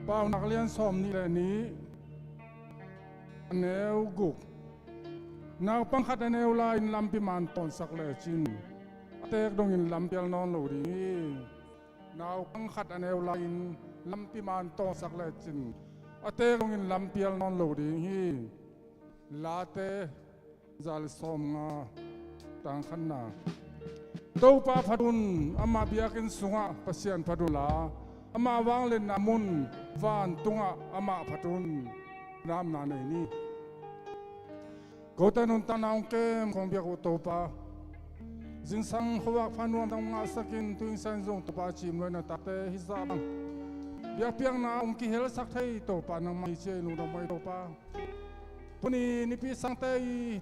bao nạc liên xóm ní lệ ní aneu gục nào băng khát aneu la in lam pi man ton sak lệ chin tek dong in lam pial non lo đi nào băng khát aneu la in lam pi man ton sak lệ chin tek dong in lam pial non lo đi hi la te zal som nga tang khan na to pa phadun ama biakin sunga pasian phadula ama wang len namun van tunga ama phatun nam na nei ni kota nun tanang kem kong biak to pa jing sang khowak phanuam tang nga sakin tuing san zong to pa chim loi na ta te hi za bang biak piang na ki hel sak thei to pa nang mai che nu da mai to pa tuni ni pi sang te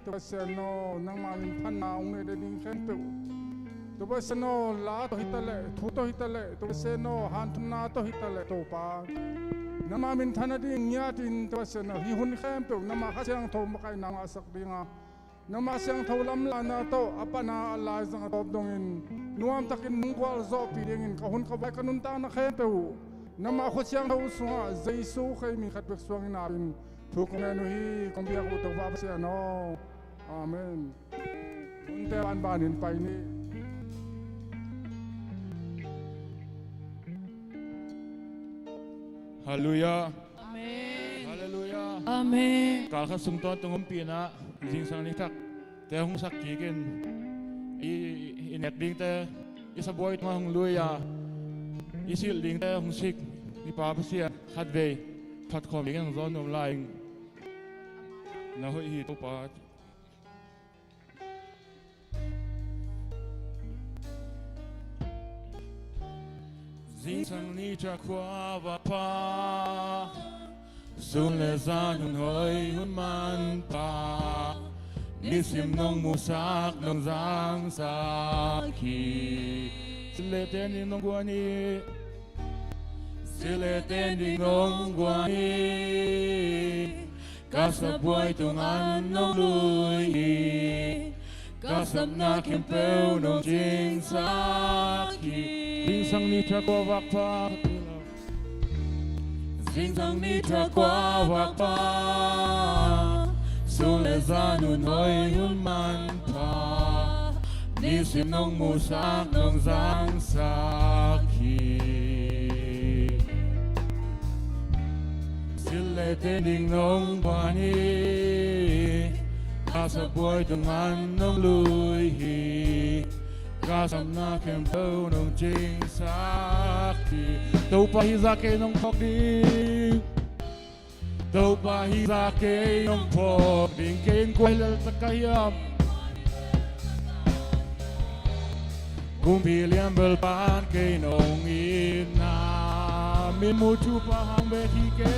to sen no nang ma min phan na ong ne de ding khen pe to ba sen no la to hitale thu to hitale to sen no han thun na to hitale to pa nama min thana ding nya tin to sen no hi hun khem pe nama kha chang tho ma kai na nga sak dinga nama sang tho lam la na to apana la sang top dong in nuam takin mungwal zo pi ding in ka hun ka ba kanun ta na khem pe nama kho chang tho sunga jaisu khai mi khat bek suang in abin thu kong nu hi kong bia ko to va ba sia no amen unte ban ban in pai ni Hallelujah. Amen. Hallelujah. Amen. Kal kha sum to tungom pi na jing sang ni tak te hung sak ki gen i net ding te i sa boy ma hung luya i sil ding te hung sik i pa pa sia khat ve phat khom gen zon nom lai na hoi hi to pa Jing sang ni cha kwa va pa Sun le za nun hoi hun man pa Ni sim nong mu sak nong zang sa ki Sin le ten ding nong gua ni Sin le ten ding nong gua ni Ka sa buai tung an nong lui Ka sap na kim peu nong jing sa ki Jing sang ni cha kwa vak pa Jing sang ni cha kwa vak pa Sun le za nun hoi hun man pa Ni sim nong mu sak nong zang sa ki Sil le ten ding nong ba ni Ka sa buai tung an nong lui hi Ka sam na kem peu nong jing sak ki Tau pa hi za ke nong phok ding Tau pa hi za ke nong phok ding Ken quay lal sa kayam Kung biliam bel pan ke nong in na Min mu tu pa hang be ki ke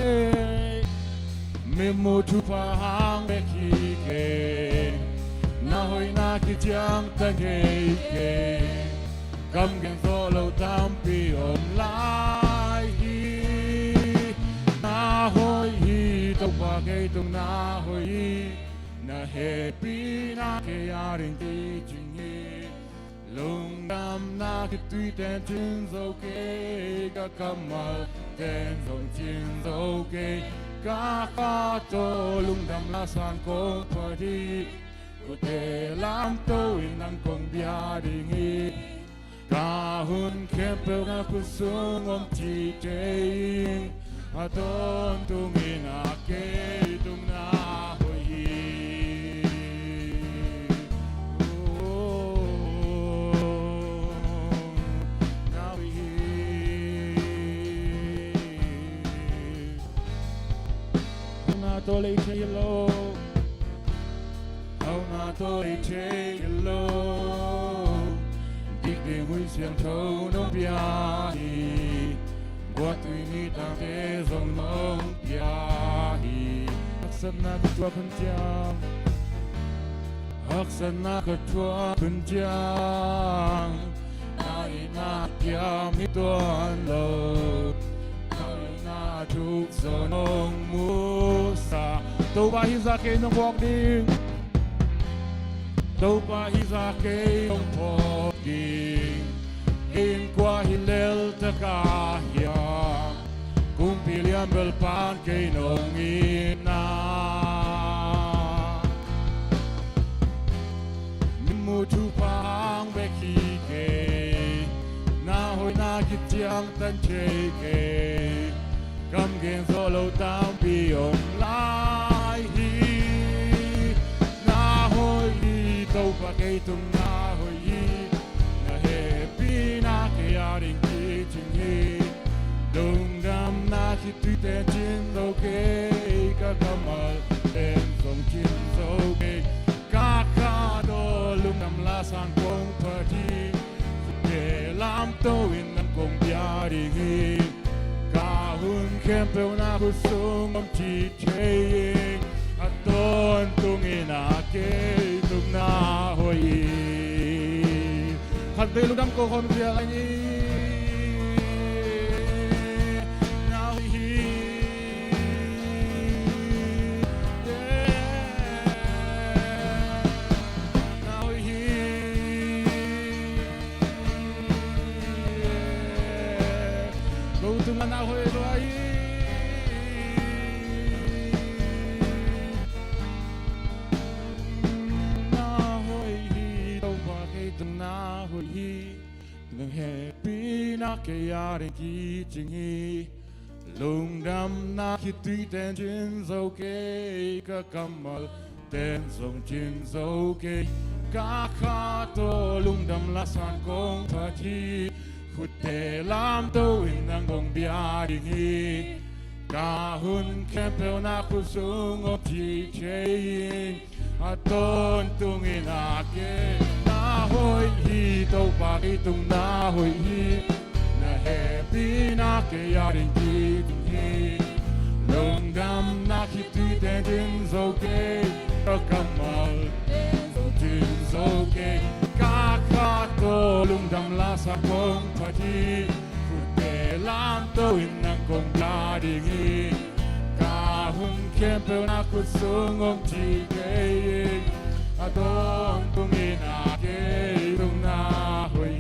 Min mu tu pa hang be ki ke Na hoi na ki chiang ta ke ke Kam gen so lâu tam pi om lai hi Na hoi hi tau pa ke tung na hoi hi Na he pi na ke ya ring ti ching hi Lung dam na ki tui ten chin zo ke Ka kamal ten zong chin zo ke Ka ka to lung dam la san kong pa di Cô thể làm tôi năng công bia đình ý Cả hun kém bèo na cô xuống ôm chỉ trên À tôn tung in à kê tung na hồi hi Na hồi hi Na tôi lấy chơi lâu Hầu na tôi chơi lâu Đích để huy xiang thâu nông bia hi Qua tùy ni ta thế dòng nông bia hi Hắc sân na cứ chua khăn chang Hắc sân na cứ chua khăn chang Na y na kia mi tuan lâu Na y na chúc giờ nông mu sa Tâu ba hi ra kê nông vọc đi Tâu pa hi za ke nong phok ding In qua hi lel ta ka hiam Kung piliam liam bel pan cây nông in na mu thu pang be khi ke na hoi na kit chiang tan che ke cam gen zo lo tam pi om lai hi na hoi hi tau pa ke tum na hoi hi na he pi na ke ya ring ki ching hi dong dam na khi tu te chin lo ke ka kamal ten song chin so ke ka ka do lung nam la san kong pa ti ke lam to in nam kong bia ri hi ka hun kem pe na ku sung om chi che a don tung in a ke tung na hoi khat de lung nam ko khom bia lai ni tung na hoi loi na hoi hi tau pa ke tung na hoi hi tung he pi na ke ya ren ki ching hi lung dam na khi tui ten chin zo ke ka kamal ten song chin zo ke ka kha to lung dam la san kong pa thi khut te lam to in ang gong bia ding hi ka hun kem pe na ku sung op chi che a ton tung in a ke na hoi hi to pa ki tung na hoi hi na he pi na ke ya ding ki ding hi long dam na ki tu ten din zo ke ka kamal din zo ke ka ka to lung dam la sa kong pa ti ku te lam to in nang kong la ding hi ka hun kem pe na ku sung om chi ke a don tung in a ke tung na hoi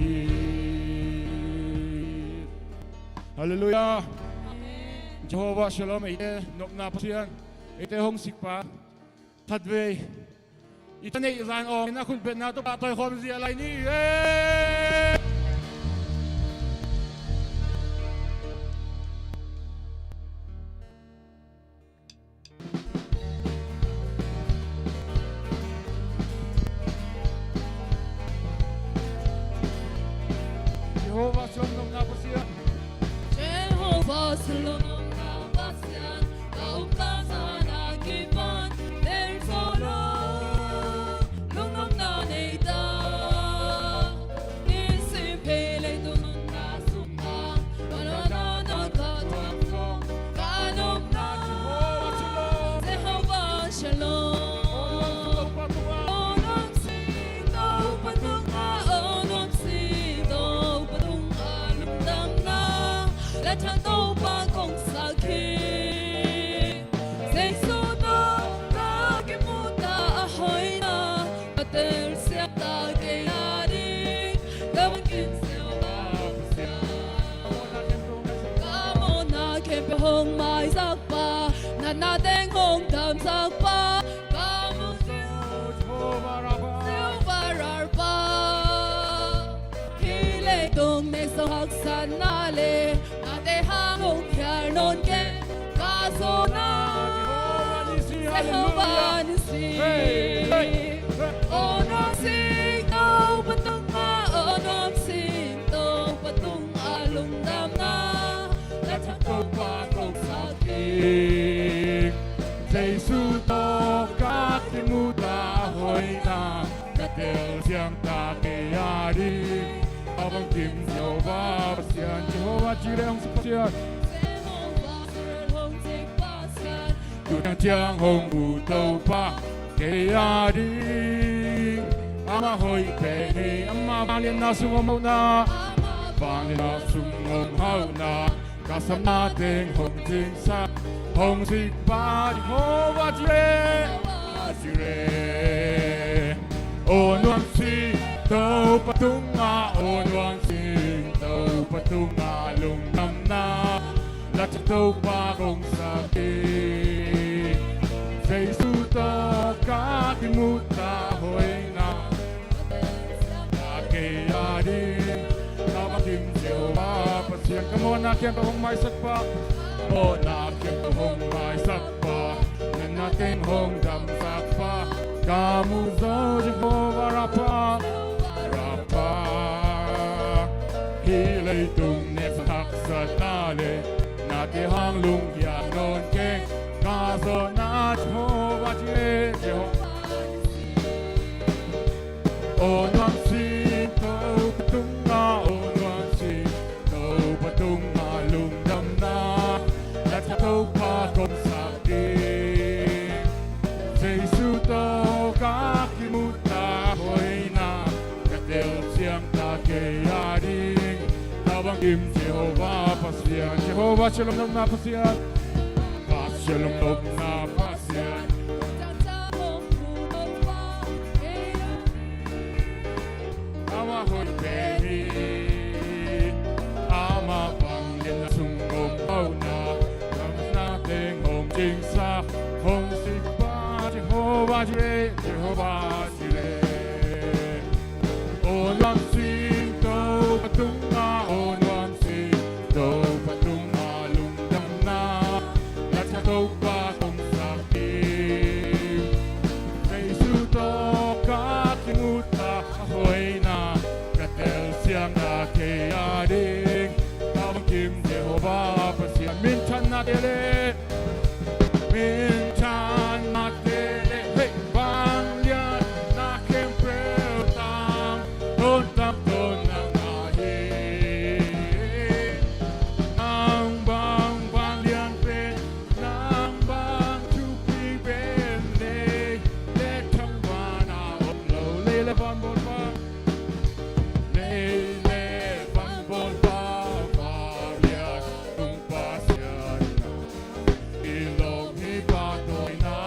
hallelujah Jehovah shalom ite nok na pasian ite hong sikpa thatve itane izan ong na khun bet na to pa toy khom zia lai ni Jehovah shalom nok na pasian Jehovah shalom na pasian kau kasana kipan del solo lungom na neita nisim pele tunong na sumpa banana ka tamso kanom na Jehovah shalom onom sito patunga onom sito patunga lumdam na let her know ba kong sakit say so no ka kimuta ahoy na patel siya ta kayari naman kinsiyo ba siya kamo na kempe hong may sakpa na nating hong dam sakpa kamo siyo siyo barar pa kile tong neso haksan nale hangong kyar non ke kaso na Jehovah nisi onom sing tau patung ma onom sing tau patung alung dam na la thang kong pa kong sakit Giêsu to các thiên mu ta hoi na các điều siang ta ke ya đi abang kim Jehovah pasian Jehovah jireng pasian tu yang chiang hong bu tau pa ke ya đi ama hoi pe ni ama bang lien na sung om na bang lien na sung om hau na kasam na teng hong jing sa hong sik pa Jehovah jireng o nuam si tau patunga o nuam si tau patunga lung nam na la đã chắc đâu qua không sakit Giêsu to cả cái mút ta hồi nào đã kể đi ta bắt tìm chiều ba bắt chuyện come on natin pa hong mai sakpa o natin pa hong mai sakpa nên natin hong dam sakpa kamu zo Jehovah Rapha Hilay tung nep hak sa tale Nati hang lung ya non keng Kaso na Jehovah Jehovah O nuang sin tau patung na O nuang sin tau patung na lung dam na At tau pa kong sakit Giêsu tau kakimuta hoy na Katel siyang takayari Bang im Jehovah pasien Jehovah shalom nom na pasien shalom nom na pasien Ama hoy baby Ama bang din na sungom au na Kamas natin hong jing sa hong sigpa Jehovah jire Jehovah jire O lam sing tau patung na o nuam sing tau patung na lung dam na Lat sa tau pa kong sakit Giêsu to kakimuta ahoy na Katel siyang na kayading Tawang kim Jehovah pasyan Mintan na dele Mintan na dele Hey! Bangyan na kemprel tam Don tam don ang ahi Nang bang bangyan pen Nang bang chupi pen Le thang wana op lo Le le ban bon ba Le ban bon ba Varias tung pasyan Ilong hipatoy na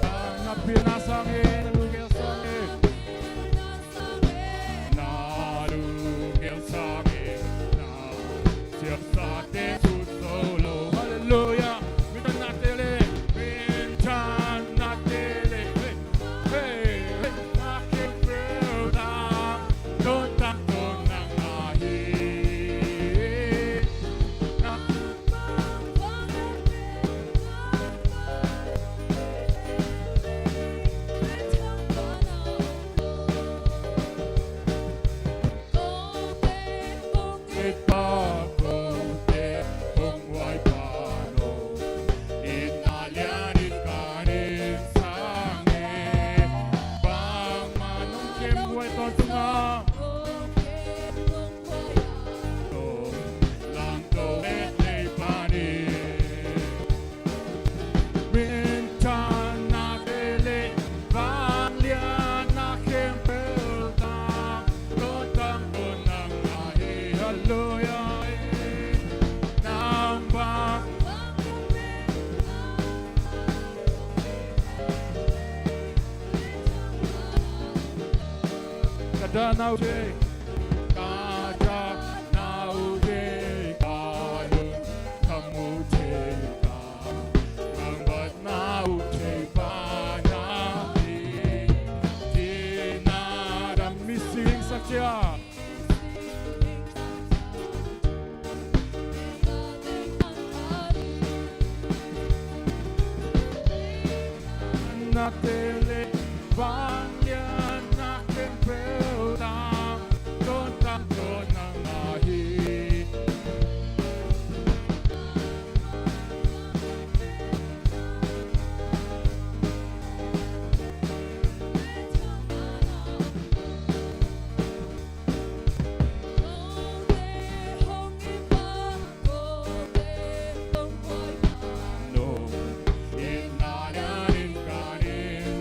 Tang na pinasangin Nalugel sangin Nalugel sangin Siap sa ating solo Hallelujah Mintan natin Mintan natin Hey, hey, aking perdang Tuntang tunang ahi Ipagkote kung way pano Inalyan ikanin sange Bang manong kimway tontunga Tong lang to etnay panin Mintan na dili Valian na kimpeltang Totang tunang ahi Hallelujah Nang bang Kadanaw jay Kadanaw jay Kalun kamutay ka Ang ba't nautay pa natin Di naramising sakya Natili Banyan na kempeltang Tuntang tunang ahi No, inalyan ikanin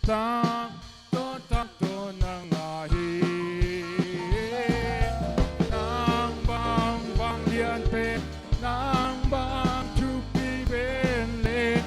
tang ton tang ton nang ahi nang bang lian pe nang bang chu pi ben le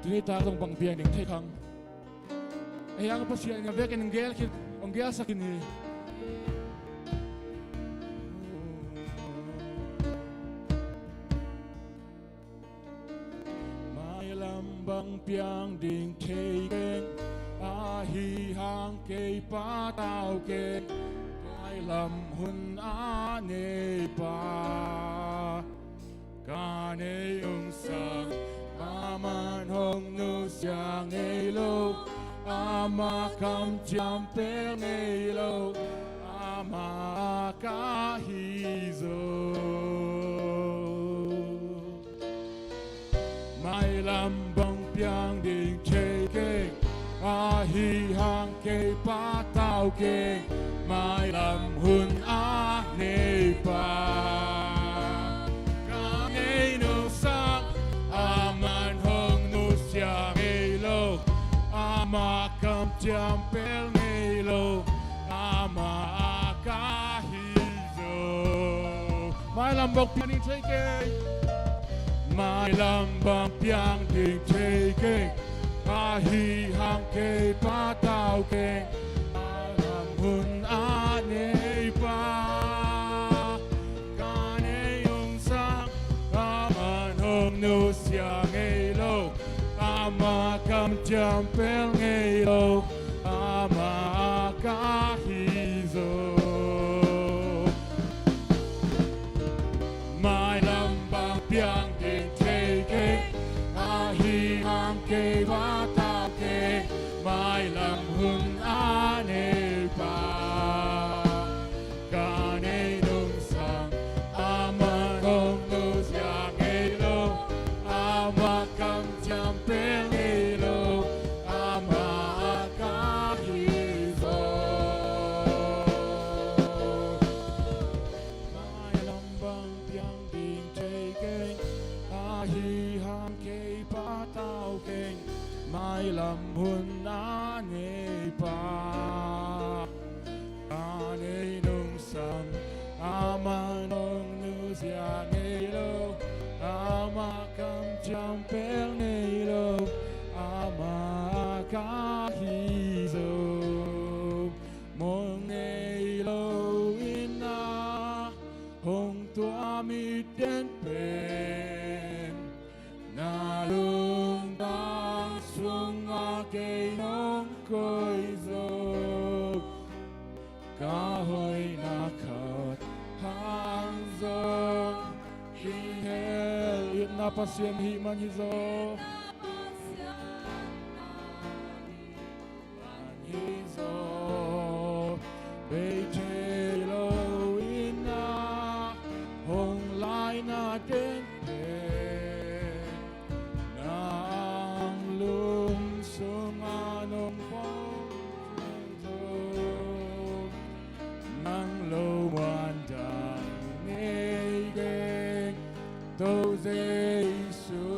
Tuni ta tong bang biang ding thei khang ai ang pasia nga vek en ngel ki ong gel sakini mai lam bang piang ding thei gen a hi hang ke pa tao ke mai lam hun a ne pa ka ne ung sang man hong nu xiang ei lo ama kam cham pe ei lo ama ka hi zo mai lam bang piang ding che ke a hi hang ke pa tao ke mai lam hun a nei pa ka nei no sang aman hong nu xiang ei lo ama kam cham pel nei lo ama ka hi zo mai lam bok piang ding chei ke mai lam bang piang ding chei ke a hi hang ke pa tao ke lam hun a nei pa ka nei ong sang aman hong nu xiang ei lo ama kam cham pel ei lo ama ka hi zo mai lam bang piang ding chei ke a hi hang ke ba tao ke mai lam hun a nei pa ka nei nung sang aman hong nu xiang ei lo ama kam cham pel ei lo ama ka hi zo mai lam bang piang ding chei ke a hi hang ke pa tao ke mai lam hun a nei pa ka nei nung sang aman hong nu xiang ei lo ama kam cham pel nei lo ama ka hi zo mong nei lo ina hong tua mi den pen na lung tang sung a ke nong koi zo ka hoi na khat hang zo hi hel yut na pasien hi man hi zo hi zo bei che lo ina hong lai na den pe nang lung sung anong pong zo nang lo wan dang nei geng to Giêsu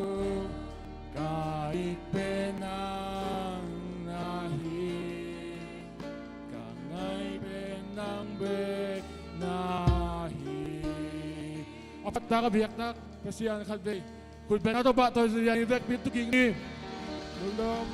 kahit penang nahi kangay penang bek nahi apat na kabiyak na kasi ang kalbay kung ba na to ba to yan ibek bit to king ni Lundong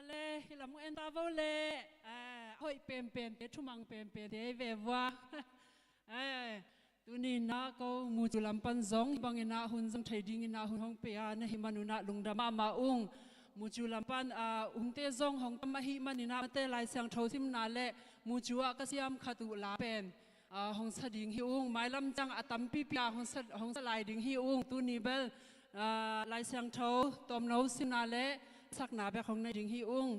le hilam en ta vo le hoi pen te chumang pen te ve wa tu ni na ko mu chu lam pan zong bang ina hun zong trading ina hun hong pe a na hi manuna lungdama ma ung mu chu lam pan te zong hong ma hi manina te lai sang tho thim na le mu chu a ka siam khatu la pen hong sa ding hi ung mai lam chang atam pi pi hong sa lai ding hi ung tu ni bel lai sang tho tom no sim na le sak na be hong na ding hi ung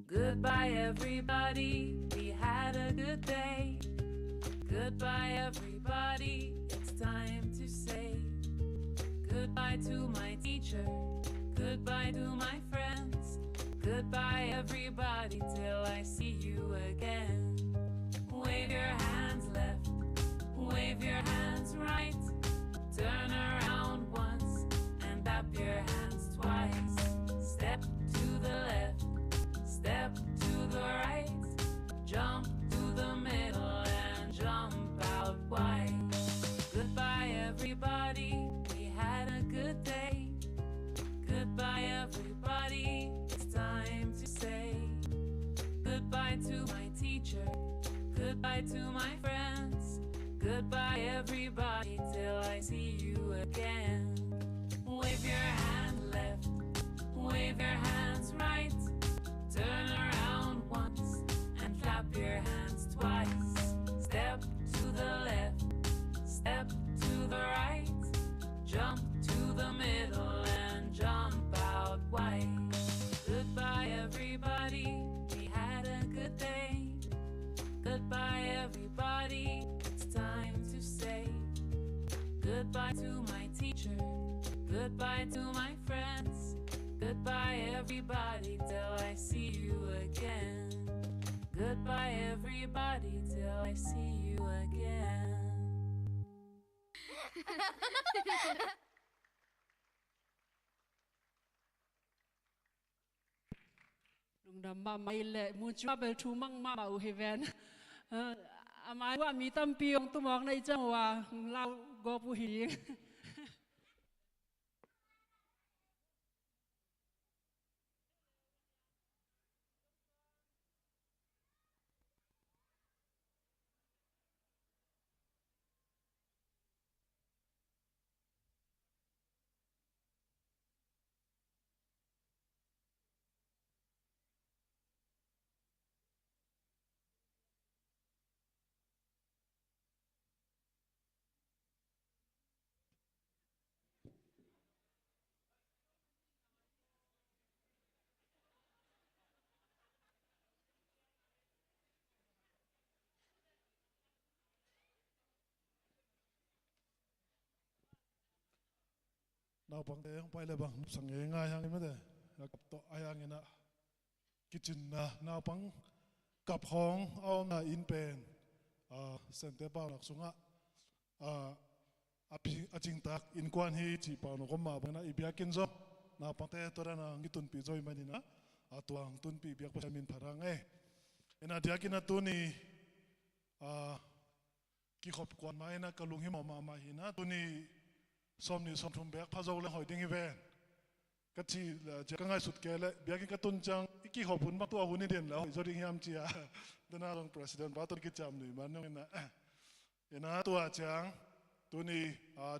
Goodbye, everybody. We had a good day. Goodbye, everybody. It's time to say goodbye to my teacher. Goodbye to my friends. Goodbye, everybody, till I see you again. Wave your hands left. Wave your hands right. Turn around once and tap your hands twice. Step to the left. Step to the right, jump to the middle and jump out wide. Goodbye, everybody, we had a good day. Goodbye, everybody, it's time to say goodbye to my teacher. Goodbye to my friends. Goodbye, everybody, till I see you again. Wave your hand left, wave your hands right. Turn around once and clap your hands twice. Step to the left, step to the right. Jump to the middle and jump out wide. Goodbye, everybody, we had a good day. Goodbye, everybody, it's time to say goodbye to my teacher, goodbye to my friends. Goodbye, everybody, till I see you again. Goodbye, everybody, till I see you again. ลุงดำมาไม่เละมูจูเบลทูมั่งมาเอาเฮเวนอามาว่ามีตั้มปีองตุ้มองในจังหวะเราโกผู้หญิง นาปังเตงไปเลยบังสังเกตง่ายยังไม่ได้กับโต๊ะอายังนะกิจนะนาปังกับของเอาหน้าอินเป็นเส้นเตปาหลักสุงะอจิงตักอินกวนฮีจีปานุกมาบังนะอีเบียกินซอนาปังเตตัวนั้นกิตุนปีจอยมันนี่นะตัวงตุนปีเบียกประชามินพลังนาเดียกินตุนีกิขบกวนมานะกลุงหิมมาหินะตุนีสมนี่สมทุมเบียกพะโจเลยหอยดิ้งอีเวนก็ที่จะก็ง่ายสุดแก่เลยเบียกก็ตุนจังอีกกี่ขอบหุ่นมาตัวหุ่นนี่เด่นแล้วจอดิ้งยามเจียตอนนั้นรองประธานบ้านต้นกิจจำหนึ่งมันนั่งนะนะตัวจังตัวนี้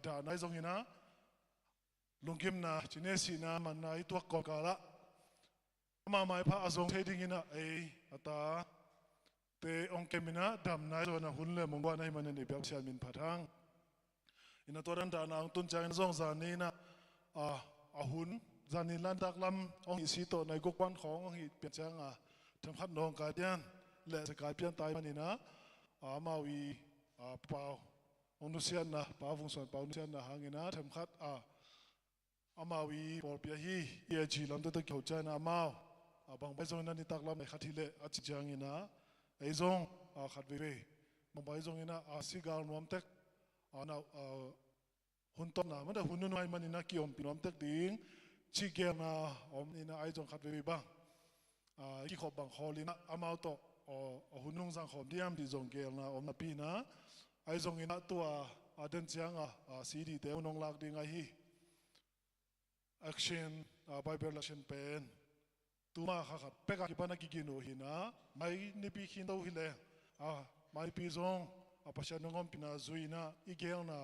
ด่านายทรงนี่นะลุงกิมนะจีเนสีนะมันนายตัวกอกาละมาไม่พระอาทรงเทดิ้งนะอัตตาเตองเกมินะดำนายตัวนะหุ่นเลยมองว่าในมันในเบียกเชียมินพัทังอินตัวนั้นด่านางตุนใจส่งจานีนะหุ่นจานีลันดักลำองอิสิโตในกุกวันขององอิเปียจังทำพัดนองกาเดียนและสกายเปียนตายมันนี่นะมาวีเปล่าองนุเซียนนะป่าวงส่วนป่าวนุเซียนนะหางนะทำพัดมาวีปอลเปียฮีเอจีลำตัวตะเกียวใจนะมาบางใบทรงนั้นนี่ตักลำในขัดที่เละจิจังนะไอทรงขัดเว่บางใบทรงนะสิกาลนวมเต็กน่าหุ่นต้นน่ะมันแต่หุ่นน้อยมันนี่นะกี่อมปีน้อมเต็กดิ้งชีเกียร์นะอมนี่นะไอจงขัดไปบ้างกี่ขอบบางคอลีนะมาเอาตัวหุ่นนุ่งสังขอมที่ยามที่จงเกียร์นะอมนะปีนะไอจงนี่นะตัวเดินเชียงสีดีเตวนงลักดิ้งไอฮีแอคชั่นไบเบิลแอคชั่นเป็นตัวมาขัดเป็กกี่ปานักกินโอหินะไม่นิพิขินตัวหิเลไม่ปีจงปัจจัยนงอมปินาจุยนะอีเกลนะ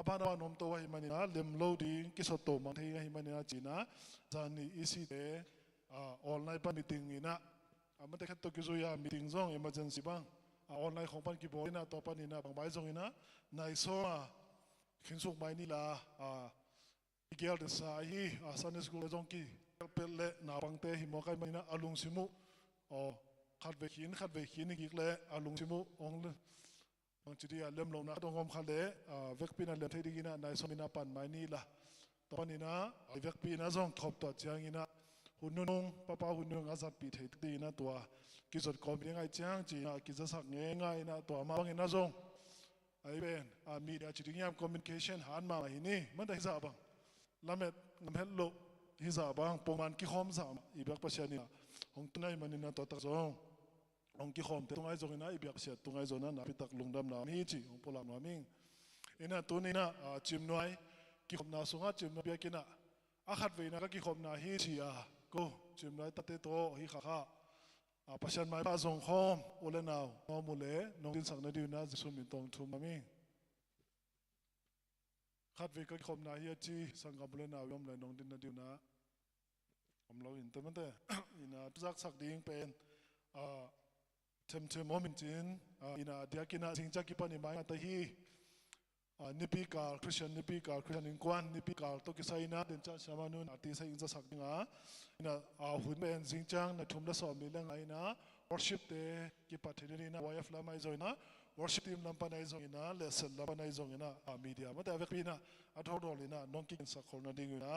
บ้านเรานมตัวหิมันนะเลมโลดีกิสโตมันที่หิมันนะจีนะจานี่อีสิเตออนไลน์ปันมีติงนี่นะมันแต่แค่ตัวกิจุยามีติงซองemergencyบ้างออนไลน์ของปันกิบอลนะตัวปันนี่นะบางใบซองนี่นะนายโซ่ขึ้นสุกใบนี่ละอีเกลเดสายซันนิสกูเลจงกีเปลเล่นาบังเตหิมอไกมันนะอาลุงซิมุขัดเวคินนี่กิกเล่อาลุงซิมุองบางจุดที่เริ่มลงนะตรงกรมขัดเล่เวกปีนั้นเริ่มที่ดีนะนายสมินาปันไม้นี่ละตอนนี้นะเวกปีนั้นส่งทบต่อเจียงนี่นะหุ่นนุ่งป้าหุ่นนุ่งอาศัยปีเทดีนะตัวกิจกรรมยังไงเจียงจีนะกิจสักง่ายนะตัวมาบางอย่างนะส่งไอ้เป็นมีเดียจุดที่ยามคอมมิวนิเคชันหันมาที่นี่มันได้ฮิซาบังลำเม็ดเฮลโลฮิซาบังปมันกี่ข้อมสามอีเวกปัจจัยนี่ของตัวไหนมันนี่นะตัวตักส่งองค์กิคอมตรงไอ้โซนนั้นอีเบียกเสียตรงไอ้โซนนั้นนะพิทักษ์ลุงดำน้ำนี่จีองค์พลังน้ำมิ่งเอ็นะตัวนี้นะจิมน้อยกิคอมนาสุงะจิมน้อยเบียกินะขัดเวนะก็กิคอมนาฮีจีก็จิมน้อยตัดเตโตฮิขา ประชันไม้ป้าส่งคอมโอเลนาวน้องมูเล่น้องดินสักนาดิวนะจะสุ่มมินตองทุ่มมามิขัดวิกคมนาเฮียจีสังกัมโอเลนาวยอมเลยน้องดินนาดิวนะผมเราเห็นแต่มันแต่อินาจักสักดิ้งเป็นเทมโมมินจินอินาเดียกินาสิงจักกิปันอิมายตาฮีนิพิกาคริสเตียนนิพิกาคริสเตียนอินควันนิพิกาตกิไซนะเดินจ้าชามานุนอาทิตย์ไซอินจะสักดิ้งอินาหุ่นเป็นสิงจังในทุ่มละสอบมีเรื่องไงนะ worship เตกิปัทเทนีนะวายฟลาไม่จอยนะ worship team ลำปานไอจอยนะเลสลำปานไอจอยนะมีเดียมาแต่เวกปีนะอัทอดอลินะน้องกินสักคนนั่นดิ้งนะ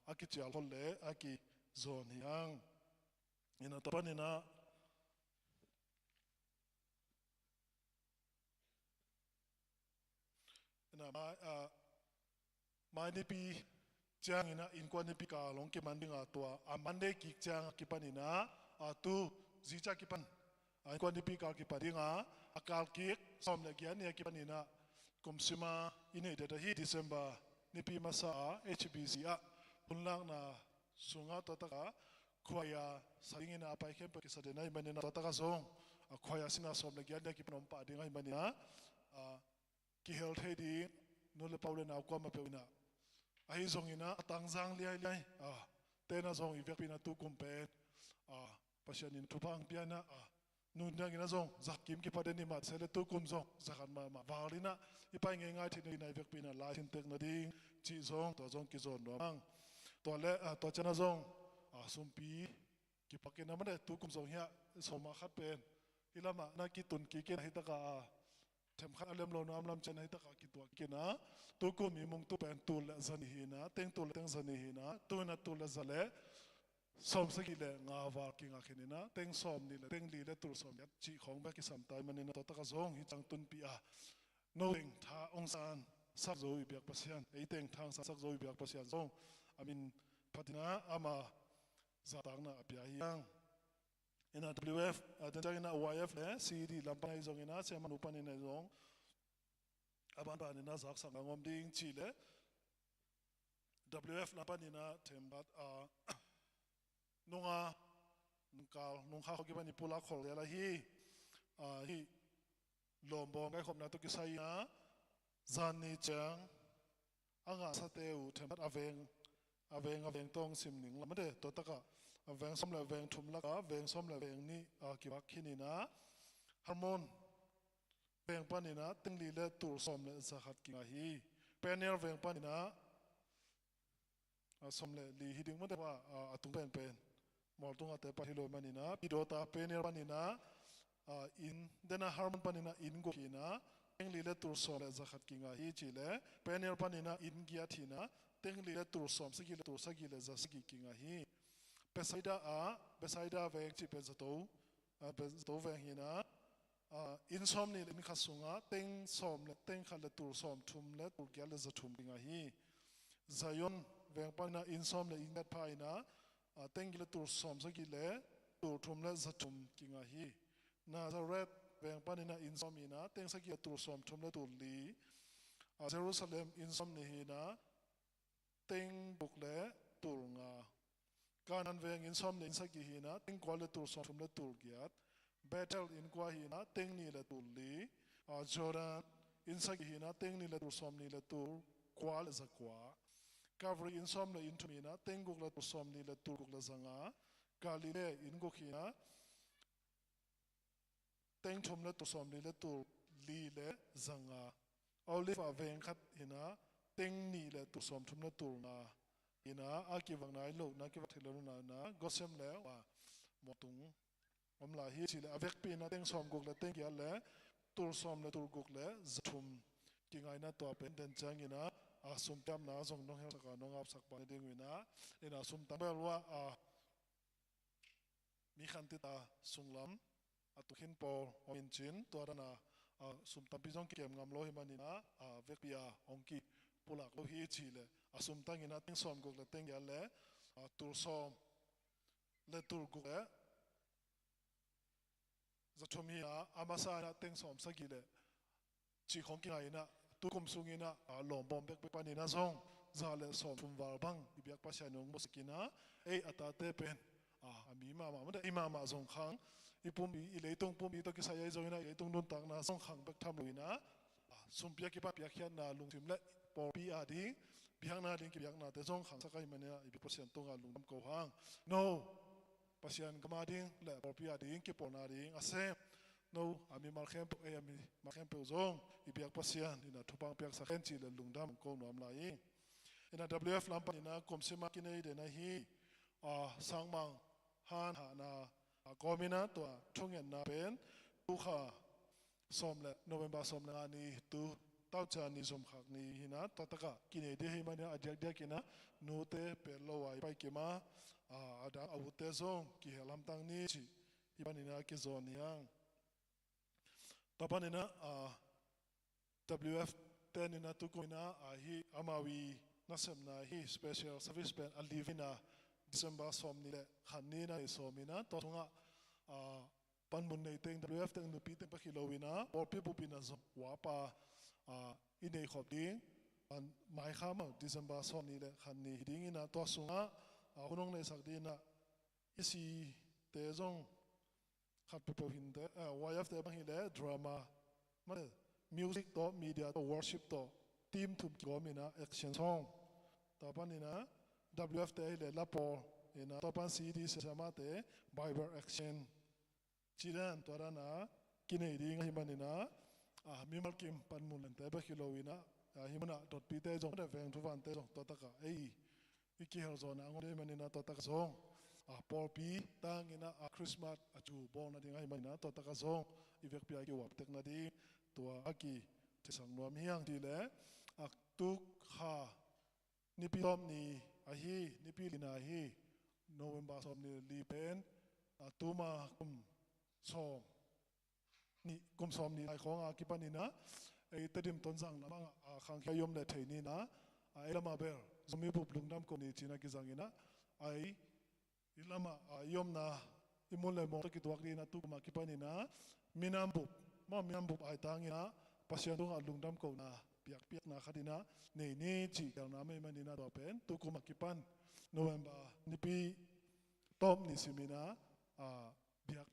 อากิจยาคนเล่อากิโซนยังอินาตอนนี้นะนะมาในปีจังนะอินกวนในปีกาลงเก็บมันดึงตัวมันได้กิจจังกิปันนะตัวจีจักกิปันอินกวนในปีกากิปันดึงอากาศกิกสอมเลกียนเนี่ยกิปันนะกุมสิมาอินเดียที่เดือนDesemberในปีมาซาHBCปุ่นล่างนะสุงาตัวตะควายสิ่งนี้นะไปเข้มไปกิสเดนัยมันนะตัวตะกส่งควายสินะสอมเลกียนเนี่ยกิปันอมปาดึงให้มันนะกิเฮลเทดีนู่นเลยเปล่าเลยนะก็มาเปล่านะไอ้ทรงนี้นะตั้งจังเลี้ยเลยเต้นนะทรงอีเวกปีนะตุกุมเป็นปัจจุบันทุพังเปียนะนู่นยังนะทรงจักกิมกิประเด็นนี้มาเสร็จตุกุมทรงจักกันมาวาลีนะอีไปง่ายๆที่นี่ในเวกปีนะลายทิ้งเทคนาดีจีทรงตัวทรงกิจนวังตัวเล่ตัวเจ้านะทรงสมปีกิปักกินนะมันได้ตุกุมทรงเฮียสมมาคัดเป็นอีละมานักกิตุนกิเกนให้ตะกาเทมขัดอารมณ์เราน้ำลำเชนให้ตะกากิตัวกินนะตัวกูมีมุงตัวเป็นตัวละจันหินะเต็งตัวละเต็งจันหินะตัวนั้นตัวละจันเล่สมสกิเลงาวากิงอาคินินะเต็งสมนี่ละเต็งลีละตัวสมยัดจีของแบกิสัมตายมันนี่นะตัวตะกาซงฮิจังตุนปีโนเต็งท่าองซานสักโจยเบียกปัสยันไอเต็งทางสักโจยเบียกปัสยันซงอามินพัฒนาอามาจัดตั้งนะอภิอายังอินะ WF เดินจากอินะ YF เลย CD ลำพังไอซงอินะเสียมันอุปนินไอซงอาบันปานินะสักสังงอมดิ้งชีเล WF ลำพังอินะเทมบัดนุ่งนุ่งข้าวเขาเก็บมันปุระขอเลยละฮีลมบอมไก่ขมนาตุกิไซนะจานนี่จังอ่างสเตลเทมบัดอเวงตองซิมหนิงละไม่ได้ตัวตะกะอเวงสมเลเวงทุ่มละกะเวงสมเลเวงนี่กิบักขินีนะฮาร์โมนเวงปานินะตึงลีเลตูสมเลสักกิงาฮีเป็นเนลเวงปานินะสมเลลีฮิดึงไม่ได้ว่าตุงเป็นมอลตุงอาเตปะฮิโลมานินะปิโดตาเป็นเนลปานินะอินเดน่าฮาร์โมนปานินะอินกุกินะตึงลีเลตูสมเลสักกิงาฮีจีเลเป็นเนลปานินะอินกิอาทีนะตึงลีเลตูสมสกิเลตูสกิเลสักกิงาฮีเปไซดาเวงจีเป็นสตูเวงฮีนะอินซอมนี่อินขัดสุงะเต็งซอมเลเต็งขัดเลตูซอมทุมเลตูเกลเลจะทุมกิงาฮีซายอนเวงปานะอินซอมเลอินกัดพายนะเต็งกิเลตูซอมสกิเลตูทุมเลจะทุมกิงาฮีนาซาเรตเวงปานะอินซอมมีนะเต็งสกิเลตูซอมทุมเลตูลีเยรูซาเล็มอินซอมนี่ฮีนะเต็งบุกเลตูงาการนั้นเวงอินซอมนี่อินสกิฮีนะเต็งกวาเลตูซอมทุมเลตูเกียดBattle in kwa hina teng ni le tu li Jordan in sa ki hina teng ni le tu som ni le tu kwa le za kwa Calvary in som le in tu mina teng guk le tu som ni le tu guk le zanga Galilee in guk hina teng thum le tu som ni le tu li le zanga Olive veng khat hina teng ni le tu som thum le tu nga hina aki wang nai lo na ki wa thilo na gosem le wa motungอมลาฮีชีเลอเวกปีนะเต็งสอมกุกเลเต็งกี่อันเลตูสอมเลตูกุกเลจะทุมกิงไงนะตัวเป็นเดินจังกินะสุมตามนะส่งน้องเฮลสักน้องอับสักปานเด้งวินะนี่นะสุมตามเบลว่ามีขันติตาสุงลำตุขินปอลอมินจินตัวนั้นสุมตามพิจงเก็บงามโลหิมันนี่นะเวกปีองกีปุลักโลฮีชีเลสุมตามกินะเต็งสอมกุกเลเต็งกี่อันเลตูสอมเลตูกุกเลจะชมฮีนะอามาซานะเต็งสอมสกิเลจีของกินไงนะตุกุมสุงินะหลอมบอมเบกปานินะซองซาเลสอมทุมวาลบังอิบยักปัชญานุงมุสกินะอัตตาเตเป็น mi ma mà đây mà zong khang ipum i leitung pum i to ki sai zong ina leitung nun tak na zong khang bek tham luina sum pia ki pa pia khian na lung thim le por pi a ding biang na ding ki biang na te zong khang sakai mania i bi pasian tonga lung dam ko hang no pasian kama ding le por pi a ding ki por na ding ase no ami mal khem e ami mal khem pe zong i biak pasian ina thupang piak sa khen chi le lung dam ko nom lai ina WF lampa ina komsema ki nei de na hi sangmang han ha na gomina to thungen na pen tu kha som le November som na ni tu tau cha ni som khak ni hina to taka kine de hi mania ajak de kina no te pe lo wai pai ki ma ada awute zong ki helam tang ni chi ibanina ki zon yang tapanina WF ten ina tu ko ina hi amawi nasem na hi special service pen alivina December som ni le khan ni na somina to nga pan mun nei teng WF teng nu pi teng pa kilowina or pi pu pina zo wa pa i nei khop ding an mai khama December som ni le khan ni ding ina to sunga hunong nei sak dina isi te zong khat pe po hin te YF te bang hi le drama ma music to media to worship to team thum gomina action song ta panina WF te le la por ina topan CD sama te Bible action chiran torana kinai ding himanina mimal kim panmun te ba kilowina himana dot pi te jong da veng thuwan te jong to taka ei iki hel zona ngode manina to taka zong por pi tangina Christmas achu bon na ding himanina to taka zong ivek pi ki wap tek na di to aki tisang nuam hiang di le aktuk kha ni pi tom ni ahi ni pi lina hi November som ni li pen tuma kum som ni kum som ni ai khong ki panina ei tadim ton sang na mang khang kha yom le theini na ai lama ber zomi bup lungdam ko ni china ki zangina ai ilama yom na imol le mo ki tuak ni na tu ma ki panina minam bup ai tangina pasien tu lungdam ko na piak na khadina nei ni chi kal na me manina to pen tu kuma ki pan November ni pi tom ni simina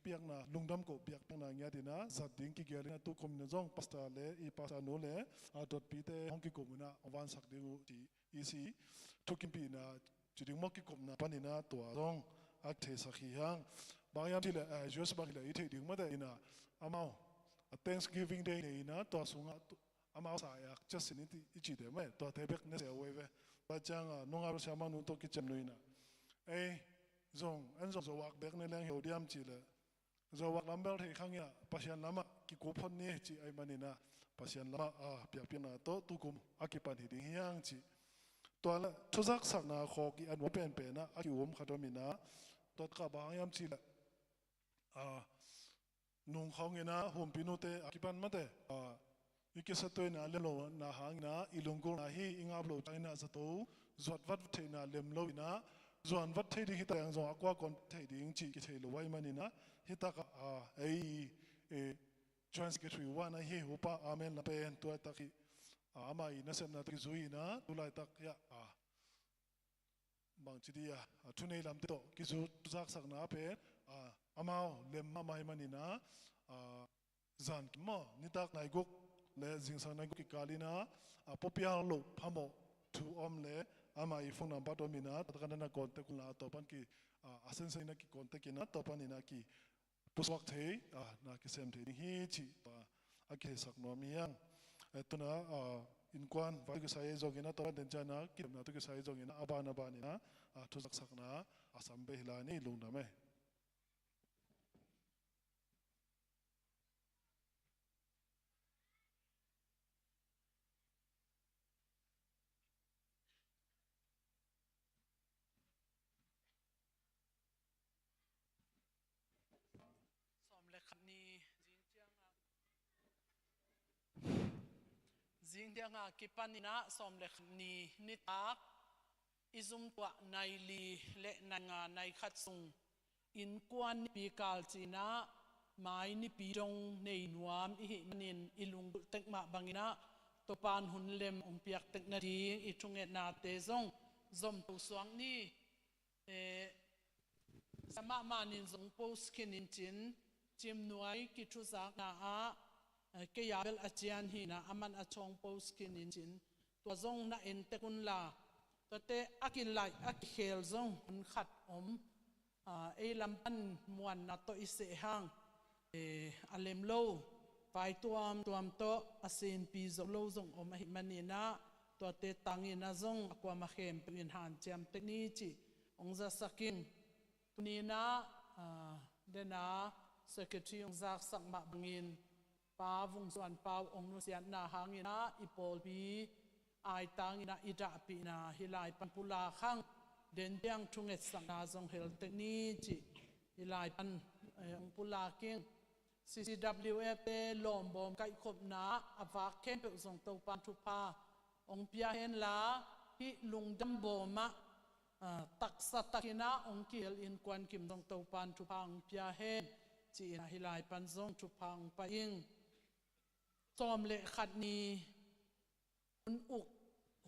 biak na lungdam ko biak na nya dina zat ding ki gelina tu kom na jong pasta le I pasta no le dot pi te hong ki komuna wan sak deu ti isi thukim pi na chiding mo ki kom na panina to jong ak the sakhi hang bayam ti le jos bang le I the ding ma de ina amao Thanksgiving day nei na to sunga amao sa ya just ni ti ichi de me to te bek ne se we ve ba chang nonga ro sama nu to ki chem nuina zong an zong zo wak bek ne lang ho diam chi le zo wak lambel thei khang ya pasian lama ki ko phon ni chi ai manina pasian lama pia pia na to tu kum akipan hi ding hiang chi to la thuzak sak na kho ki an wo pen pe na aki wom khadomina to ka ba yam chi le nung khong ina hum pinu te akipan ma te ikisatoy na lelo na hang na ilungkol na hi ingap lo china zato zot vat the na lem lo ina zon vat the ding hitang zo akwa kon the ding chi ki the lo wai manina hitaka transitory one hi upa amen na pen to taki amai na sem na ki zui na tulai tak ya bang chi dia thunei lam to ki zu zak sak na pe amao lem ma mai manina zan mo ni tak nai guk le jing sang nai guk ki kalina popia lo phamo thu om le amai phone number to mina takana na contact la to pan ki asen sai na ki contact ina to pan ina ki puswak thei na ki sem thei hi chi aki sak no miang etuna in kwan vai ki sai jogina to den chana ki na to ki sai jogina abana banina thu sak sak na asam be hilani lungna me Jing dia nga kipanina som le ni nitak izum tua nai li le nga nai khat sung in kwan ni pi kal china mai ni pi jong nei nuam I manin ilung tek ma bangina to pan hun lem piak tek na ri I thunge na te zong zom tu suang ni sama manin zong post kinin chin chim nuai ki thu zak na a ke yabel achian hi na aman achong post kinin chin to zong na en te kun la to te akin lai ak khel zong hun khat om e lampan muan na to ise hang alem lo pai tuam to asin pi zo lo zong om hi manina to te tangina zong akwa ma khem pin han cham te ni chi ongza sakin tunina dena secretary ong zak sak ma bangin pa vung suan pau ong nu sian na hangina ipol bi ai tangina ida pi na hilai pan pula khang den tiang thunget sak na zong hel te ni chi hilai pan ong pula king CCWF te lom bom kai khop na awak khem pe zong to pan thu pa ong pia hen la hi lungdam boma taksa takina ong kiel in kwan kim dong to pan thu pang pia hen chi na hilai pan zong thu pang pa ing som le khat ni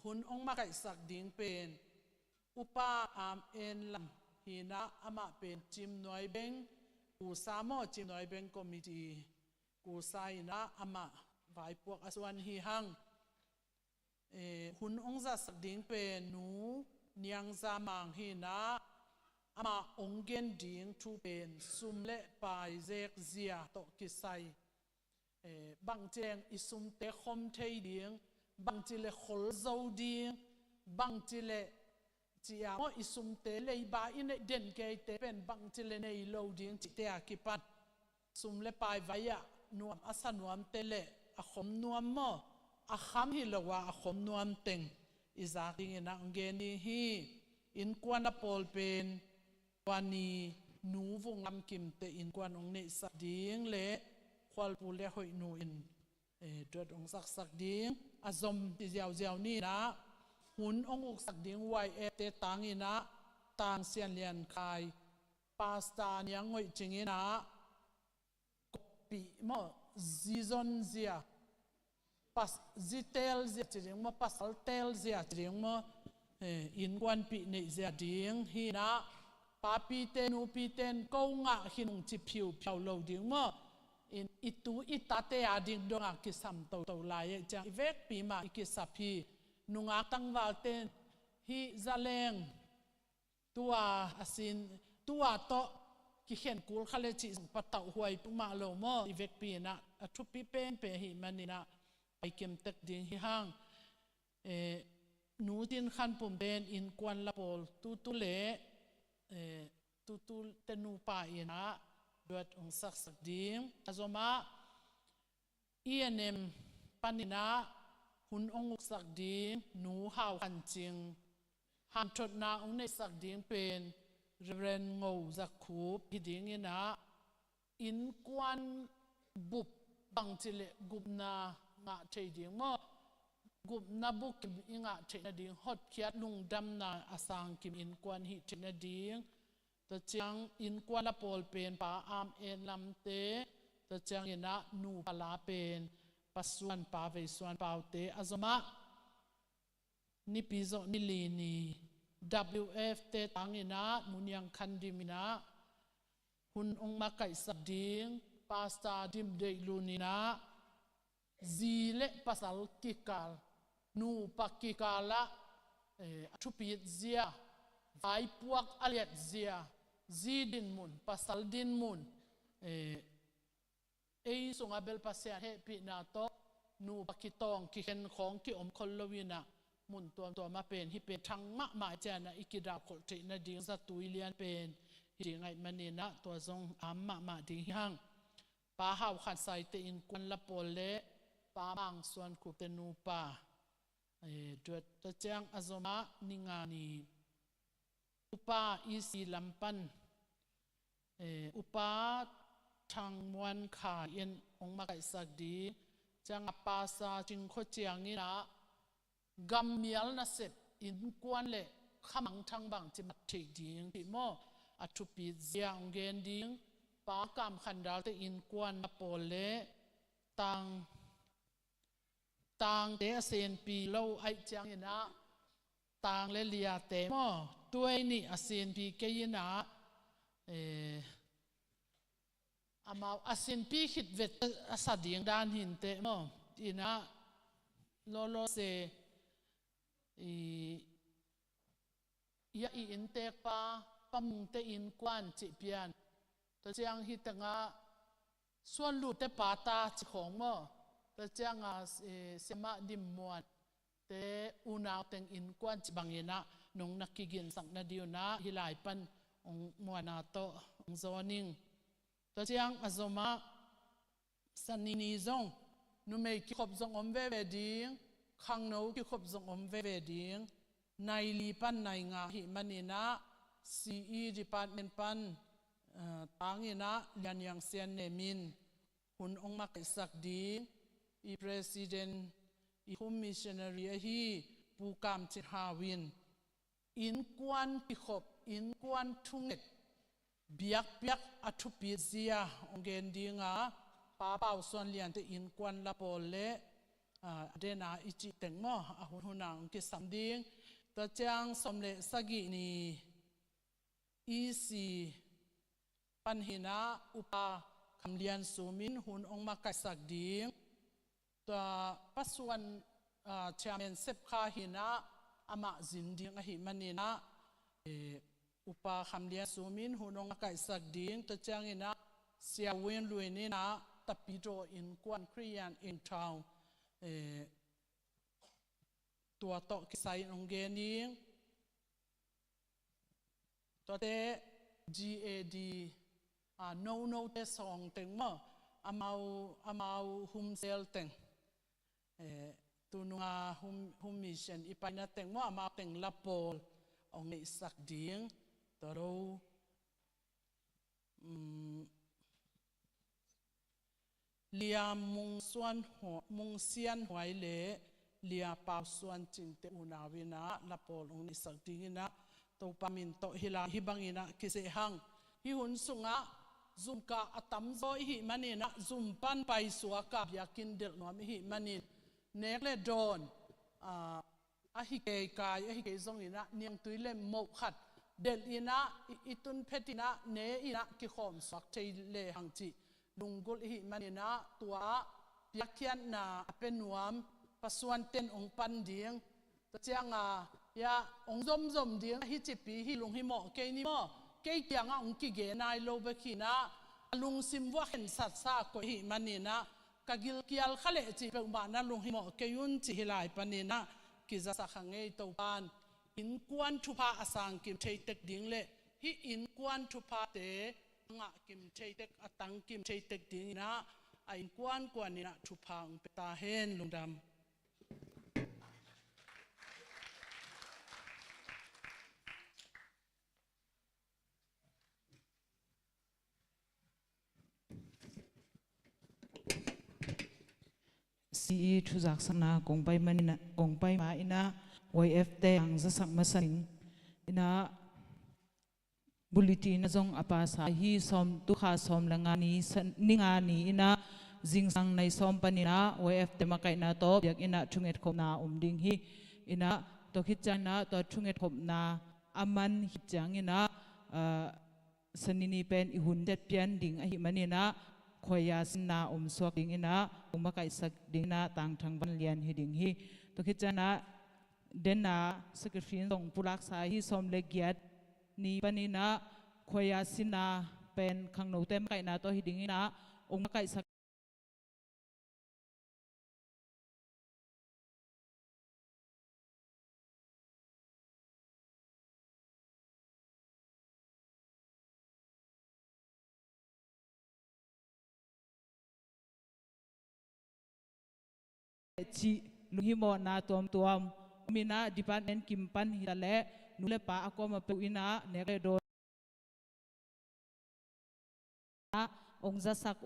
hun ong ma kai sak ding pen upa am en lam hina ama pen chim noi beng ku samo chim noi beng committee ku sai na ama vai puak aswan hi hang hun ong za sak ding pen nu niang za mang hi na ama ong gen ding thu pen sum le pai zek zia to kisai bang cheng isum te khom thei ding bang chile khol zo ding bang chile chia mo isum te lei ba in den ke te pen bang chile nei lo ding chi te akipat sum le pai vaya nuam asan nuam te le a khom nuam mo a kham hi lawa a khom nuam teng izak ding ina ngeni hi in kwana pol pen wani nu vung lam kim te in kwan ong nei sa ding le khwal pu le hoi nu in dot ong sak ding azom ti ziaw ni na hun ong uk sak ding wai te tang ina tang sian lian khai pasta nyang ngoi chingina kopi mo zizon zia pas zitel zia ching mo pasal tel zia ching mo in kwan pi nei zia ding hi na pa pi ten u pi ten ko nga hinung chi phiu lo ding mo in itu itate ading donga kisam to lai chang vek pi ma ikisapi nunga tangwal ten hi zaleng tua asin tua to ki khen kul khale chi patau huai puma lo mo ivek pi na thu pi pen pe hi manina ai kem tak ding hi hang nu tin khan pum ben in kwan la pol tu le tu tenu pa ina dot ong sak ding azoma ENM panina hun ong sak ding nu hau han ching han thot na ong nei sak ding pen ren ngou zakhup hi ding ina in kwan bup bang chile gupna nga thei ding mo gupna buk inga thei na ding hot khiat lung dam na asang kim in kwan hi thei na ding to chang in kwan la pol pen pa am en lam te to chang ina nu pala pen pasuan pa ve suan pau te azoma ni pizo ni li ni WF te tangina nunyang khandimina hun ong ma kai sak ding pasta dim de lunina zile pasal kikal nu pakikala thupi zia vai puak aliat zia zidin mun pasal din mun ei sunga bel pasya he pi na to nu pakitong ki hen khong ki om kholowina mun to ma pen hi pe thang ma chana ikida khol the na ding za tuilian pen hi ngai manina to zong amma ding hang pa hau khan sai te in kun la pol le pa mang suan ku te nu pa dot to chang azoma ningani upa isi lampan upa thang muan kha yen ong ma kai sak di chang pa sa ching kho chiang ina gam mial na set in kwan le khamang thang bang chi mat thei ding ti mo athu pi zia ong gen ding pa kam khan dal te in kwan na pol le tang te asen pi lo ai chang ina tang le lia te mo tuai ni asen pi ke ina อามาอาศินปีขิดเวทอาศัดยังด้านหินเตะมั้งอีน่ะโลโลเซยาอินเตกปาปมุงเตอินกวนจิเปียนแต่เจียงฮิตงะส่วนลูเตปาตาจิของมั้งแต่เจียงเสมาดิมมวนเตอุณาวเตงอินกวนจิบังยินะนงนักกินสังนาดิวนะฮิลายปันองมวนาโตองโซนิงตัวเชียงอสมาสันนิจงนุเมกิขบจงอมเวเวดิงขังโนกิขบจงอมเวเวดิงในลีปันในงาหิมันินะCE Department ปันตางอินะยันยังเซียนเนมินหุ่นองมักสักดิงอี President อี Commissioner ฮีปูกามจิฮาวินอินกวนกิขบอินกวนทุงเอ็ดเบียกอัทุปิเซียองเกนดีงาป้าเป่าส่วนเลียนที่อินกวนละโปเลเดนาอิจิเต็งมอหุ่นนางกิสัมดิงตัวเจียงสมเลสกินีอีซีปัญหินาอุปาคำเลียนสูมินหุ่นองมากัสักดิงตัวปัสวันเชียร์แมนเซฟคาหินาอามาจินดิงอหิมันีนะอุปาคำเลียนสูมินหุ่นองมากัสักดิงตัวเจียงอินะเสียเวนลุยนี่นะตับปิโดอินกวนครียันอินทาวตัวโตกิไซองเกนิงตัวเต GAD no เตสองเต็งมั้งอามาหุมเซลเต็งตัวนัวหุมมิชชั่นอีไปนะเต็งมั้งอามาเต็งลับโปลองในสักดิงตัวเราเลียมุงส่วนหัวมุงเซียนหวยเล่เลียปาวส่วนจิงเตอุนาวินะลับโปลองในสักดิงนะตัวปามินโตฮิลาฮิบังอินะกิเซหังฮิหุนสุงะซุมกาอัตัมโซฮิมันินะซุมปันไปสัวกับยากินเดลนวมฮิมันิเนกเลโดนฮิเกยกายฮิเกยซงอินะเนียงตุยเลมโมขัดเดลอินะอิตุนเพตินะเนอินะกิขอมสักเทเลหังจิลุงกุลฮิมันินะตัวยักยันนาเป็นนวมปสวนเต็นองปันเดียงตัวเจียงยาองจอมเดียงฮิจิปีฮิลุงฮิโมเกนิโมเกยยังองกิเกนายโลเบกินะลุงซิมว่าเห็นสัตว์ซาโกฮิมันนี่นะกะกิลกิลขเลจิเปบ้านนั้นลุงฮิโมเกยุนจิฮิลายปนี่นะกิจะสักขังเงยตัวปานอินกวนทุพาอสังกิมเทเต็กดิ้งเล่ฮิอินกวนทุพาเตงะกิมเทเต็กอตังกิมเทเต็กดิ้งนะอินกวนนี่นะทุพางเปตาเฮนลุงดำCE ทุจักษณะกงไปมันนะกงไปมาอินะ YF เตยังจะสักมาสังอินะบุลิตีนะจงอปาสาฮีสมตุขาสมละงานีนิงานีอินะจิงสังในสมปนินะ YF เตมาไกนาโตอยากอินะชุงเอ็ดขบนาดิงฮีอินะตัวคิดจังนะตัวชุงเอ็ดขบนาอามันฮิจังอินะสนินีเป็นอิหุนเด็ดเปียนดิ่งอหิมันอินะคอยยาสินาสวกดิ่งอินะมาไกสักดิ่งนะต่างทางบันเลียนฮิดิ่งฮีตัวคิดจังนะเดนนาสกิฟินส่งปุรักษาฮิสมเลกียดนี่ปนินะคอยยาสินาเป็นขังโนเต็มไกนาตัวฮิดิ่งอินะมาไกสักจีลุงฮิโมนาตัวมีนาดิพาร์ตเมนต์กิมปันฮิตาเล่นุเลป้าอากมาเปิอินะเนเรโดนะองค์สัก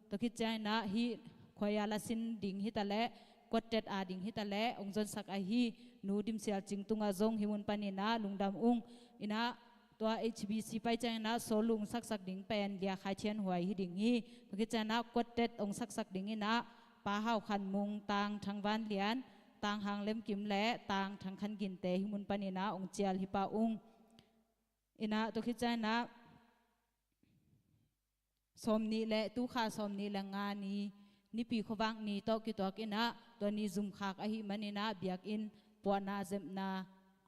ตะคิดใจนะฮิขวายาลาสินดิ่งฮิตาเล่กดเจ็ดอาดิ่งฮิตาเล่องค์จนสักฮินูดิมเสียจิงตุงอาจงฮิมุนปันอินะลุงดำอินะตัว HBC ไปใจนะโซลุงสักดิ่งเป็นเดียขายเชียนหวยฮิดิ่งฮิตะคิดใจนะกดเจ็ดองค์สักดิ่งอินะป้าเฮาขันมุงต่างทางวันเลียนต่างหางเล็มกิมและต่างทางขันกินเตหิมุนปานินะองเจียลฮิปาอินะตัวคิดใจนะ สมนี้และตู้ขาสมนี้ละงานนี้นี่ปีขวังนี้โตกิตัวกินะตัวนี้ซุ่มขากอหิมันนะเบียกอินปวนาเจมนา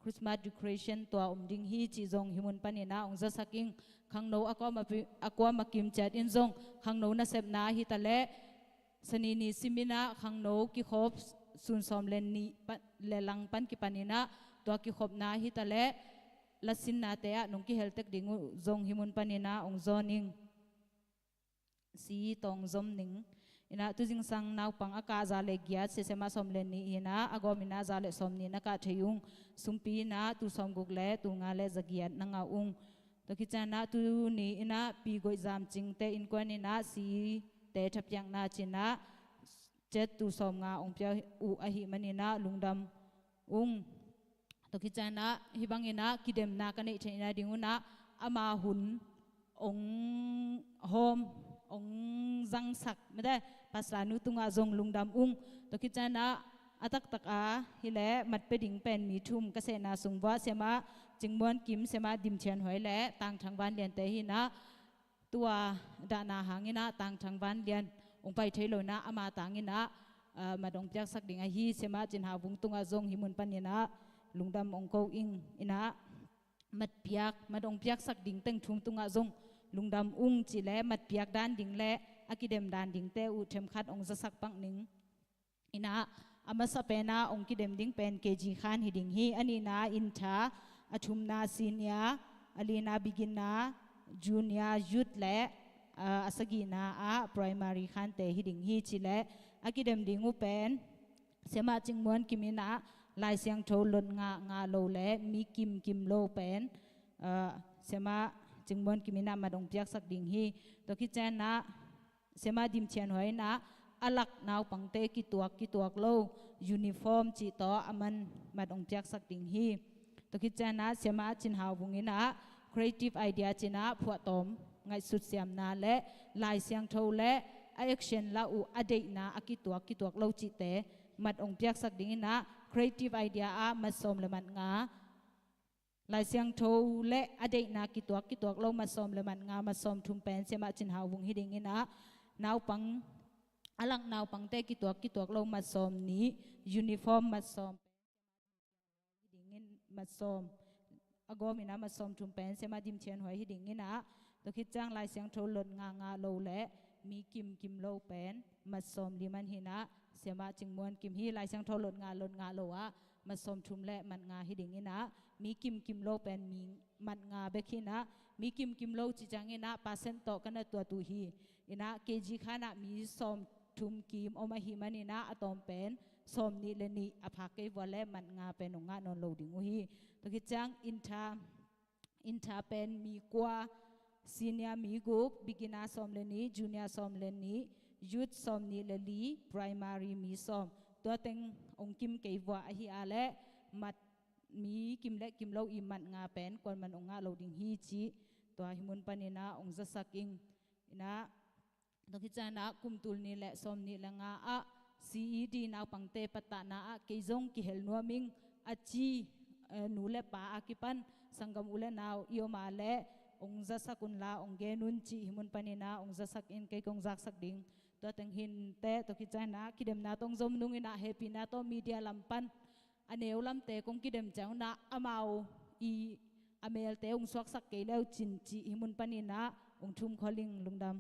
คริสต์มาสดีครีชั่นตัวดิ่งฮีจีจงหิมุนปันนะองจะสักิงขังโนอากวมากิมจัดอินจงขังโนนะเซบนาฮิตาเลสนีนีซิมินะขังโนกิขบสุนสมเลนนีเลลังปันกิปันนะตัวกิขบนาฮิตาเลลัสินนาเตะนงกิเฮลเทคดิ่งจงหิมุนปันนะองจอนิงสีตองจอมนิงอินะตุจิงสังนาวปังอากาซาเลกียเสเสมาสมเลนนีอินะอากอมินาซาเลสมนีนักเทยุงสุมปีนะตุสมกุกเลตุงาเลจักยนังอาอุงตกิจานะตุนีอินะปีโกยจามจิงเตอินกวนินะสีเตทับยังนาจินะเจ็ดตุสมงาองเปียอุอหิมันินะลุงดำอุงตกิจานะฮิบังอินะกิเดมนากันเนเชนะดิงุนะอามาหุนองโฮมองจังสักไม่ได้ภาษานุตุงอาจงลุงดำอุงตกิจานะอาตักตักอาฮิเลมัดเปดิ่งเป็นมีทุ่มเกษนาสุงวะเสมาจึงมวนกิมเสมาดิมเชียนหอยและต่างทางบ้านเรียนเตหินะตัวดานาหางินะต่างทางบ้านเรียนองไปเทโลนะอามาต่างงินะมาดงจักสักดิ่งอาฮีเสมาจินหาวุงตุงอาจงหิมุนปัญญนะลุงดำองโกอิงอินะมัดเปียกมาดงเปียกสักดิ่งตึงทุ่มตุงอาจงลุงดำอุ้งจีและมัดเปียกด้านดิ่งและอากิเดมด้านดิ่งเตอุเทมคัดองจะสักปังนิงอินะอามาสเปนาองกิเดมดิ่งเป็นเกจีขานหิดิ่งฮีอันนี้นาอินทาอชุมนาซีเนียอลีนาบิกินนาจูเนียยุดและอาสกีนาอาไพรมารีขันเตหิดิ่งฮีจีและอากิเดมดิ่งอุเป็นเสมาจิงมวนกิมินะลายเสียงโทลนงาโลและมีกิมโลเป็นเสมาจึงมวนกิมินามาดงเปียกสักดิ่งฮีตัวคิดเจนนะเสมาดิมเชียนหอยนะอลักนาวปังเตกิตัวโลยูนิฟอร์มจีต่ออามันมาดงเปียกสักดิ่งฮีตัวคิดเจนนะเสมาจินหาวบุงินะ creative idea จินะพวดตอมไงสุดเสียมนาและลายเสียงโทและaction ละอูอดีนะอากิตัวโลจิเตมาดงเปียกสักดิ่งนะ creative idea อามาสมเลมันงาลายเสียงโทและอดีตนากิตัวเรามาสมเลยมันงามาสมทุ่มเป็นเสมาจินหาวงฮิดิงินะนาวปังอลังนาวปังเตกิตัวเรามาสมนี้ยูนิฟอร์มมาสมฮิดิงินมาสมอากอมินะมาสมทุ่มเป็นเสมาดิมเชียนหอยฮิดิงินะตัวคิดจ้างลายเสียงโทหล่นงาโลและมีกิมโลเป็นมาสมลิมันหินะเสมาจึงมวนกิมฮีลายเสียงโทหล่นงาโลอะมาสมทุ่มและมันงาฮิดิงินะมีกิมโลเป็นมีมันงาเบคินะมีกิมโลจิจังเงินะ%ต่อกันตัวตูฮีอินะเกจิขานะมีสมทุมกิมอมาหิมันนะอะตอมเป็นสมนี่เลนี่อภาเกวะและมันงาเป็นงานอนโลดิงุฮีตะกิจังอินทาเป็นมีกว่าซีเนียมีกุกบิกินาสมเลนี่จูเนียสมเลนี่ยุดสมนี่เลลีไพรมารีมีสมตัวเต็งองกิมเกวะอหิอาและมัดมีกิมเล็กกิมโลอิมันงาเป็นก่อนมันองงาโลดิงฮีจีตัวหิมุนปานินะองจะสักอิงนะตกิจานะกุมตุลนี่แหละสมนี่ละงาอะ CED นาวปังเตปตานะอะเกยงกิเฮลนัวมิงอจีนูเลปาอากิปันสังกมอุเลนาวอิโอมาเลองจะสักุนลาองเกนุนจีหิมุนปานินะองจะสักอินเกยกงจักสักดิงตัวตังหินเตตกิจานะคิดเดมนาตองจมนุงอินะเฮปีนาโตมีเดียลำปันอันเอวลำเตคงกิเดมเจ้านะอามาวอีอเมลเตองสวกสักเกลวจินจีหิมุนปานินะองทุ่มคอลิงลุงดำ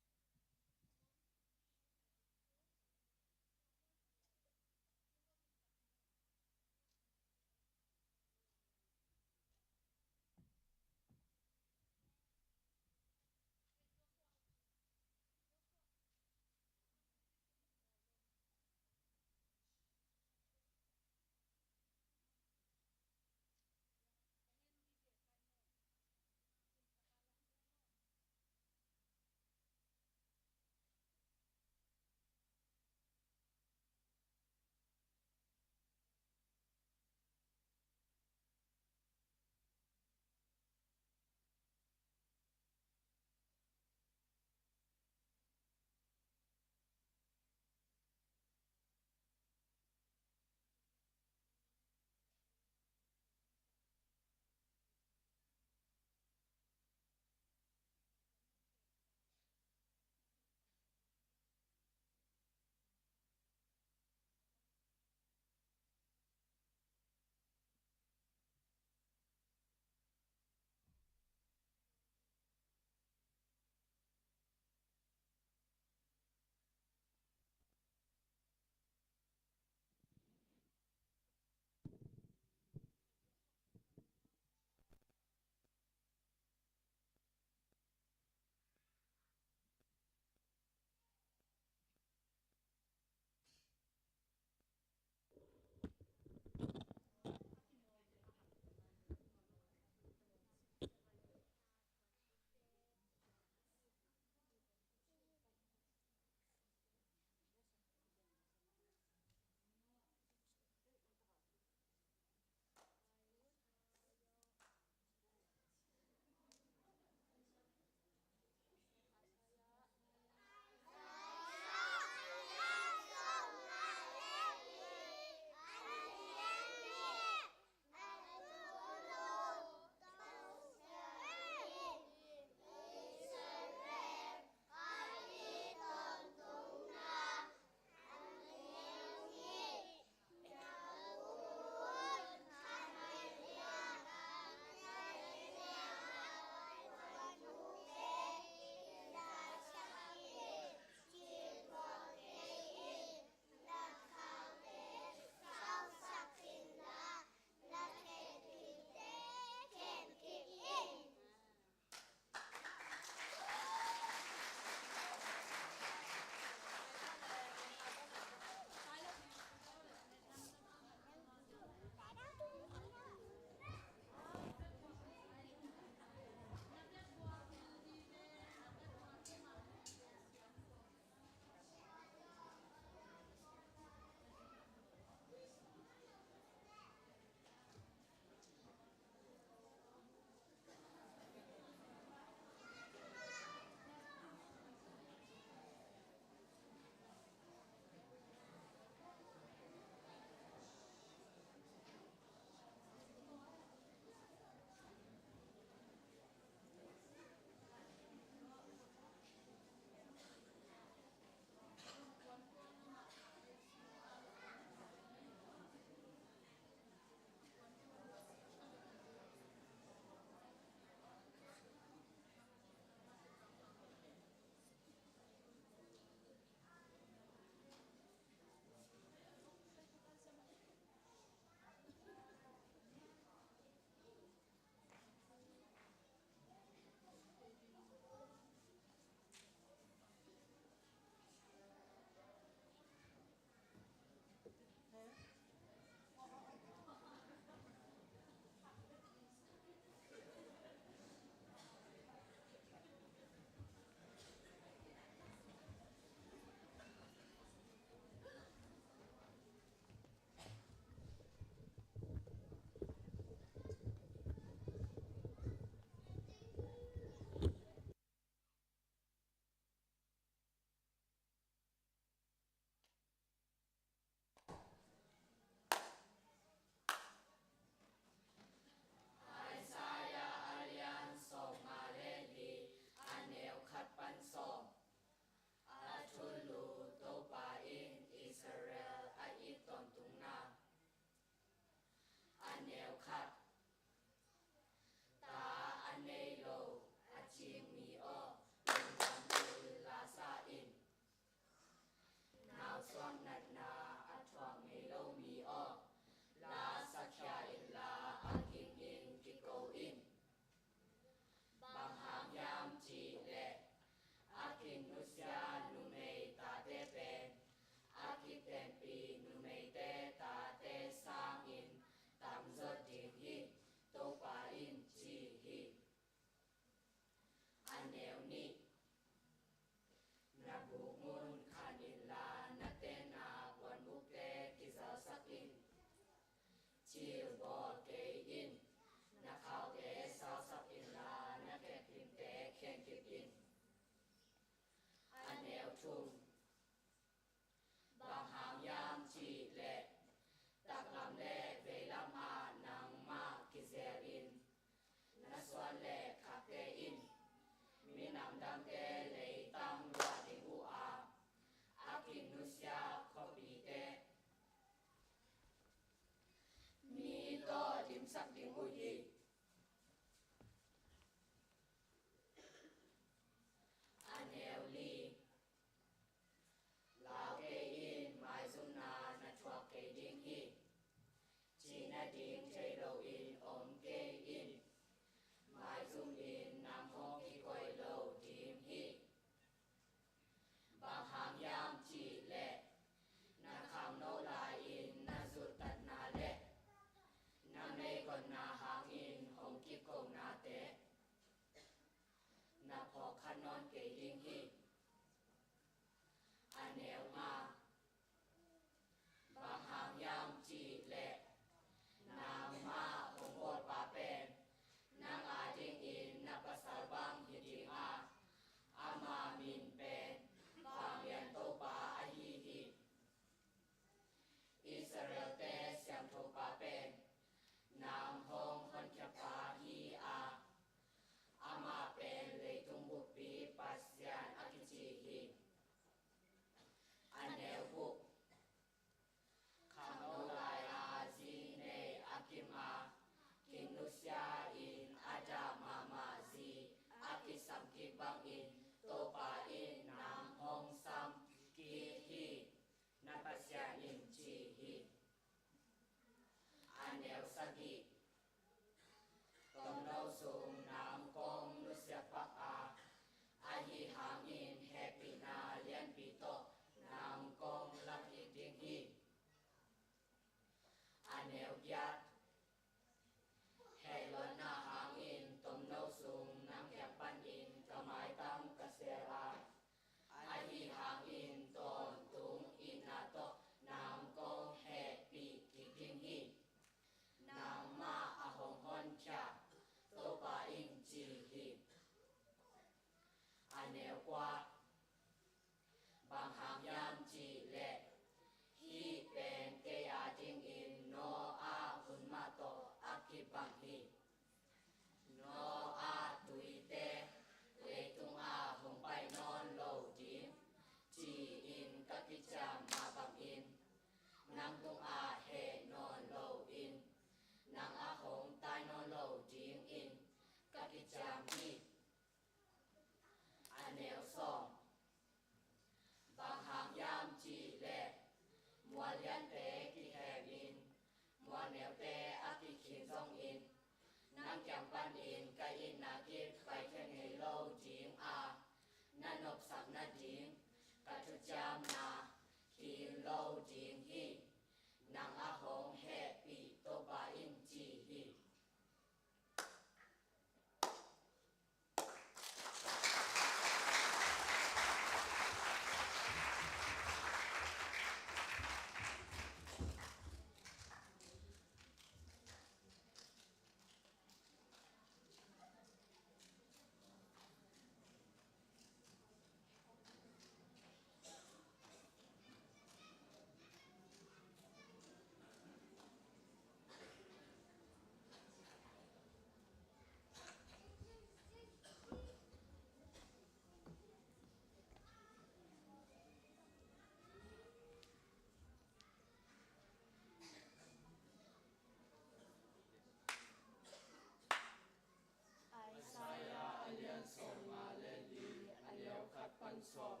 Sop,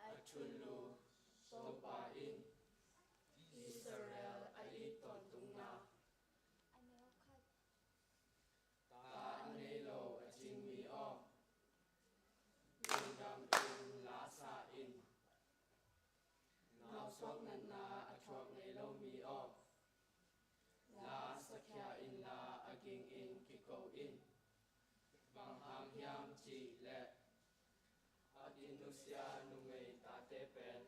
Achulu, Topa in Israel ai ton tunga ta anelo aching mi o Lindam in la sa in Now sok na na atwak nelo mi o La sakya in la aging in kiko in Bang ham hiam chi le Akinusya numei tate pen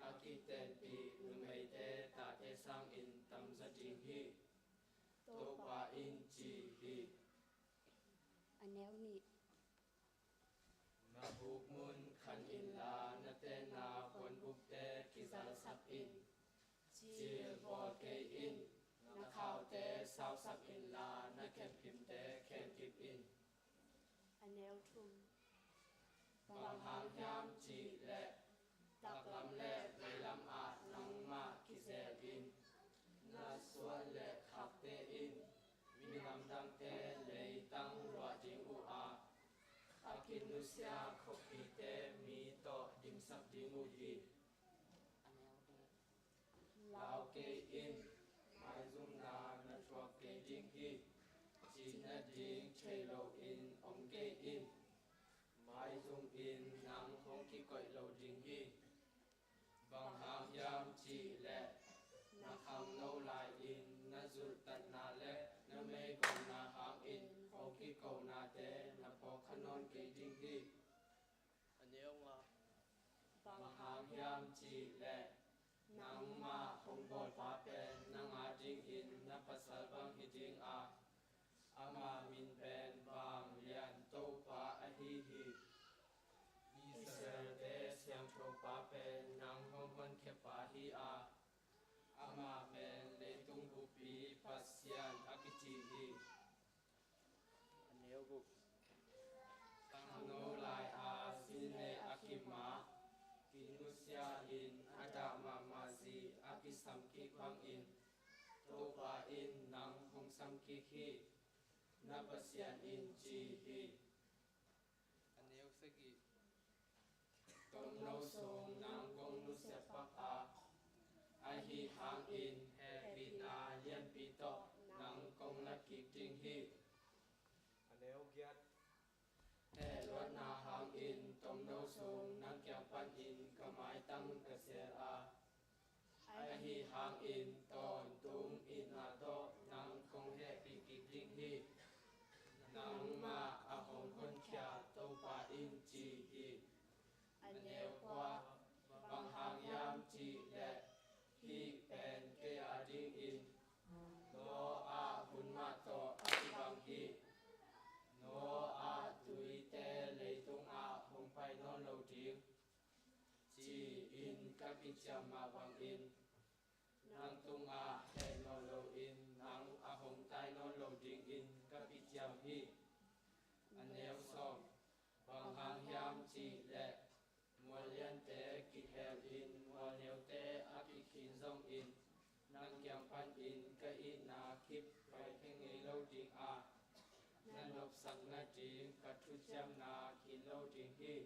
Akiten pi numei te tate sang in tam za ding hi Topa in chi hi Anel ni Na buk mun khan in la na te na kon buk te kizal sak in Chil bol ke in Na khao te sao sak in la na kem pim te kem kip in Anel thum Bang ham hiam chi le Tak lam le vei lam a nang ma kizel in Na suan le khak te in Mi nam dang te lei tang roa ding u a Akin nusya khopi te mi to dim sak ding u hi Anel be Lao ke in Mai zum na na chuak ke ding hi Chi na ding chei lo in ong ke in Mai zum in nang hong ki koi lo ding hi Bang ham yam chi le Na kham no lai in Na zul tat na le Na mei ko na ham in Hong ki ko na te Na po khanon ke ding hi Aneo nga Bang ham yam chi le Nang ma hong bol pa pen Na nga ding in Na pasal bang hi ding a Ama min pen bang lian to pa a hi hi Israel te siam tro pa pen Nang hong hon ke pa hi a Ama pen le tung bu pi pasian akichi hi Aneo gu Sang no lai a sin le akima Kinusya in adama mazi akisam ki kwang in Topa in nang hong sam ki hi Napasyan in chi hi Aneo sagi Tom no song nang gong nusya pak a Ahi hang in he pi na lian pi to Nang kong la ki ting hi Aneo gyat He luat na hang in tom no song nang kyang pan in kamai tang kasel a Ahi hang in ton tung in na to Nang kong he pi ki ting hi Nang ma a hong hon kya to pa in chi hi Aneo kwa bang hang yam chi le Hi pen ke a ding in No a hun ma to a ki bang hi No a tui te le tung a hong pai non lo ding Chi in ka pi cham ma bang in Nang tung a he non lo in Nang a hong tai non lo ding in ka pi cham hi Aneo som Bang hang hiam chi le Mua lian te ki hel in Mua neo te a ki khin zong in Nang kyang pan in ka i na kip Pai heng e lo ding a Na nop sak na ding Ka tu cham na ki lo ding hi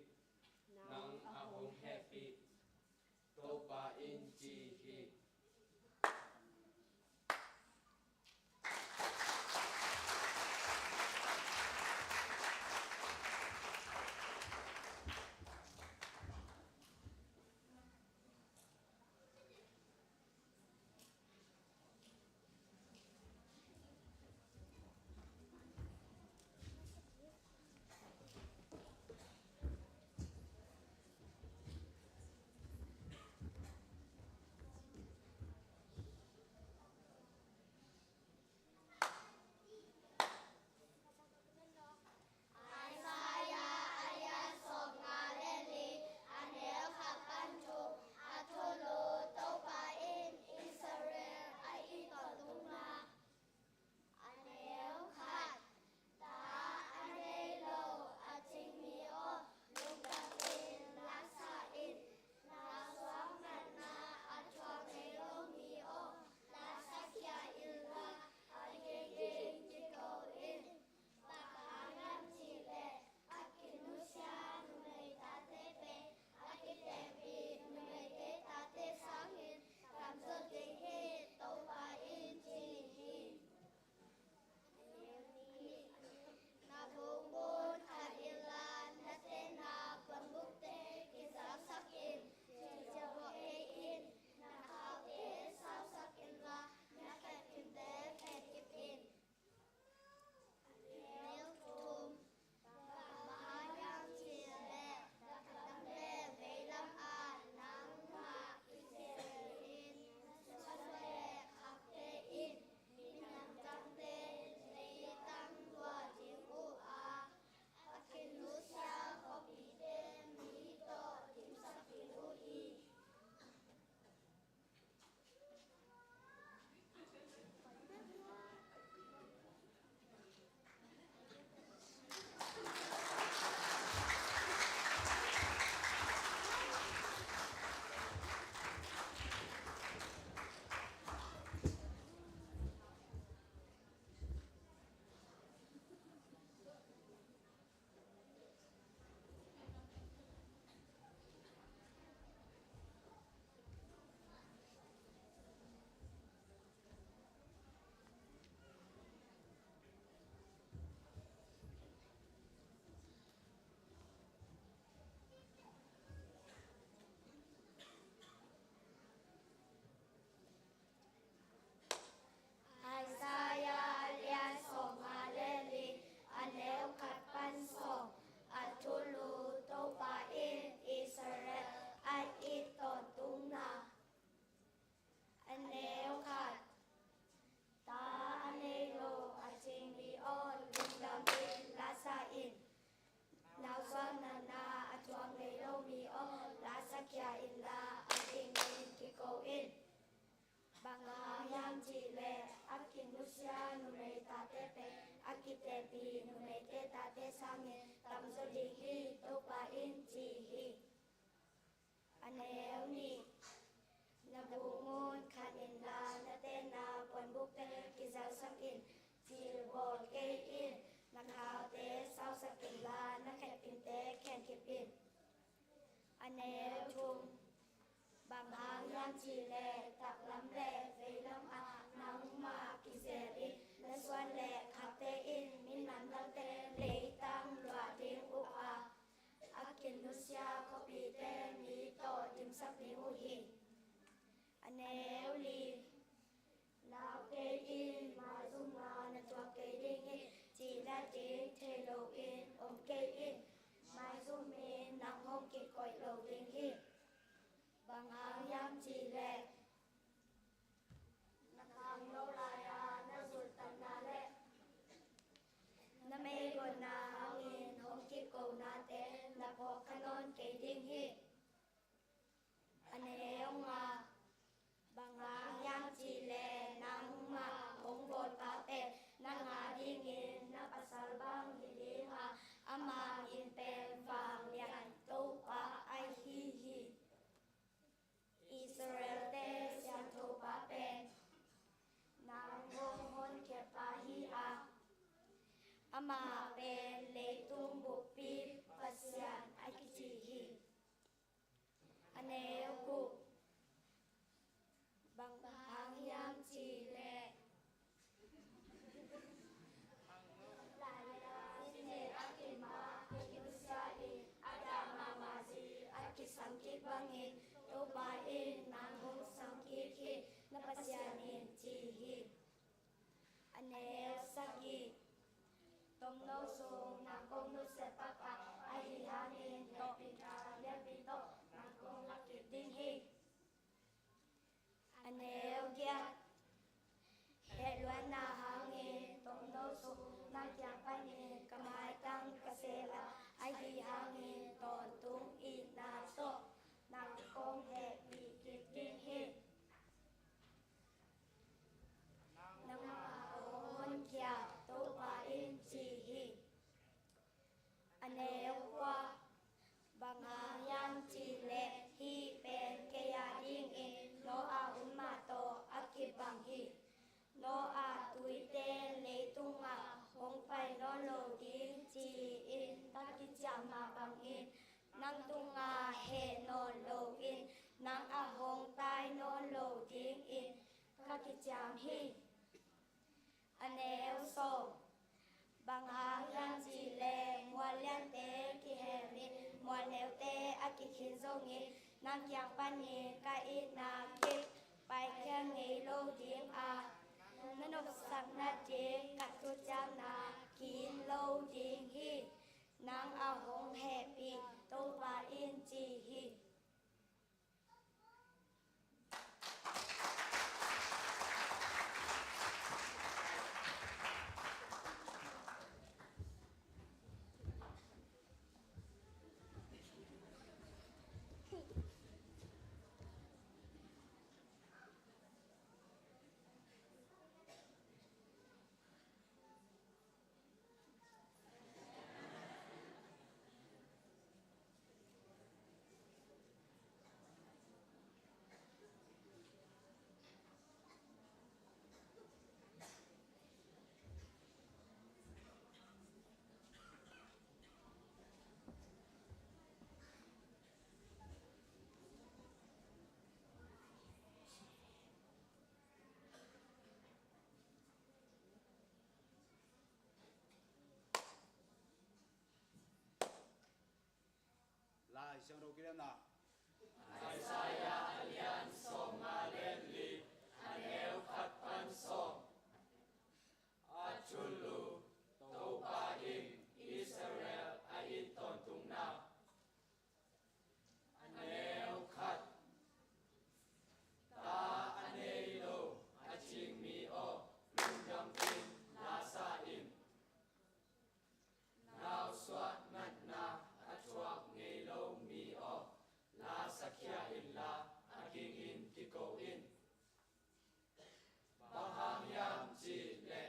Nang a hong happy To pa in chi hi anh neo thùng bằng hàng yam chỉ lệ tạc lắm lệ về lâm à nắng mà kỳ dễ đi lên xuân lệ khát tê in min nằm đăng tê lệ tăng loa tiếng ụ à akin nusia copy tê mi to tim sắc đi u hi anh neo li lao kê in mà dung mà nè tua kê đinh hi chỉ là tiếng thề lầu in ôm kê in mai dung in nắng hôm kỳ cõi lầu đinh hi bằng hàng yam chỉ lệ nắng hàng lâu lại à na ruột tận na lệ na mê còn na hàng in hôm kỳ cầu na té na bỏ canon kê đinh hi anh em à bằng hàng yam chỉ lệ nắng mà không vội cá tệ nắng à đi nghìn na pasal bang hi đi ha ama in pen vàng liền tu pa ai hi hi Israel te sian thu pa pen nang hong hon ke pa hi a ama pen le tung bu pi pasian ai ki chi hi ane ku bằng hàng yam chi le Sangkit bangin, tupain, nangong sangkit hi, napasyanin chihi. Anel sagi, tomno sung, nangong nusepaka, ahihanin, hepika, lepito, nangong lakit din hi. Anel gyat, heluan na hangin, tomno sung, nagyapanin, kamay kang kasela, ahihanin, tontung inaso. Nang kong he bị kịp kinh hi nang ma hôn kia tô ba in chi hi aneo qua bằng hàng yam chi lệ hi pen ke ya ding in no a un ma to akip bang hi no a tui te le tung a hong pai no lo ding chi in ta ki cham ma bang in nang tunga he no lo in nang a hong tai no lo ding in ka ki cham hi aneo so bằng hàng yam chi le mua liên te ki he mi mua neo te a ki khin zong in nang kyang pan ni ka i na ki pai kyang ngei lo ding a nanok sak na te ka tu cham na kin lo ding hi nang a hong happy tô ba in chi hi Lai sang đâu kia na Isaiah alian som ngalen li aneu khat pan som achulu topa in Israel ain ton tung na aneu khat ta aneilo aching mi o lungdam tin la sa in now swat nat na achuak ngei lo mi o la sakya in la aking in kiko in bahang yam chi le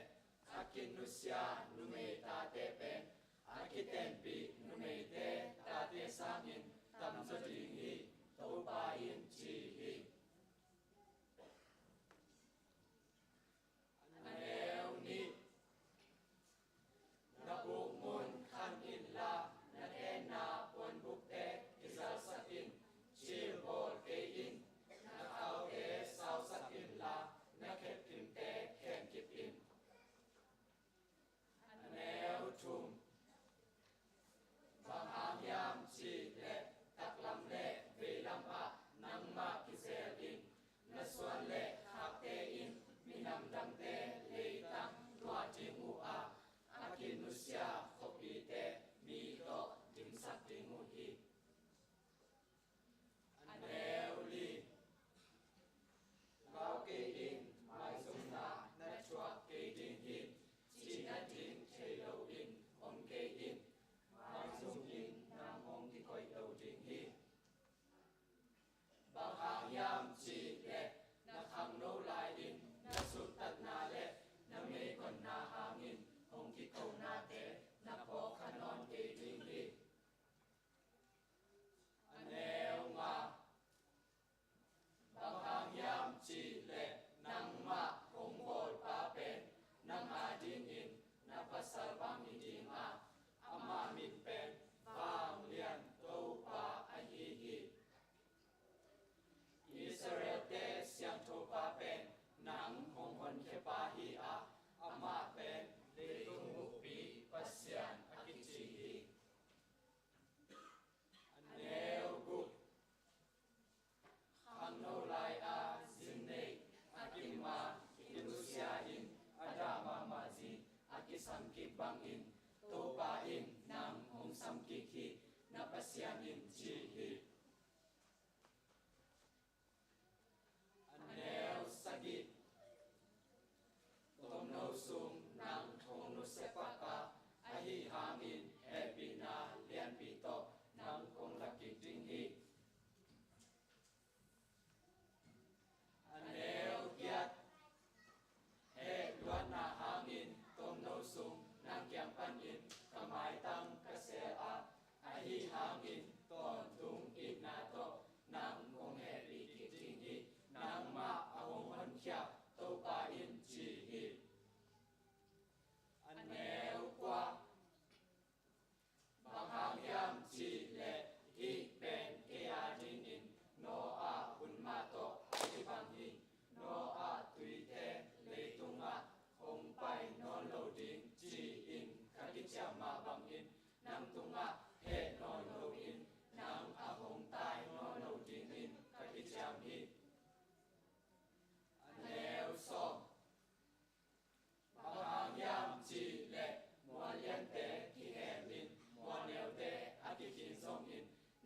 akin nusya nume ta te pen akiten pi nume te ta te sang in tam zo ding hi to ba in chi hi aneu ni na bu mun khan in la na te na pon buk te izal sakin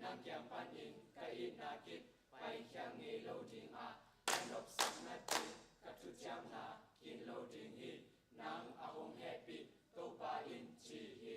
นังเกียมปันอินกะอินนากิดไปเคียงเงโลดิงอาอันลบสังนาทีกัทุจามนากินโลดิงฮีนางอาหงแฮปปี้โตปาอินชีฮี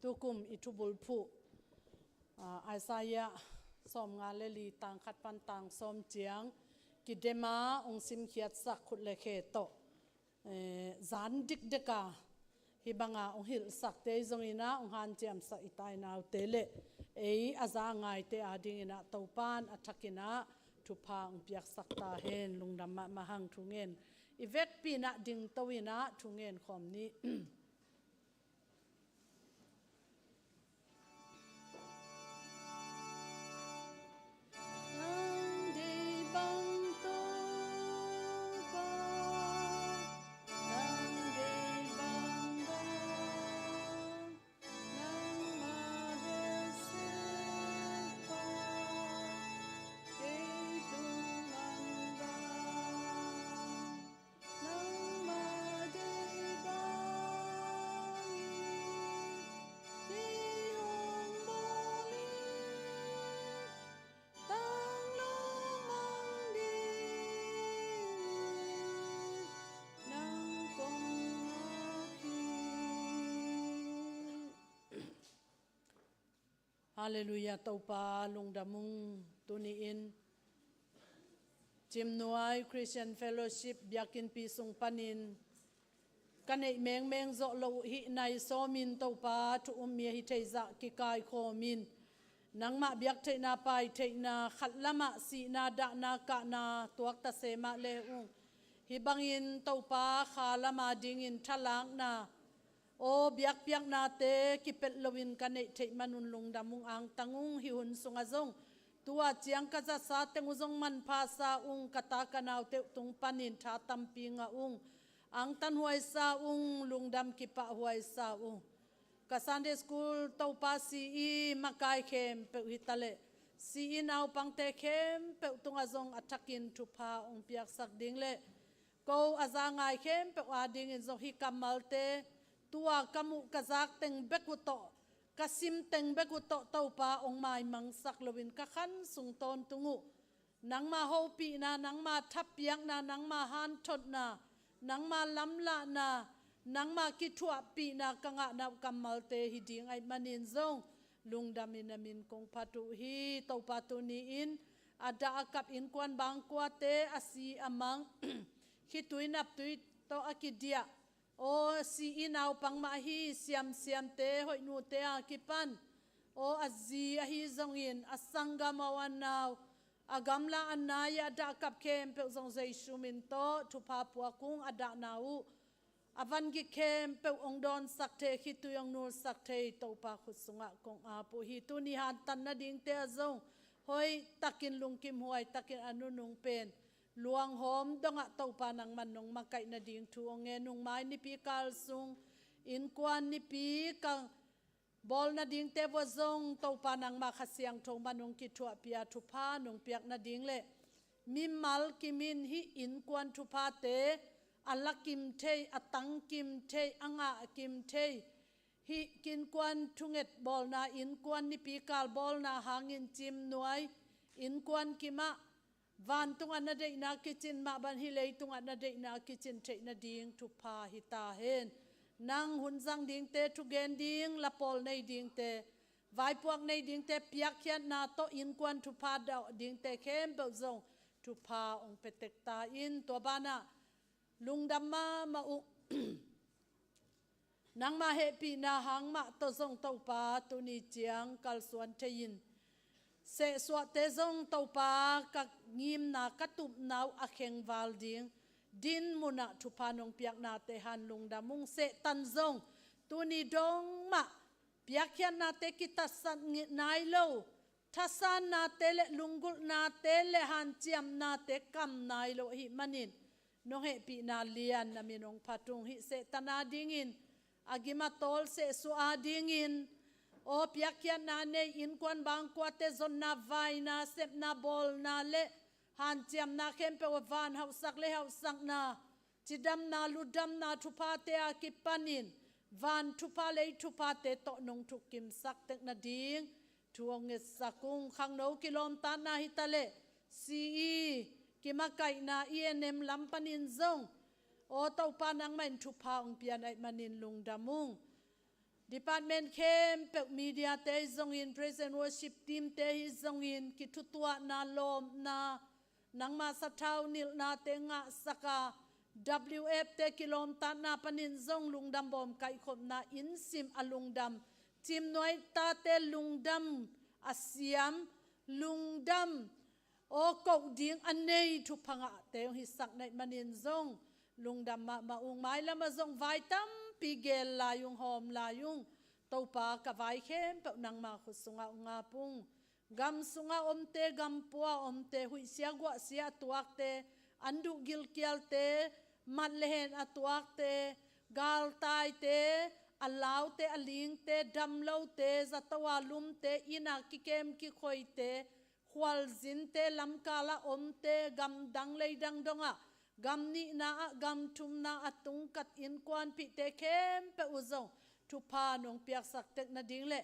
ตุกุมอิทุบุลพุไอซายะสอมงาเลลีตังขัดปันตังสอมเจียงกิเดมาองซิมเขียดสักขุดเลเคโตจานดิกเดกา hi banga ong hil sak te zong ina ong han jam sa itai nau te le ei aza ngai te ading ina topan athakina thupa ong piak sak ta hen lungdam ma mahang thungen ivek pi na ding tawina thungen khom ni Hallelujah taupa lungdamung tuniin Chimnuai Christian Fellowship biakin pisung panin kanei meng zo lo hi nai somin taupa tu umia hi theiza ki kai khomin nangma biak theina pai theina khatlama si na da na ka na tuak ta sema le ung hi bangin taupa khalama dingin thalang na o biak piak na te kipet lowin kanei thei manun lungdamung ang tangung hi hun sunga zong tua chiang ka za sa tengu zong man pha sa ung kata kanau te tung panin tha tampi nga ung ang tan huai sa ung lungdam ki pa huai sa ung ka Sunday school to pa si I makai khem pe hitale si I nau pang te khem pe tung azong atakin tu pha ung piak sak ding le ko azangai khem pe wa ding in zo hi kamal te tua kamu kazak teng bekuto kasim teng bekuto taupa ong mai mangsak lovin kakhan sungton tungu nangma hopi na nangma thapyak na nangma han thot na nangma lamla na nangma kitua pi na kanga na kamalte hiding ai manin zong lungdamin amin kong patu hi taupa tu ni in ada akap in kwan bang kwate asi amang hituinap tui to akidia o si inaw pang mahi siam te hoi nu te akipan o azi ahi zongin asanga mawanaw agamla anaya da kap kem pe zong zai shumin to tu papua kung ada nau avan gi kem pe ong don sakte hitu yang nur sakte to pa khusunga kong apu hitu ni han tan na ding te zong hoi takin lungkim huai takin anunung pen luang hom donga taupa nang manong makai na ding tu onge nung mai ni pi kal sung in kwan ni pi kang bol na ding te bo zong taupa nang makhasyang thong manong ki thua pia thu pha nong piak na ding le mimal kimin hi in kwan thu pha te alakim thei atang kim thei anga kim thei hi kin kwan thunget bol na in kwan ni pi kal bol na hangin chim nuai in kwan kima van tung an de na kitchen ma ban hi lei tung an de na kitchen the na ding tu pha hi ta hen nang hun jang ding te tu gen ding la pol nei ding te vai puak nei ding te piak khian na to in kwan tu pha da ding te khem be zong tu pha ong petek ta in to bana lungdam ma u nang ma he pi na hang ma to zong to pa tu ni chiang kal suan thein se swa te zong to pa ka ngim na katup nau akheng wal ding din muna thupa nong piak na te han lungda mung se tan zong tu ni dong ma piak hian na te kitasan nai lo thasan na te le lungul na te le han chiam na te kam nai lo hi manin no he pi na lian na minong patung hi se tana dingin agima tol se su a dingin o piakyan na ne in kwan bang kwate zon na vai na sep na bol na le han chiam na kempe wa van hausak le hausak na chidam na ludam na thupa te a kipanin van thupa le thupa te to nong thukim sak tek na ding thuong nge sakung khang no kilom ta na hitale si kimakai na ienem lampanin zong o to pa nang main thupa ong pian ai manin lungdamung department kem pe media te zong in praise and worship team te hi zong in ki thutua na lom na nangma sa thau nil na te nga saka WF te kilom ta na panin zong lungdam bom kai khom na in sim alungdam chim noi ta te lungdam asiam lungdam o ko ding anei thu phanga te hi sak nai manin zong lungdam ma ung mai lama zong vai tam pigel la yung hom la yung topa ka vai khem pe nang ma khu sunga nga pung gam sunga omte gam puwa omte hui sia gwa sia tuak te andu gil kial te mat lehen atuak te gal tai te alaw te aling te damlo te zatawa lum te ina ki kem ki khoi te khwal zin te lam kala om te gam dang lei dang donga gam ni na gam tum na atung kat in kwan pi te kem pe uzong thu pa nong piak sak tek na ding le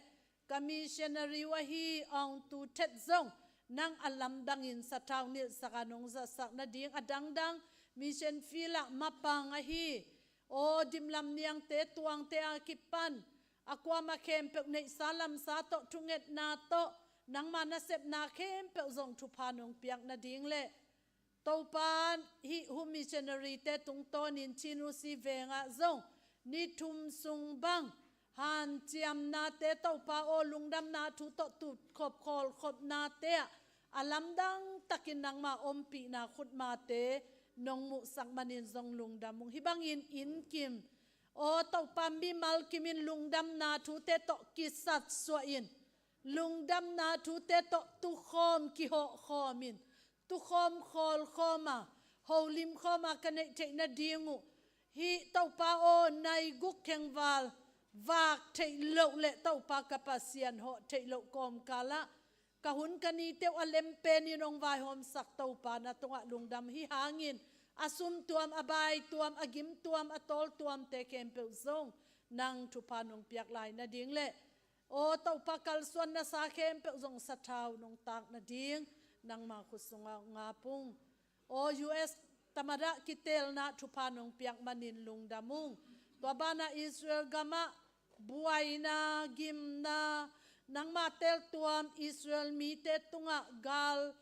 commissionary wa hi ong tu thet zong nang alam dang in sa taw ni sakanong za sak na ding adang dang mission fila mapang a hi o dimlam niang te tuang te akipan akwa ma kem pe nei salam sa to tunget na to nang mana sep na kem pe zong thu pa nong piak na ding le topan hi hu missionary te tung ton in chinu si venga zong ni thum sung bang han chiam na te topa o lungdam na thu to tu khop khol khop na te alam dang takin nang ma ompi na khut ma te nong mu sak manin zong lungdam mung hibang in kim o topa mi mal kimin lungdam na thu te to kisat so in lungdam na thu te to tu khom ki ho khomin tu khom khol khoma holim khoma kane te na dingu hi topa o nai guk khengwal vak te lo le topa kapasian ho te lo kom kala kahun kani te alem pe ni nong vai hom sak topa na tonga lungdam hi hangin asum tuam abai tuam agim tuam atol tuam te kempe zong nang thu panong piak lai na ding le o topa kal suan na sa kempe zong sa thau nong tak na ding nang ma khusunga ngapung o US tamara kitel na thu panong piak manin lungdamung to bana Israel gama buaina gimna nang ma tel tuam Israel mi te tunga gal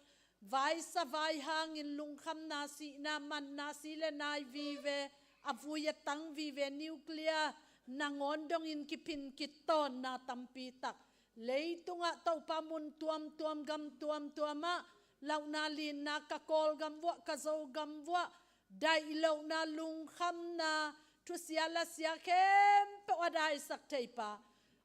vai sa vai hangin lungkham na si na man na si le nai vive avuya tang vive nuclear nangon dong in kipin kiton na tampi tak leitunga to pamun tuam gam tuama lau na lin na kakol gamwa kazo gamwa dai lau na lungkham na tu siala sia kem pe wadai sak teipa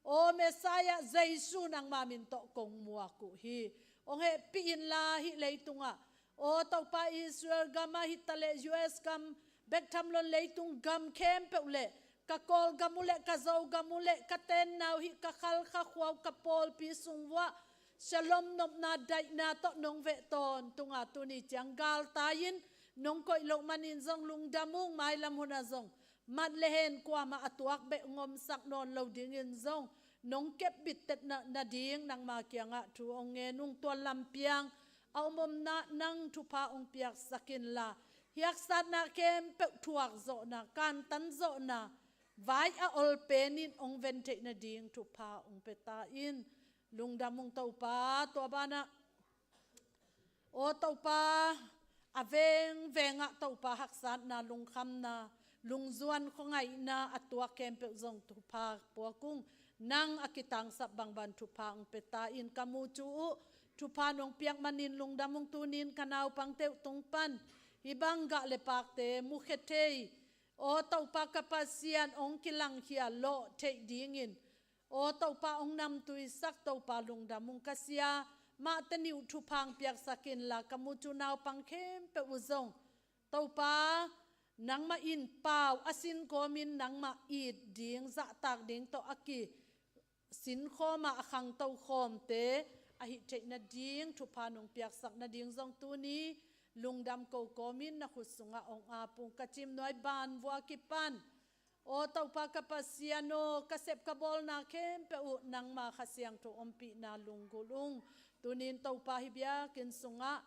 o mesaya jaisu nang mamin to kong mua ku hi ong he pin la hi leitunga o to pa Israel gama hi tale US gam bektam lon leitung gam kem pe ule ka kol gamule ka zau gamule ka ten naw hi ka khal kha khwaw ka pol pi sungwa shalom nop na dai na to nong ve ton tunga tuni jangal tayin nong koi lo manin zong lungdamung mai lam huna zong mat lehen kwa ma atuak be ngom sak non lo ding in zong nong kep bit tet na ding nang ma kyanga thu ong nge nung to lampiang aumom na nang thu pa ong piak sakin la hiak sat na kem pe thuak zo na kan tan zo na vai a ol penin ong vente na ding thu pa ong peta in lungdamung to pa to bana o to pa aveng venga to pa haksat na lungkham na lungzuan khongai na atwa kempe zong thu pa po kung nang akitang sa bangban thu pa ang peta in kamu chu thu pa nong piak manin lungdamung tunin kanaw pang te tungpan ibanga lepak te mukhetei o tau pa kapasian ong kilang hia lo te dingin o tau pa ong nam tui sak tau pa lungdamung kasia ma tani thu pang piak sakin la kamu chu naw pang khem pe uzong tau pa nang ma in pau asin komin nang ma it ding za tak ding to aki sin khoma akhang tau khom te a hi te na ding thu panong piak sak na ding zong tu ni lungdam ko komin na khusunga ong apung kachim noi ban wa kipan o tau pa kapasiano kasep kabol na kem pe u nang ma khasiang to ompi na lunggulung tunin tau pa hibya kin sunga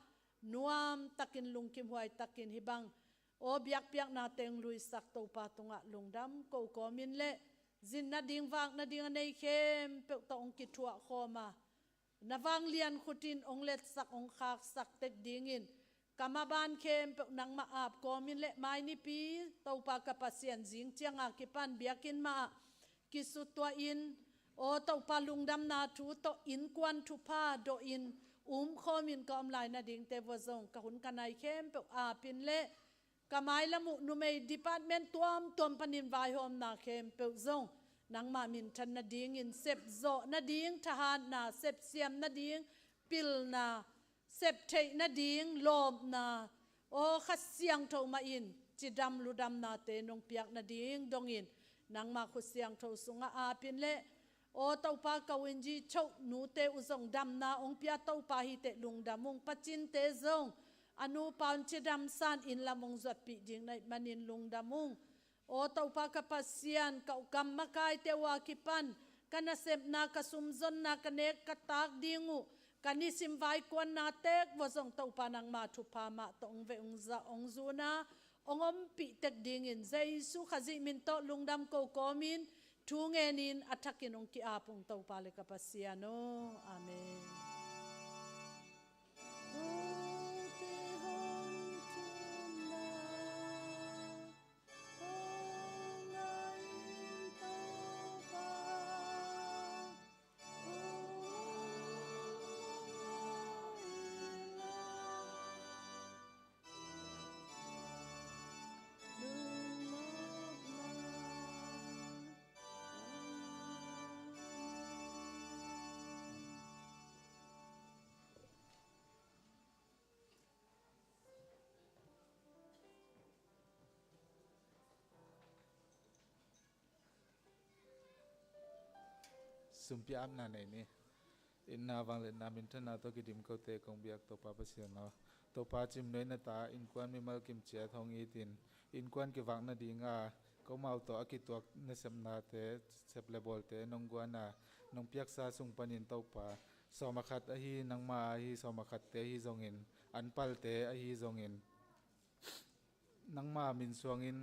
nuam takin lungkim huai takin hibang o biak piak na teng lui sak to pa tunga lungdam ko komin le zin na ding wang na ding nei khem pe to ong ki thua khoma nawang lian khutin ong let sak ong khak sak tek dingin กรรมบานเข้มนังมาอาบกอมินเละไม้นิปีเต้าปากกับปัสเซียนจิงเจียงอากิปันเบียกินมากิสุตัวอินโอเต้าปาลุงดำนาทูโตอินกวนทุพาโดอินคอมินก็อมลายนาดิงเตวซงกะหุนกันไอเข้มเปอาปินเละกะไม้ละมุนุเมย์ดีพาร์ตเมนต์ตัวปนินวายโฮมนาเข้มเปซงนังมามินทันนาดิงอินเซบโซนาดิงทหารนาเซบเซียมนาดิงปิลนาเซบเทนาดิงลมนาโอขัดเสียงโทมาอินจิดำลุดำนาเตนงเปียกนาดิงดงอินนังมาขุเสียงโทสุงอาปินเละโอเต้าปากาวินจีโชนูเตอุซงดำนาองเปียเต้าปาฮิเตลุงดำมุงปัจินเตซงอนุปานจิดำซานอินละมงจวดปีจิงในมันินลุงดำมุงโอเต้าปากาปัสเซียนเก่ากำมากายเตวากิปันกันนาเซบนากสุมซนนากันเนกกตากดิงูกันนิสิมไวกวนนาเตกวซงเต้าปานังมาทุพามาตองเวองซาองซูนาองอมปีเตกดิงินเจสุขจิมินโตลุงดำโกโกมินทูเงนินอัฐกินองกิอาปุงเต้าปาเลกปัสเซียโนอาเมนสุมพิอัมนาในนี้อินนาวังเลนามินทนาโตกิดิมเขาเตะกงเบียกตัวปาปเสียนเอาตัวปาจิมเนนตาอินควันมีมัลกิมเจียทองอีตินอินควันกิวังนาดีงาก็มาเอาตัวอากิตัวเนสมนาเตเซปเลบอลเตนงกวานานงเปียกซาสุงปันินตัวปาสอมาขัดอหีนังมาอหีสอมาขัดเตอหีจงอินอันปัลเตอหีจงอินนังมามินสวงอิน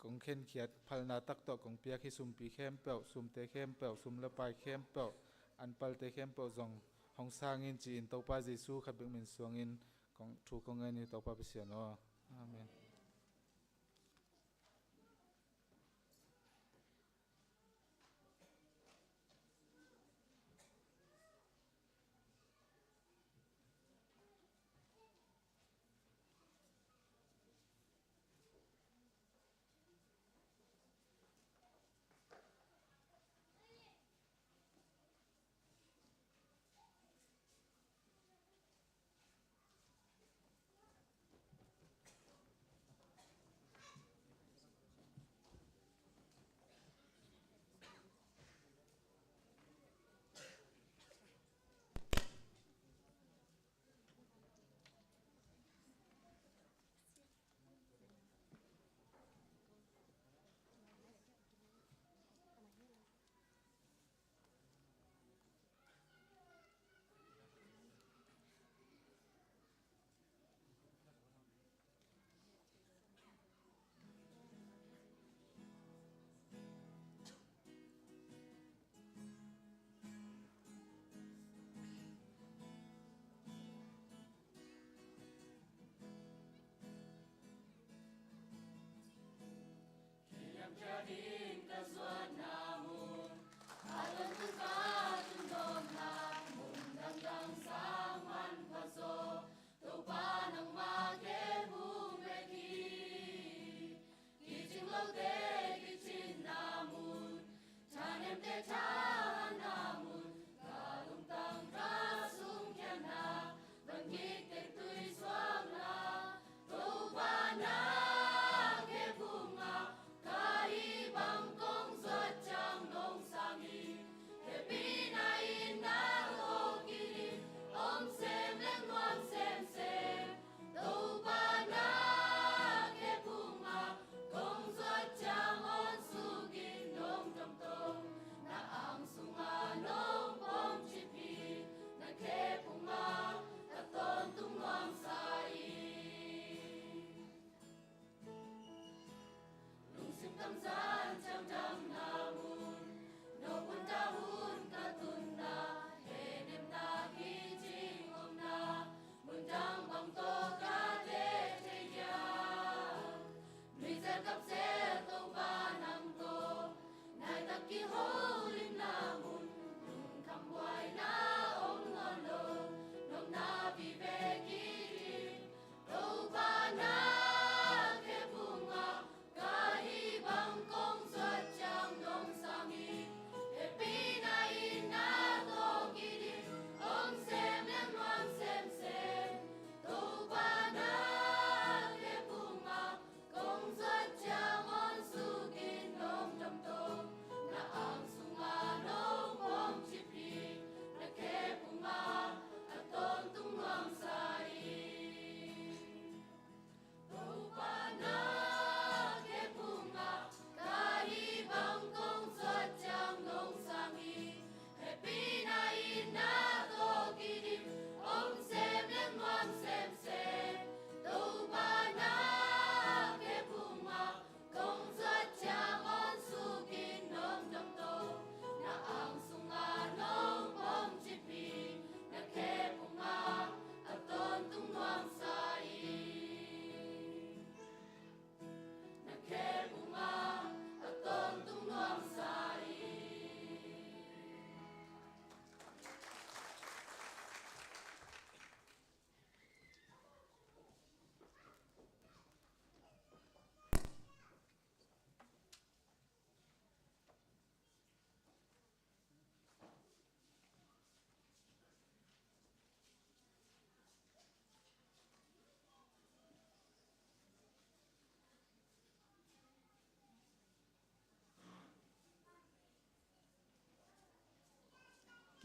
กงเข็นเขียดพัลนาตักตอกงเปียกให้ซุมปีเข้มเปล่าซุมเตเข้มเปล่าซุมละปายเข้มเปล่าอันปัลเตเข้มเปล่าจงห้องสร้างอินจีนตัวปาเจซูขับเบกมินสวงอินของถูกของเงินนี่ตัวปาเปเสียนอาเมน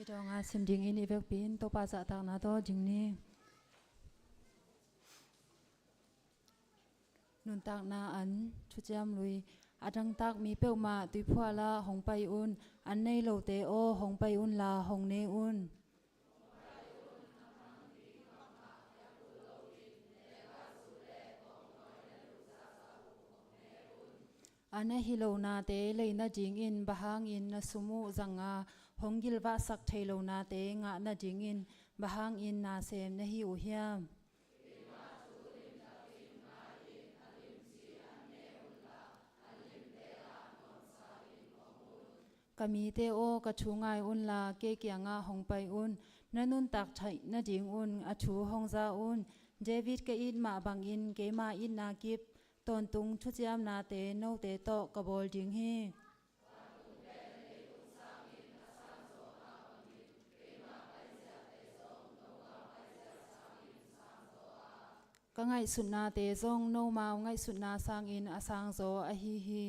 Ki to nga sim ding in ivek pin to pa za ta na to jing ni. Nun tak na an chu cham lui adang tak mi peu ma tui phwa la hong pai un an nei lo te o hong pai un la hong ne un. Ana hilo na te lei na jing in bahang in na sumu zanga hongil va sak thailo na te nga na jing in bahang in na sem na hi u hiam kami te o ka thu ngai un la ke kya nga hong pai un nanun tak thai na jing un a thu hong za un David ke in ma bang in ke ma in na kip ton tung thu chiam na te no te to ka bol jing hi ka ngai sun na te zong no mau ngai sun na sang in asang zo a hi hi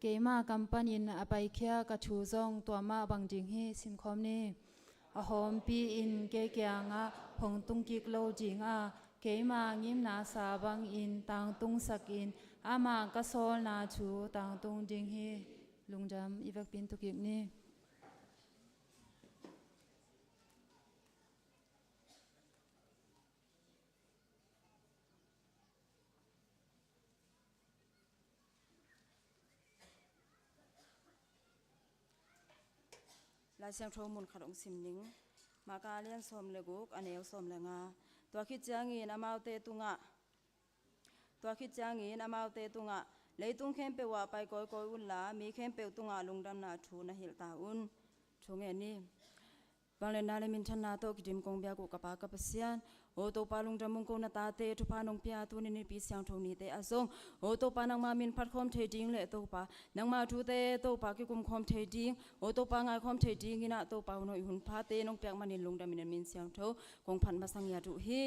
ke ma kampanin apai khia ka thu zong to ma bang jing hi sim khom ni a hom pi in ke kya nga hong tung kik lo jing a ke ma ngim na sa bang in tang tung sak in ama ka sol na chu tang tung jing hi lungjam ivak pin tu kip ni lai siang tho mun kharong simning maka lian som leguk aneu som lenga to khi changi namaute tunga to khi changi namaute tunga leitung khem pe wa pai koi koi un la mi khem pe tunga lungdam na thu na hil ta un thunge ni banglen na le min than na to kidim kong bia ko kapa ka pasian o to palung damung ko na ta te thu pa nong pia tu ni pi siang tho ni te azong o to pa nang ma min phat khom the ding le to pa nang ma thu te to pa ki kum khom the ding o to pa ngai khom the ding ina to pa no hun pha te nong pyak manin lung dam min siang tho kong phan ma sang ya tu hi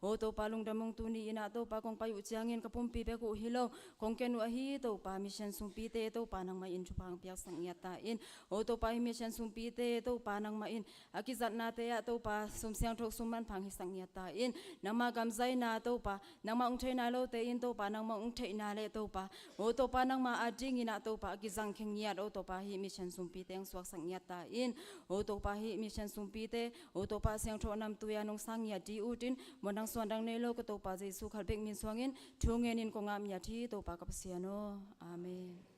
o to palung damung tu ni ina to pa kong pa yu chiang in ka pum pi be ko hi lo kong ken wa hi to pa mission sung pi te to pa nang ma in thu pang pyak sang ya ta in o to pa mission sung pi te to pa nang ma in akizat na te ya to pa sum siang tho sum man phang hi sang ya ta in nama gam zai na to pa nama ung thei na lo te in to pa nama ung thei na le to pa o to pa nang ma ading ina to pa ki jang kheng ya o to pa hi mission sum pi teng swak sang ya ta in o to pa hi mission sum pi te o to pa siang tho nam tu ya nong sang ya di utin monang swan dang nei lo ko to pa jesu khal bek min swangin thungen in ko ngam ya thi to pa ka pasiano amen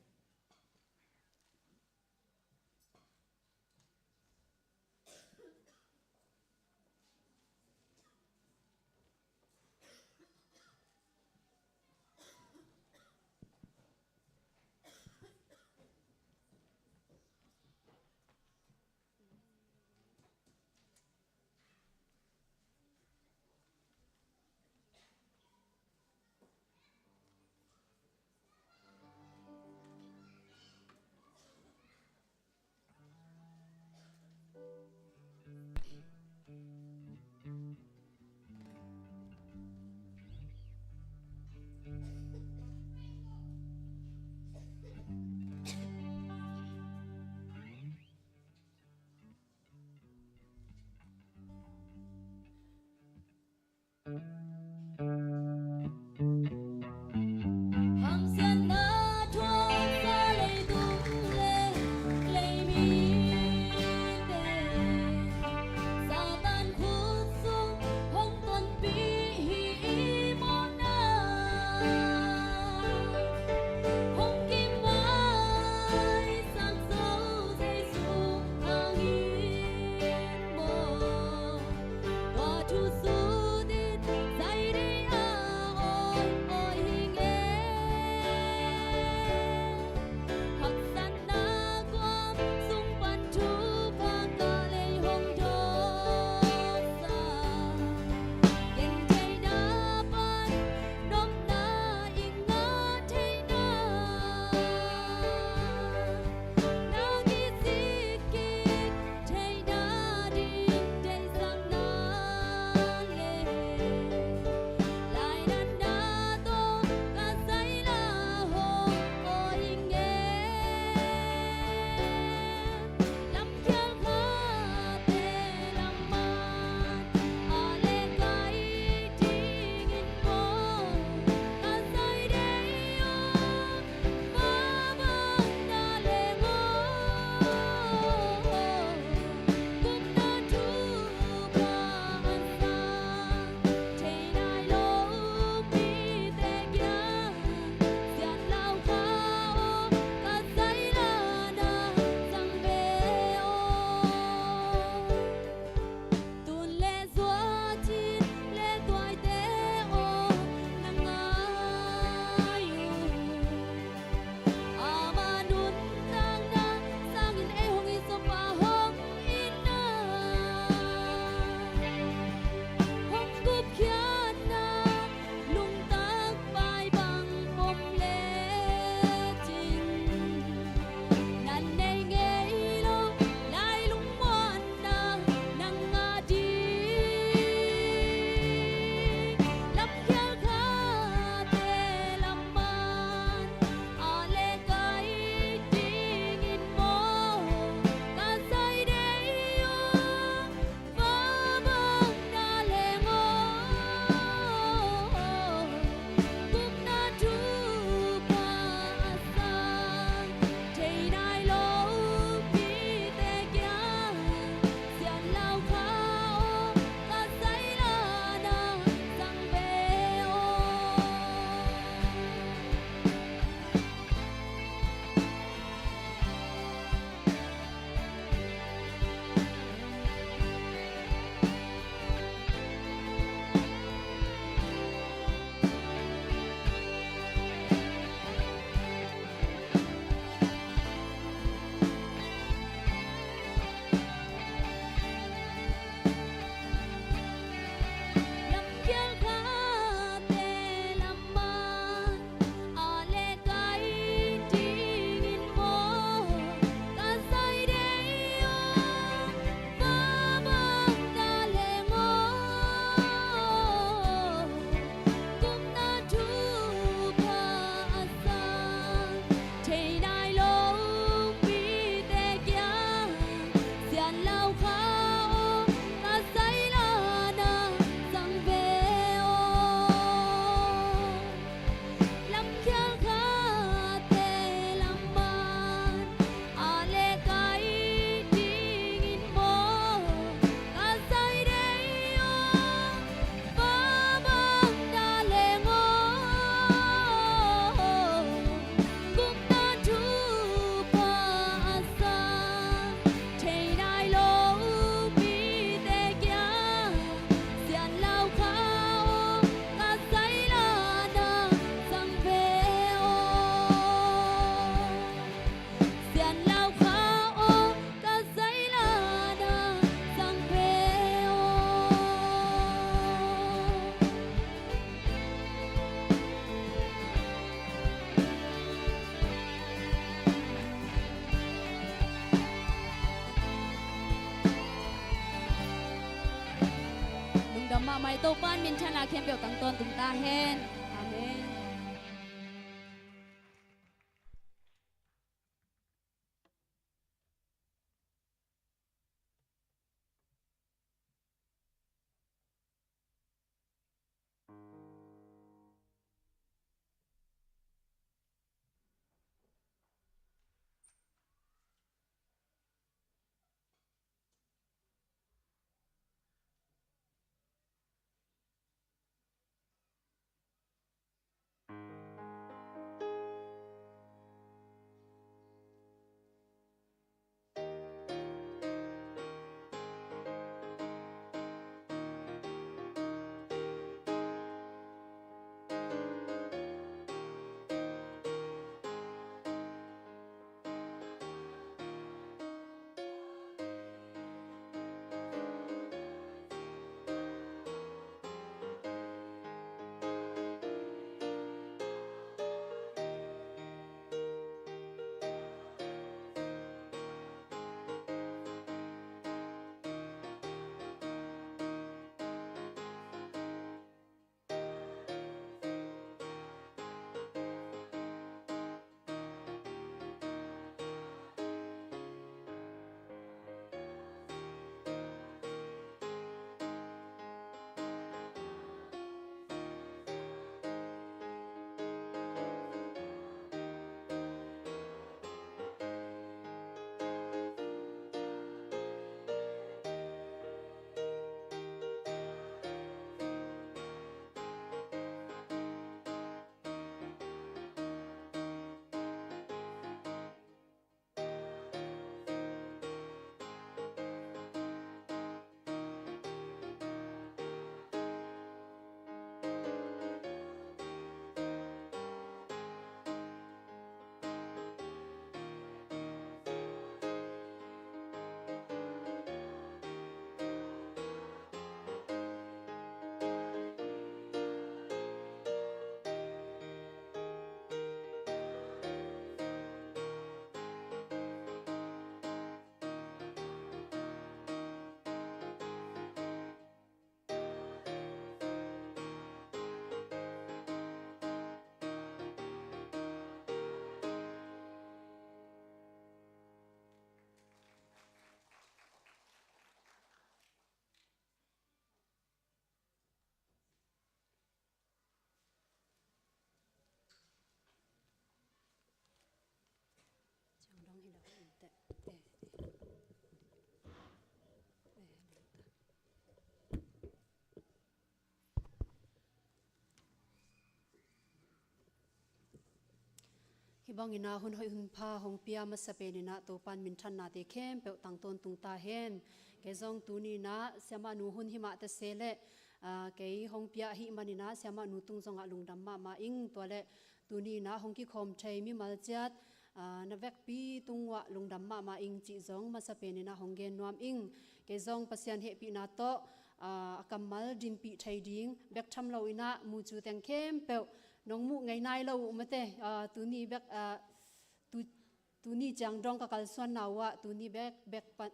mai to pan min thana khem beo tang ton tung ta hen amen. Hibang ina hun hoi hun pa hong pia masape ni na to pan min than na te khem pe tang ton tung ta hen ke zong tu ni na sama nu hun hi ma ta sele ke hong pia hi mani na sama nu tung zong a lung dam ma ing to le tu ni na hong ki khom thei mi mal chat na vek pi tung wa lung dam ma ing chi zong masape ni na hong gen nuam ing ke zong pasian he pi na to kamal dim pi thai ding bek tham lo ina mu chu teng khem pe nong mu ngai nai lo mate tu ni bek tu ni chang dong ka kal suan nawa tu ni bek pan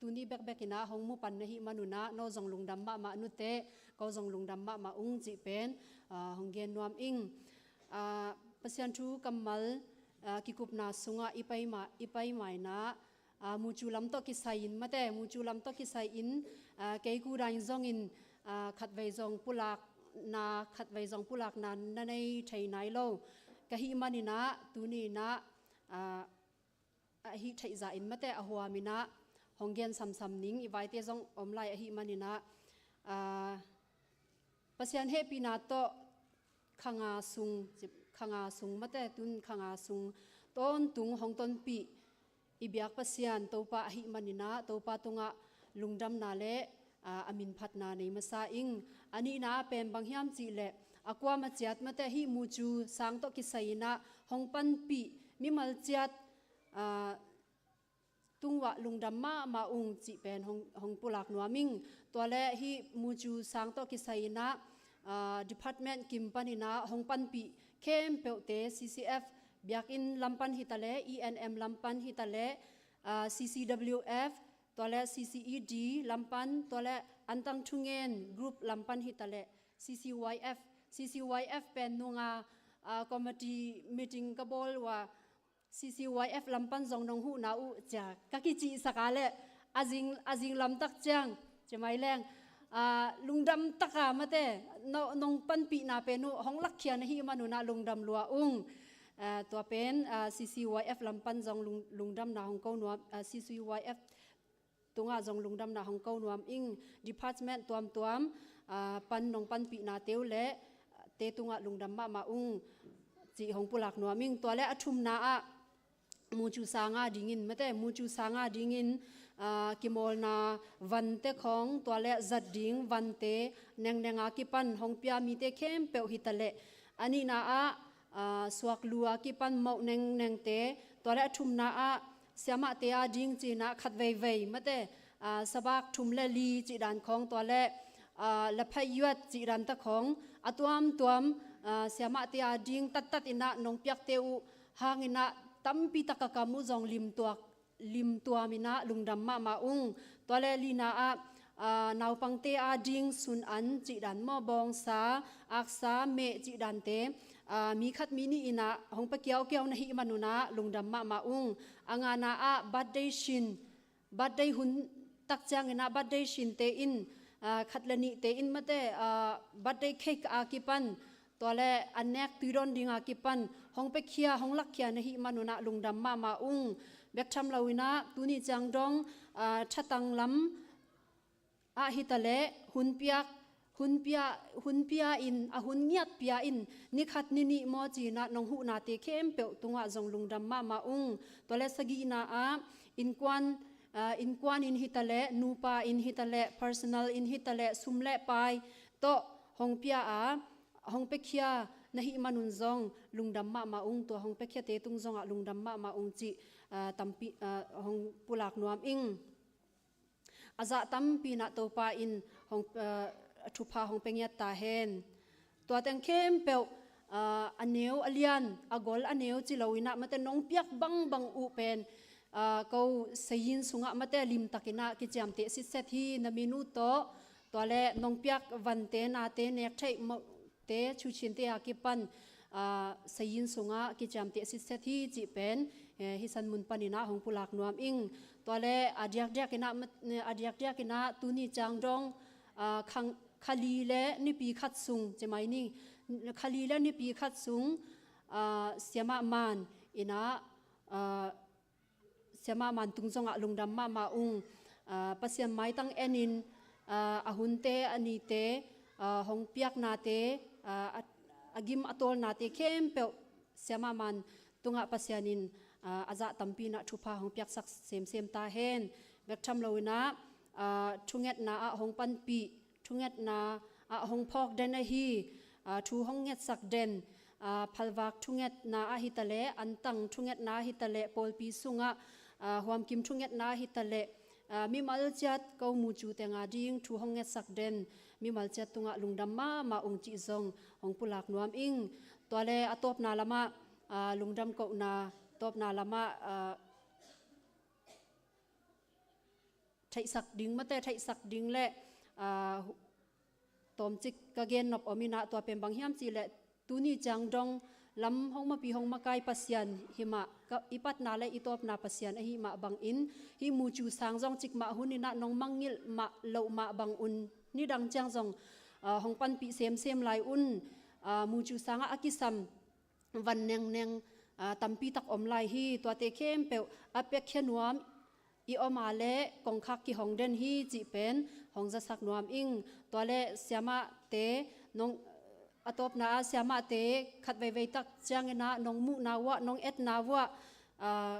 tu ni bek ina hong mu pan na hi manuna no zong lung dam ma nu te ko zong lung dam ma ung chi pen hong gen nuam ing pasian thu kamal ki kup na sunga ipai mai na mu chu lam to ki sain mate mu chu lam to ki sai in ke ku dang zong in khat vei zong pulak na khat vei zong pulak na nei thai nai lo ka hi manina tu ni na hi thai za in mate a huwa mina honggen sam ning i vai te zong omlai a hi manina pasian he pi na to khanga sung mate tun khanga sung ton tung hong ton pi i biak pasian to pa hi manina to pa tunga lungdam na le amin phat na nei masa ing ani na pen bang hiam chi le akwa ma chiat mate hi mu chu sang to ki saina hong pan pi mi mal chiat tungwa lungdam ma ung chi pen hong pulak nuaming to le hi mu chu sang to ki saina department kim panina hong pan pi kem peute CCF biak in lampan hitale ENM lampan hitale CCWF ตัวเล CCED ลำปันตัวเลอันตังทุงเงินกรุ๊ปลำปันฮิตาเล CCYF เป็นนุงคอมมิตี้มีติ้งกบอลว่า CCYF ลำปันจงนงหูนาอุจากกักิจิสักาเลอาจิงลำตักจังจะไม่แรงลุงดำตักมาเต้นงปันปีนาเป็นห้องลักเขียนที่มานุนาลุงดำลัวตัวเป็น CCYF ลำปันจงลุงดำนาห้องเก้าหนัว CCYF ตัวจงลุงดำนาห้องเก้าหนัวอิง department ตัวปันนงปันปีนาเตียวเละเตตัวลุงดำมาจีห้องปุลักหนัวมิงตัวเละชุมนามูจูสางาดิ่งินไม่แต่มูจูสางาดิ่งินกิมอลนาวันเตของตัวเละจัดดิ่งวันเตเนงอากิปันห้องพิอามีเตเข้มเปียวหิตเละอันนี้นาสวกลัวกิปันเมาเนงเตตัวเละชุมนาเสียมาเตดิ่งจีนาขัดเวไม่แต่สบักชุมเละลีจีดันของตัวเละละพายุจีดันตะของตัวมเสียมาเตดิ่งตัดอินะนงเปียกเตวหางอินะตั้มปีตะกะกามุจงลิมตัวมินะลุงดำมาตัวเลลีนานาวปังเตดิ่งสุนอันจีดันมอบองสาอักษาเมจีดันเตมีขัดมินีอินะหงปะเกียวนะฮิมานุนะลุงดำมาอังานาบัดเดชินบัดเดหุนตักจังอินะบัดเดชินเตอินขัดละนิเตอินมาเตบัดเดเคกอากิปันตัวเลอันเนกตุรอนดิงอากิปันห้องเปคียห้องลักเคียนะฮิมานุนะลุงดำมาเบกทำลาวินะตุนิจังดองชัตังลำฮิตาเลหุนเปียอินหุนเงียดเปียอินนิขัดนิโมจีนะนงหูนาเตเข้มเปียวตุงะจงลุงดำมาตัวเลสกีนาอินควันอินฮิตาเลนูปาอินฮิตาเล personal อินฮิตาเลสุมเลไปโตห้องเปียห้องเปคียนะฮิมานุนจงลุงดำมาตัวห้องเปคียเตตุงจงลุงดำมาจีตัมปีห้องปุลักนวมอิงอาจจะตัมปีนัตโตปาอินห้องทุพาห้องเป็งยัตตาเฮนตัวแตงเข้มเปียวอันเนียวอเลียนอากอลอันเนียวจิลาวินะมาแต่น้องเปียกบังอุเป็นเขาเสียนสุงะมาแต่ลิมตักินะกิจามเตสิเซทีนามินุโตตัวเล่น้องเปียกวันเตนาเตเนกใช้เตชูชินเตอากิปันเสียนสุงะกิจามเตสิเซทีจิเป็นฮิสันมุนปานินะของปุลักนวมอิงตัวเล่อดียกเดียกินะตุนีจังดงขลีเล่นิปีขัดสุงจะไม่นี่ขลีเล่นิปีขัดสุงเสียมามันอินะเสียมามันตุงจงลุงดำมาปัสยามไม้ตั้งเอนินหุนเตอันนี้เตหงเปียกนาเตอากิมอตอลนาเตเข้มเปียวเสียมามันตุงปัสยานินอาจจะตัมปีนะชุพาหงเปียกสักเซมตาเฮนเบกทำเรานะชุงเงตนาหงปันปีชุงเงตนาหงพอกเดนฮีชูหงเงตสักเดนพัลวักชุงเงตนาฮิตาเลอันตังชุงเงตนาฮิตาเลปอลปีสุงะหวมกิมชุงเงตนาฮิตาเลมีมัลจัดเกามูจูเตงาดิงชูหงเงตสักเดนมีมัลจัดตุงะลุงดำมาองจิซงหงปุลักนวมอิงตัวเลอตบนาละมาลุงดำเกานาตบนาละมาไทยสักดิ่งมาแต่ไทยสักดิ่งและตอมจิกกะเกนนบอมินาตัวเป็นบางเฮียมจีและตุนีจังดงลำห้องมาปีห้องมาไกปัสยันหิมะกับอิปัตนาและอิตอบนาปัสยันหิมะบางอินหิมูจูสางจงจิกมาหุนินะนองมังงิลมาเหลามาบางอุนนี่ดังจังจงห้องปันปีเซมลายอุนมูจูสางอากิซัมวันเนงตัมปีตักอมลายฮีตัวเตเข้มเปียวอเปกเขนวมอีอมาเลกองคักกีห้องเดนฮีจีเป็นห้องจะสักนวมอิงตัวเลเสียมาเตนองอตบนาเสียมาเตขัดไวตักจังนะนองมุนาวะนองเอ็ดนาวะ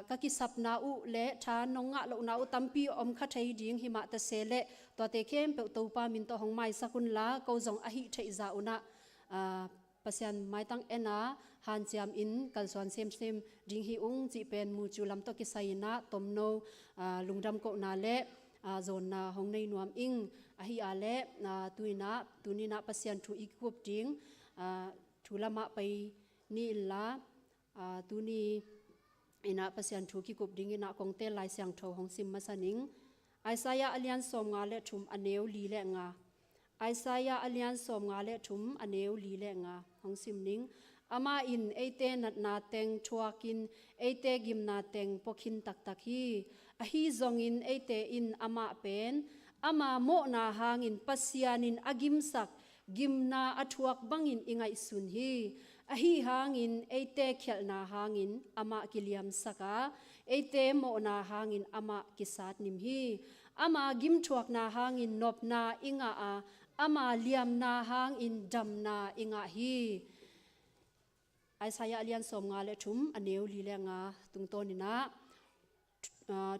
กกิสับนาอุเลชานองงะโลนาอุตัมปีอมขัดไทยดิ่งหิมะตะเสเลตัวเตเข้มเปียวตัวปามินตัวห้องไม้สักุนลาเกาจงอหิไทยจาอุนะปัสยันไม้ตั้งเอ็นะฮันจามอินกัลส่วนเซมดิ่งหิอุงจีเป็นมูจูลำตกิไซนะตมโนลุงดำโกนาเลโซนนาห้องในนวมอิงอหิอาเลตุนีนะปัสยันทูอีกวบดิ่งทูละมะไปนี่ละตุนีอินะปัสยันทูกิกบดิ่งอินะกองเตลายเสียงโทห้องซิมมาสนิง Isaiah alian som nga le thum aneu li le nga Isaiah alian som nga le thum aneu li le nga hong sim ning ama in eite nat na teng thuakin eite gim na teng pokhin tak tak hi a hi zong in eite in ama pen ama mo na hangin pasianin agim sak gimna athuak bangin ingai sun hi a hi hangin eite khel na hangin ama kiliam saka eite mo na hangin ama kisat nim hi ama gim thuak na hangin nop na inga a ama liam na hangin dam na inga hi Isaiah alian som nga le thum aneu li le nga tungtonina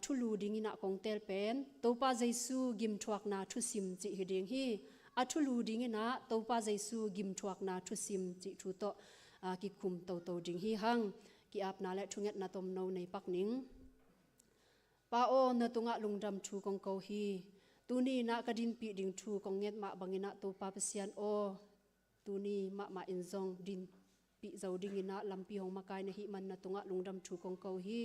thulu dingina kongtel pen topa Jesu gim thuak na thu sim chi hiding hi athulu dingina topa Jesu gim thuak na thu sim chi thu to ki khum to ding hi hang ki ap na le thunget na tom no nei pak ning pa o na tunga lungdam thu kong ko hi tuni na kadin pi ding thu konget ma bangina topa pasian o tuni ma inzong din pi zoding ina lampi hong makai na hi man na tunga lungdam thu kong ko hi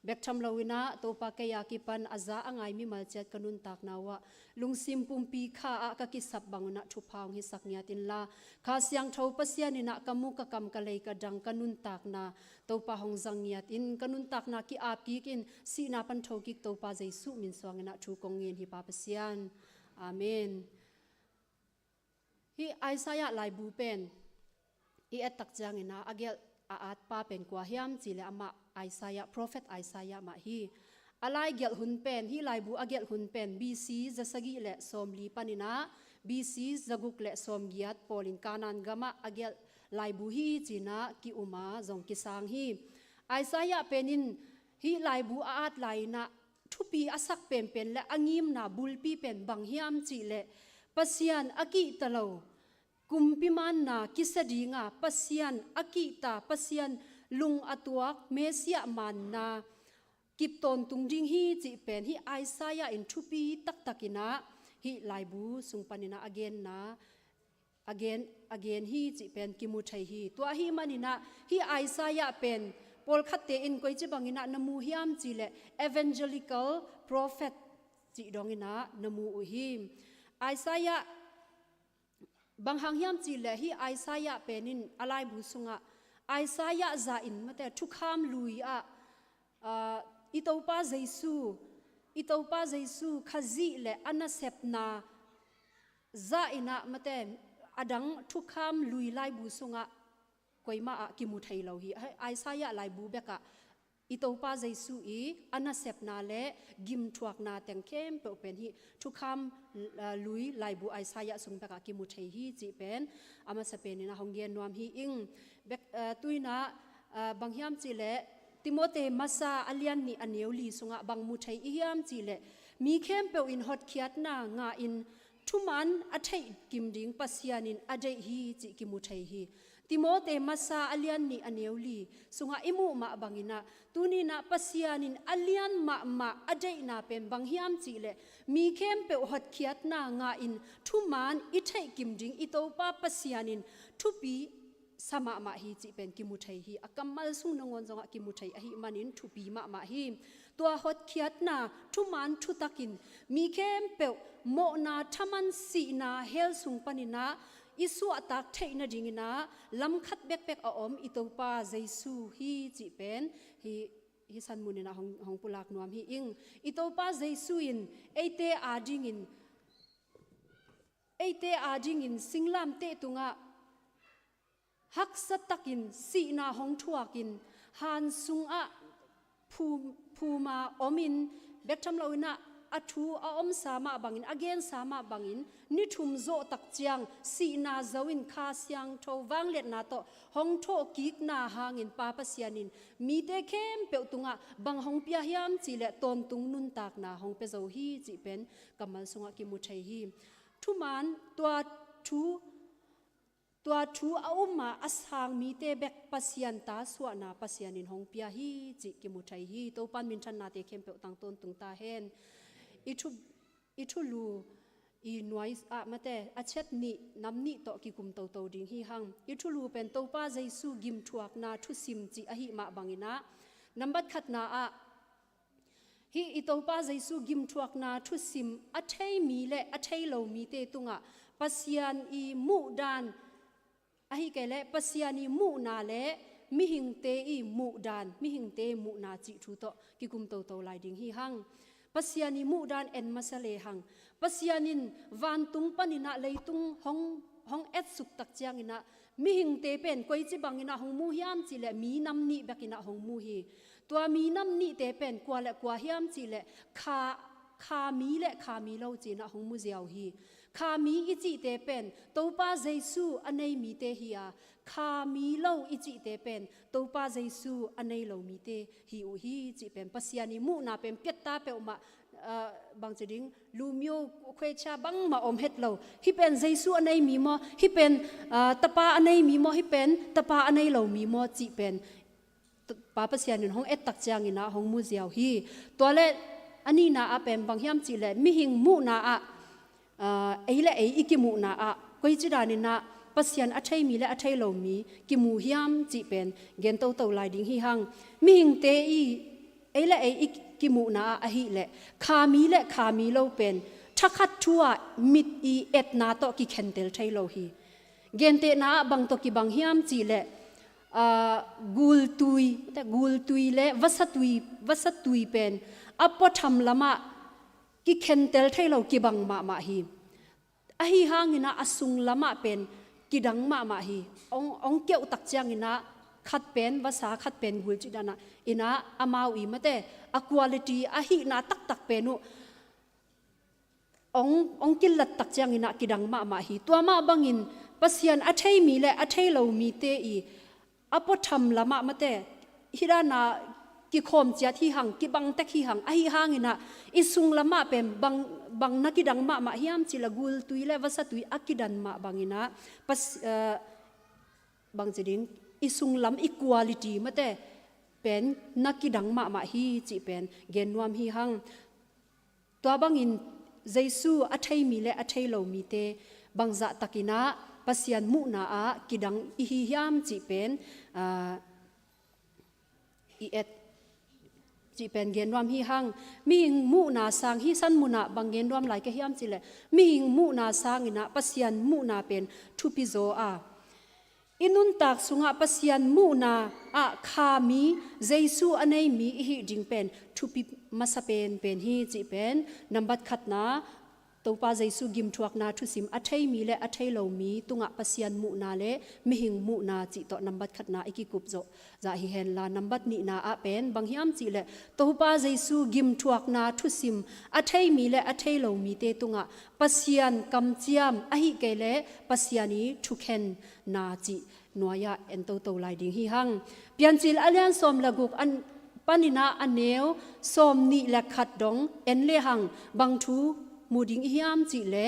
bek tham lawina topa ke ya ki pan aza angai mi mal chat kanun tak nawa lungsim pumpi kha a ka ki sap bangna thu phang hi saknya tin la kha siang thau pasian ina kamu ka kam ka lei ka dang kanun tak na topa hong zangiat in kanun tak na ki ap ki kin si na pan thau ki topa Jesu min swangena thu kong ngin hi pa pasian amen hi Isaiah lai bu pen i atak jang ina agel at pa pen kwa hiam chile ama Isaiah prophet Isaiah ma hi alai gel hun pen hi lai bu agel hun pen BC zasagi le somli panina BC zaguk le somgiat polin kanan gama agel lai bu hi china ki uma zong ki sang hi Isaiah penin hi lai bu at laina thupi asak pen pen le angim na bulpi pen bang hiam chi le pasian aki talo kumpiman na kisadinga pasian akita pasian lung atuak mesia man na kipton tungding hi chi pen hi Isaiah in thupi tak takina hi laibu sungpanina again hi chi pen kimu thai hi to hi manina hi Isaiah pen pol khatte in koi chi bangina namu hiam chi le evangelical prophet chi dongina namu hi Isaiah banghang hiam chi le hi Isaiah penin alai bu sunga Isaiah za in mate thukham lui a itopa Jesu khazi le anasepna za ina mate adang thukham lui lai bu sunga koima a kimu thai lo hi Isaiah lai bu beka itopa Jesu i anasepna le gim thuak na teng khem pe pen hi thukham lui lai bu Isaiah sung beka kimu thai hi chi pen ama sapenina honggen nuam hi ing bek tuina banghiam chi le Timote masa alian ni aneuli sunga bang mu thai hiam chi le mi khem pe in hot khiat na nga in thuman athai kimding pasianin adei hi chi kimu thai hi Timote masa alian ni aneuli sunga imu ma bangina tuni na pasianin alian ma adei na pen banghiam chi le mi khem pe hot khiat na nga in thuman ithai kimding itopa pasianin thupi sama ma hi chi pen ki muthai hi akamal sung nangon zonga ki muthai a hi manin thupi ma hi to hot khiat na thuman thu takin mi khem pe mo na thaman si na hel sung panina isu atak theina dingina lam khat bek a om itopa Jesu hi chi pen hi san munina hong pulak nuam hi ing itopa Jesu in eite ading in singlam te tunga hak satakin si na hong thuakin han sung a phuma omin bektham loina athu a om sama bangin again sama bangin ni thum zo tak chiang si na zawin kha siang tho wang let na to hong tho kik na hangin pa pasianin mi te khem pe tunga bang hong pia hiam chi le ton tung nun tak na hong pe zo hi chi pen kamal sunga ki mu thai hi thuman tua thu auma asang mi te bek pasian ta suana pasianin hong pia hi chi ki mu thai hi to pan min than na te khem pe tang ton tung ta hen ithu lu i noise a mate a chet ni namni to ki kum to ding hi hang ithu lu pen to pa Jesu gim thuak na thu sim chi a hi ma bangina number khat na a hi itopa jaisu gim thuak na thu sim athei mi le athei lo mi te tunga pasian I mu dan ahi kele pasian I mu na le mi hing te I mu dan mi hing te mu na chi thu to ki kum to to lai ding hi hang pasian I mu dan en masale hang pasianin van tung panina leitung hong et suk tak chiang ina mi hing te pen koi chi bangina hong mu hiam chi le mi nam ni bakina hong mu hi tua mi nam ni te pen kwa le kwa hiam chi le kha mi lo chi na hong mu ziaw hi kha mi I chi te pen topa jesu anei mi te hi a kha mi lo I chi te pen topa jesu anei lo mi te hi u hi chi pen pasiani mu na pen petta pe ma bang cheding lumio khwe cha bang ma om het lo hi pen jesu anei mi mo hi pen tapa anei mi mo hi pen tapa anei lo mi mo chi pen pa pasianin hong et tak chang ina hong mu ziaw hi tole ani na a pen bang hiam chi le mi hing mu na a eile ikimu na a koi chi dani na pasian athei mi le athei lo mi ki mu hiam chi pen gen to lai ding hi hang mi hing te I eile ki mu na a hi le kha mi lo pen thakhat thua mit I et na to ki khentel thai lo hi gen te na bang to ki bang hiam chi le gul tui le vasatui pen apo tham lama ki khentel thai lo ki bang ma hi a hi hangina asung lama pen ki dang ma hi ong keu tak chiang ina khat pen vasa khat pen gul chi dana ina amau I mate a quality a hi na tak penu ong kilat tak chiang ina ki dang ma hi tua ma bangin pasian athei mi le athei lo mi te I apo tham lama mate hirana ki khom chia thi hang ki bang tek hi hang a hi hangina isung lama pen bang na ki dang ma hiam chila gul tui le vasa tui akidan ma bangina pas bang cheding isung lam equality mate pen na ki dang ma hi chi pen genwam hi hang to bangin jesu athei mi le athei lo mi te bangza takina pasian mu na a kidang I hi hiam chi pen I et chi pen genwam hi hang mi hing mu na sang hi san mu na bang genwam lai ka hiam chi le mi hing mu na sang ina pasian mu na pen thupi zo a inun tak sunga pasian mu na a kha mi jesu anei mi hi ding pen thupi masapen pen hi chi pen nambat khatna topa jesu gim thuak na thu sim athei mi le athei lo mi tunga pasian mu na le mi hing mu na chi to nambat khatna iki kup zo za hi hen la nambat ni na a pen bang hiam chi le topa jesu gim thuak na thu sim athei mi le athei lo mi te tunga pasian kam chiam a hi ke le pasiani thu khen na chi noya en to lai ding hi hang pian chil alian som laguk an panina aneu som ni la khat dong en le hang bang thu muding hiam chi le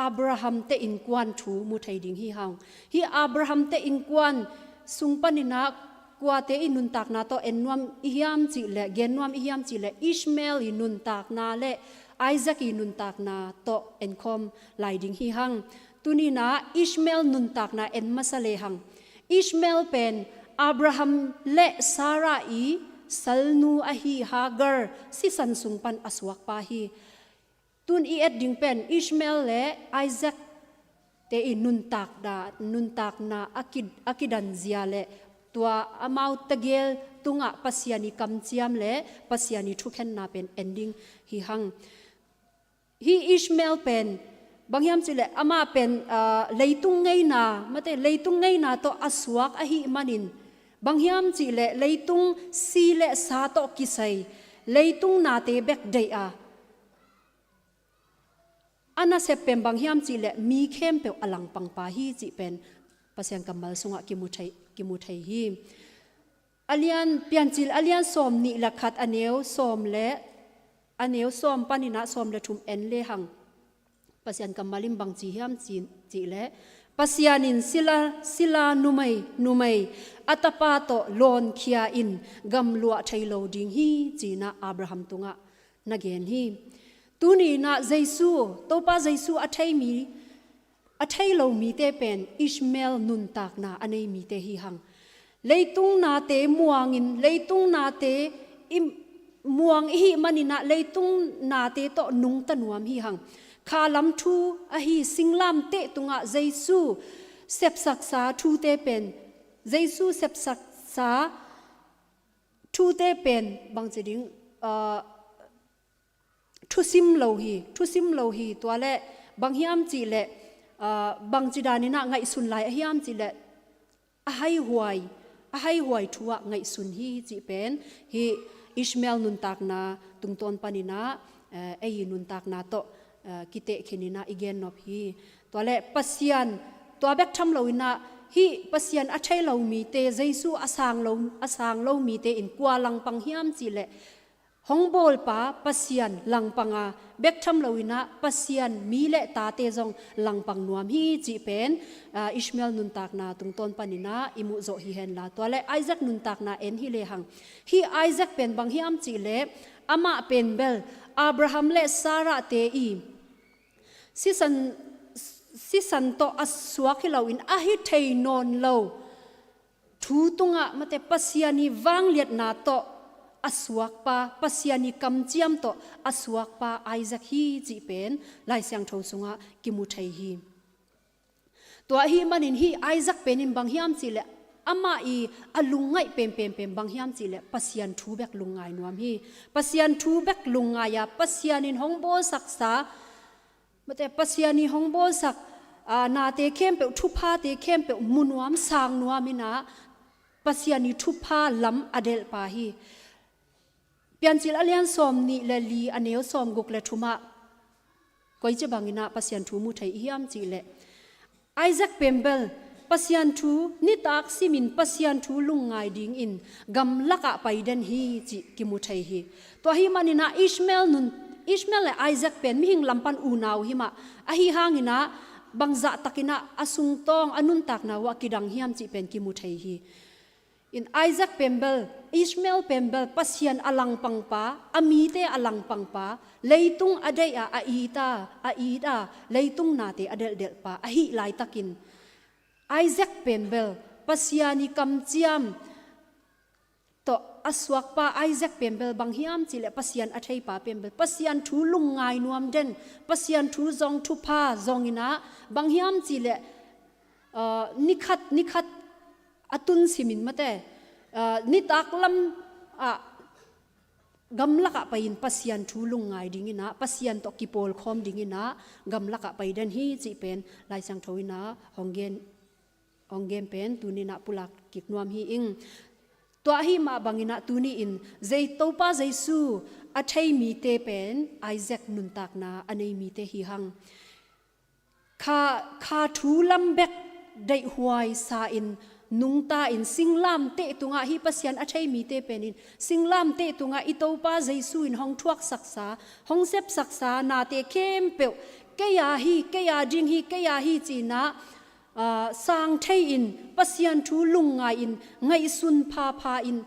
Abraham te in kwan thu mu thai ding hi hang hi Abraham te in kwan sung panina kwa te inun tak na to enwam hiam chi le genwam hiam chi le Ishmael inun tak na le Isaac inun tak na to enkom lai ding hi hang tunina Ishmael nun tak na en masale hang Ishmael pen Abraham le Sarah I salnu ahi Hagar si san sung pan aswak pa hi tun I et ding pen Ishmael le Isaac te nun tak na akidan zia le tua amau tagel tunga pasiani kam chiam le pasiani thukhen na pen ending hi hang hi Ishmael pen bangyam chile ama pen leitung ngei na mate leitung ngei na to aswak a hi manin bangyam chile leitung si le sa to kisai leitung na te bek dei a ana sepem bangyam chile mi khem pe alang pangpa hi chi pen pasian kamal sunga ki mu thai hi alian pianchil alian som ni lakhat aneu som panina som le thum en le hang pasian kamalim bang chi hiam chi le pasianin sila numai atapa to lon khia in gam lua thailo ding hi china Abraham tunga nagen hi tuni na jesu topa jesu athai lo mi te pen Ishmael nun tak na anei mi te hi hang leitung na te muangin leitung na te ม่วงอีมันนี่นะเลยตุงนาเตโตนุงตะนวมฮีหังคาลัมทูอหีสิงลามเตตุงะเยซูเสพสักษาทูเตเป็นเยซูเสพสักษาทูเตเป็นบางจิดิงทุซิมโลฮีตัวเละบางฮิอัมจีเละบางจิดานินะไงสุนไลฮิอัมจีเละให้หวยทัวไงสุนฮีจีเป็นฮีอิชเมลนุนตักนาตุงตอนปานินาเอยินุนตักนาโตกิเตขินินาอีเกนนบฮีตัวเละปัสยันตัวเบกทำเราอินะฮีปัสยันอัจฉริเรามีเตเยซูอาสางเรามีเตอินกัวลังปังฮิอัมจีเละฮองโบลปาปัสยันลังปังอาเบกทำเราอินะปัสยันมีเละตาเตจงลังปังนวมฮีจีเป็นอิชเมลนุนตักนาตุงตอนปานินาอิมุโซฮีเฮนลาตัวเละไอแซคนุนตักนาเอ็นฮีเลหังฮีไอแซคเป็นบางฮิอัมจีเละอามาเป็นเบลอับราฮัมเละซาระเตอีสิสันโตอสวกให้เราอินอาฮิเทนอนเราทูตุงะมาแต่ปัสยานีวังเลียดนาโตอสวกปาปัสยานีกำเจียมโตอสวกปาไอซักฮีจีเป็นลายเสียงทงสุงะกิมุไทฮีตัวฮีมันอินฮีไอซักเป็นอินบางฮิอัมจีเลอามาอีอลุงไงเป็นบางฮิอัมจีเลปัสยันทูเบกลุงไงนวมฮีปัสยันทูเบกลุงไงยาปัสยันินฮองโบสักษามาแต่ปัสยานีฮองโบสักนาเตเข้มเปทุพาเตเข้มเปมุนวมสางนวมินะปัสยานีทุพาลำอเดลปาฮีเปียนจิลอเลียนสอมนี่เลลีอเนวสอมกุกเลทุมาก้อยจะบังอินะปัสยันทูมุไทยฮิอัมจีเลไอแซคเปมเบลปัสยันทูนิตักซิมินปัสยันทูลุงไงดิงอินกำลักะไปเดนฮีจิกิมุไทยฮีตัวฮีมันอินะอิชเมลและไอแซคเป็นมิหิงลำปันอูนาวหิมะอหิฮางินะบางจะตักินะอสุงตองอนุนตักนาวะกิดังฮิมจิเป็นกิมุไทฮีอินไอแซคเป็นเบลอิชเมลเป็นเบลปัสยันอลังปังปาอามีเตอลังปังปาเลยตุงอเดียอาอีตาเลยตุงนาเตอเดลปาอหิไลตักินไอแซคเป็นเบลปัสยานิกัมเจียมโตอสวกปาไอแซคเป็นเบลบางฮิอัมจิเลปัสยันอัจฉริปาเป็นเบลปัสยันทูลุงไงนวมเด่นปัสยันทูจงทุพาจงอินะบางฮิอัมจิเลนิคัดอตุนสิมินมาแต่นิตักลำกำลักไปอินปัสยันทูลุงไงดิ่งอินะปัสยันตกิโปลคอมดิ่งอินะกำลักไปเด่นฮีจิเป็นลายสังทวินะฮองเกนเป็นตุนินะปุลักกิกนวมฮีอิงตัวฮีมาบังอินะตุนีอินเจโตปาเจซูอัจฉริมีเตเป็นไอแซคนุนตักนาอันนี้มีเตฮีหังคาทูลัมเบกได้หวยซาอินนุงตาอินสิงลามเตตุงะฮีปัสยันอัจฉริมีเตเป็นอินสิงลามเตตุงะอิโตปาเจซูอินห้องทวกศักษาห้องเซบศักษานาเตเข้มเปวเกียาจิงฮีจีนะสางเทอินปัสยันทูลุงไงอินไงสุนพาอิน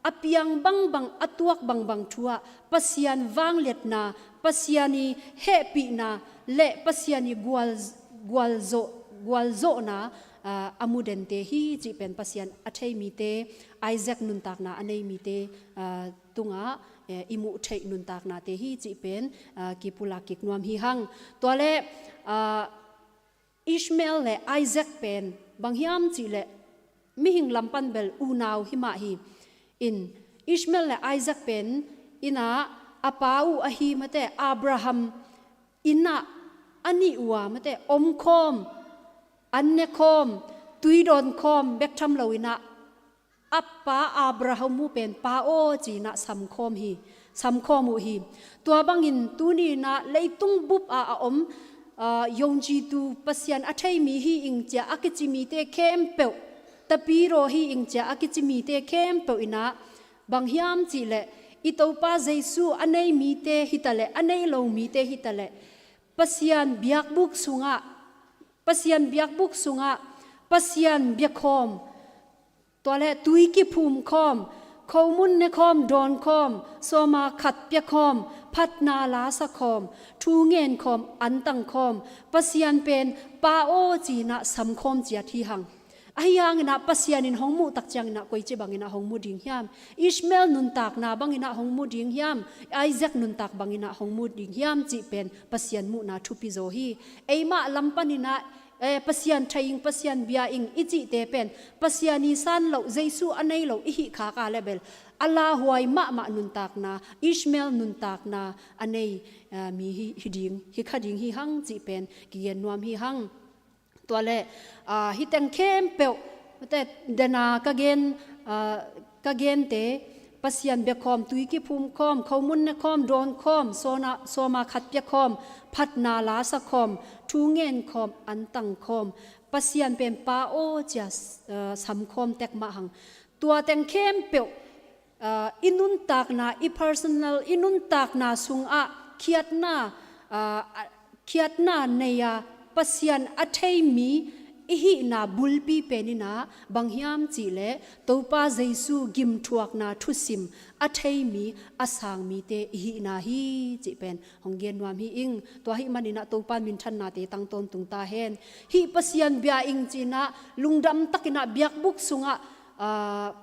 อเปียงบังอตวกบังทัวปัสยันวางเล็ดนาปัสยันีเฮปีนาเละปัสยันีกวลโซนาอามูเดนเตฮีจีเป็นปัสยันอัจฉริมีเตไอแซคนุนตักนาอันนี้มีเตตุงะอิมุเทนุนตักนาเตฮีจีเป็นกิปุลากิกนวมฮีหังตัวเละอิชเมลและไอแซคเป็นบางฮิอัมจีและมิหิงลำปันเบลอูนาวหิมาฮีอินอิชเมลและไอแซคเป็นอินะอาปาอูอาฮีมาแต่อับราฮัมอินะอันนี้อัวมาแต่อมคอมอันเนคอมตุยดอนคอมเบกทำเราอินะอัปปาอับราฮัมมูเป็นปาโอจีนะสัมคอมอูฮีตัวบางอินตูนีนะเลยตุงบุบอาอมยงจีตูปัสยันอัจฉริมีฮีอิงเจอากิจิมีเตเข้มเปวตะปีโรฮีอิงเจอากิจิมีเตเข้มเปวอินะบางฮิอัมจีเลอิโตปาเจซูอันไหนมีเตฮิตาเลอันไหนเรามีเตฮิตาเลปัสยันเบียกบุกสุงะปัสยันเบียกคอมตัวเลตุยกิภูมิคอมเขามุนเนคอมดอนคอมโซมาขัดเปียคอมพัดนาลาสคอมทูเงินคอมอันตังคอมปัสยันเป็นปาโอจีนะสัมคอมเจียทีหัง ayang ina pasianin hongmu takchang ina koiche bangina hongmu ding hiam Ishmael nun tak na bangina hongmu ding hiam Isaac nun tak bangina hongmu ding hiam chi pen pasian mu na thupi zo hi eima lampanina pasian thaing pasian bia ing ichi te pen pasiani san lo Jesu anei lo hi kha ka level Allah huai ma nun tak na Ishmael nun tak na anei mi hi ding hi khading hi hang chi pen kian nuam hi hangตัวเล่ฮิตังเข้มเปลวแต่เดนากะเกนเตปัสยันเบคอมตุยกิภูมิคอมเขามุนนะคอมโดนคอมโซมาขัดเปียคอมพัดนาลาสะคอมทูเงินคอมอันตังคอมปัสยันเป็นปาโอจะสัมคอมแตกมาหังตัวแตงเข้มเปลวอินุนตากนาอี personal อินุนตากนาสุงอะเขียดนาเนียpasian athei mi ihi na bulpi penina banghiam chile topa Jesu gim thuak na thusim athei mi asang mi te ihi na hi chi pen honggen nuam hi ing to hi manina topa min than na te tang ton tung ta hen hi pasian bia ing china lungdam takina biak buk sunga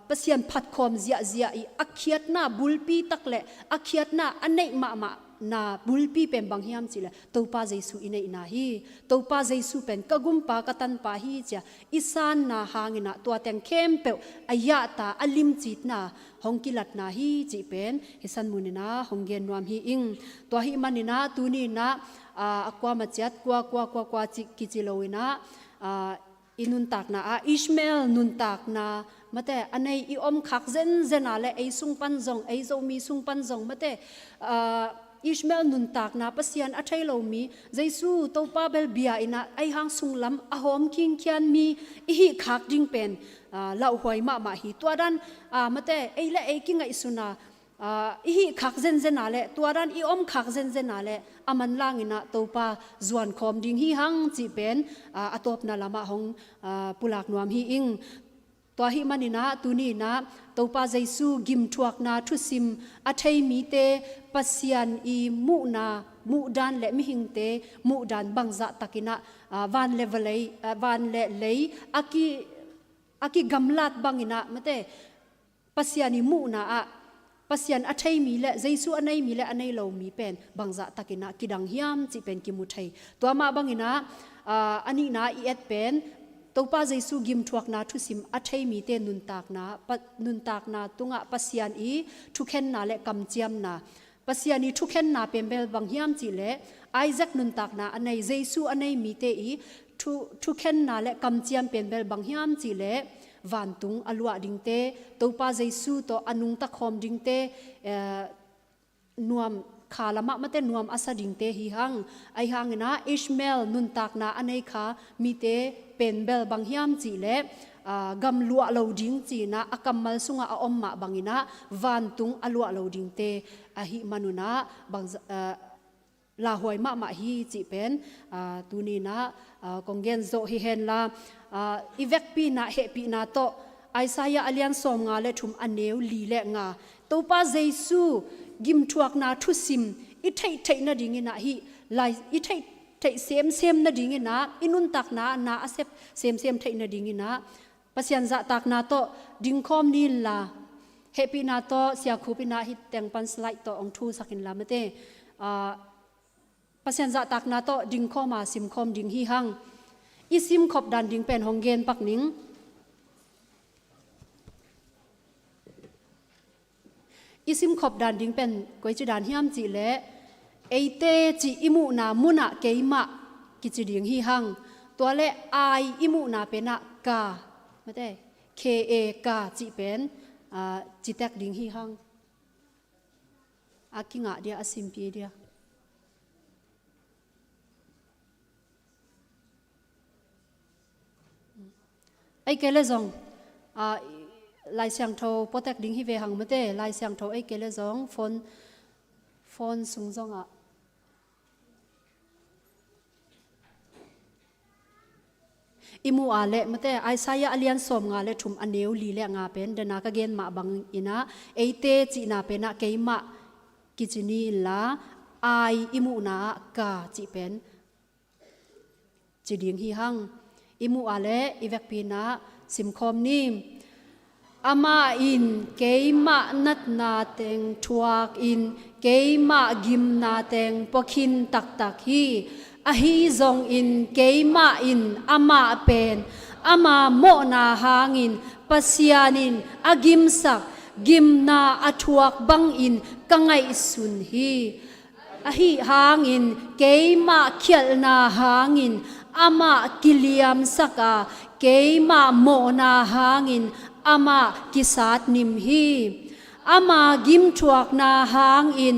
pasian phat khom zia I akhiat na bulpi takle akhiat na anei ma na bulpi pen banghiam chile topa Jesu ina ina hi topa Jesu pen kagumpa katan pa hi cha isan na hangina to teng khem pe aya ta alim chit na hongkilat na hi chi pen hisan munina honggen nuam hi ing to hi manina tuni na akwa machat kwa chi kichiloina inun tak na Ishmael nun tak na mate anei I om khak zen ale ei sung pan zong ei zo mi sung pan zong mate Ishmael nun tak na pasian athai lo mi Jesu topa bel bia ina ai hang sunglam ahom king khian mi hi khak ding pen lau hoi ma hi tuadan mate ei la ei kinga isuna hi khak zen ale tuadan I om khak zen ale aman lang ina topa zuan khom ding hi hang chi pen atop na lama hong pulak nuam hi ingตัวหิมันินะตุนีนะตัวป้าเจซูกิมทวกนาทุสิมอัฐยมีเตปัสยันอีมุนามุดานและมิหิงเตมุดานบังจะตักินะวันเลเวลวันเลเลยอากิกำลัดบังอินะมะเตปัสยันอีมุนาปัสยันอัฐยมีและเจซูอันไหนมีและอันไหนเรามีเป็นบังจะตักินะกิดังฮิมจิเป็นกิมุทัยตัวมาบังอินะอันนี้นะอีเอ็ดเป็นตัวป้าเจซูกิมทวกนาทุสิมอัฐยมีเตนุนตากนาตุงะปัสยันอีทุกเข็นนาและกำเจียมนาปัสยันอีทุกเข็นนาเป็นเบลบังฮิมจิเลไอแซคนุนตากนาอันไหนเจซูอันไหนมีเตอีทุกเข็นนาและกำเจียมเป็นเบลบังฮิมจิเลวันตุงอลวะดิงเตตัวป้าเจซูตัวอนุงตะคอมดิงเตนวมขาละมะมะเตนวมอาสดิงเตhi hang ai hang na Ishmael nun tak na anei kha mi te pen bel bang hiam chi le gam lua lo ding chi na akamal sunga a omma bangina van tung alua lo ding te a hi manuna bang la hoi ma hi chi pen tuni na kongen zo hi hen la ivek pi na he pi na to Isaiah alian som nga le thum aneu li le nga topa Jesu gim thuak na thusim I thei na dingina hi lai I thei sem na dingina inun tak na asep sem thei na dingina pasian za tak na to dingkhom ni la happy na to sia khupi na hi teng pan slide to ong thu sakin la mate pasian za tak na to dingkhoma sim khom ding hi hang isim khop dan ding pen honggen pak ning isim khop dan ding pen koi chi dan hiam chi le eite chi imu na muna keima ki chi ding hi hang to le ai imu na pena ka mate ka ka chi pen chi tak ding hi hang akinga dia asim pi dia ai kele zong lai siang tho potek ding hi ve hang mate lai siang tho ai kele zong phone sung zong a imu ale mate Isaiah alian som nga le thum aneu li le nga pen dana ka gen ma bang ina eite chi na pena keima kichini la ai imu na ka chi pen chi ding hi hang imu ale ivek pi na สิมคอมนี่อามาอินเกยมานัดนาเตงทวักอินเกยมากิมนาเตงปอคินตักตักฮีอาฮีซองอินเกยมาอินอามาเป็นอามาโมนาหางอินปัสยานินอากิมสักกิมนาอัทวักบังอินกังไงสุนฮีอาฮีหางอินเกยมาเขียลนาหางอินอามากิลิยมสักาเกยมาโมนาหางอินอามากิสาตนิมฮีอามากิมทวักนาหางอิน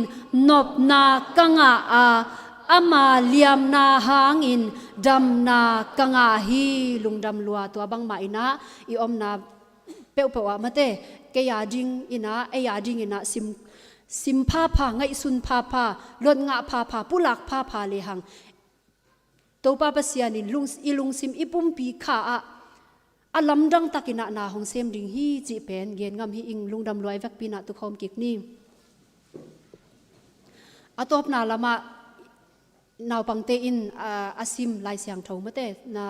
นบนากังอามาเลียมนาหางอินดำนากังฮีลุงดำลัวตัวบังมาอินะอีอมนาเปียวเปียวมาเตเกยาจิงอินะเอยาจิงอินะซิมพาพาไงสุนพาพาลดงะพาพาปุลักพาพาเลหังตัวป้าปัสยานินลุงซิมอีปุ่มปีขาอาลำดังตักินะนาของเซมดิงฮีจีเป็นเกียนงามฮีอิงลุงดำลอยแวกปีนะตุคอมกิกนี่อาตบนาละมานาปังเตอินอาซิมลายเสียงทงมาเตนา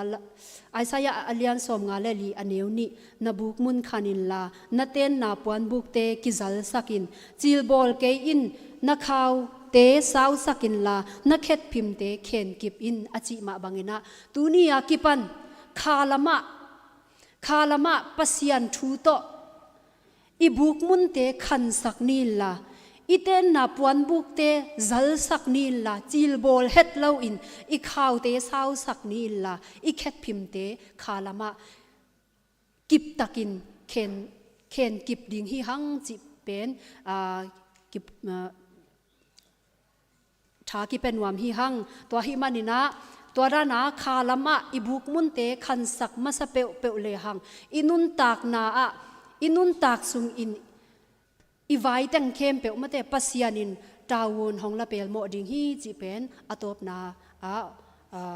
ไอซายาอเลียนสมงาเลลีอันเนวนี่นาบุกมุนขานินลานาเตนนาปวนบุกเตกิจัลสักินจิลบอลเกอินนาขาวเตสาวสักินลานาเข็ดพิมเตเข็นกิบอินอจิมาบังอินะตูนี่อากิปันคาลามะปัสยันทูโตอีบุกมุนเตขันสักนีลาอีเตนนาปวนบุกเตจัลสักนีลาจิลบอลเฮ็ดเล่าอินอีข่าวเตสาวสักนีลาอีเข็ดพิมเตคาลามะกิบตักินเข็นกิบดิ่งฮีหังจิเป็นกิบชากิเป็นวามฮีหังตัวฮิมานินะตัวด้านาคาลามะอิบุกมุนเตขันสักมาสเปวเปวเลหังอินุนตากนาอินุนตากสุงอินอีไว้แต่งเข้มเปวมาเตปัสยานินดาวนของละเปลโมดิงฮีจีเป็นอตบนา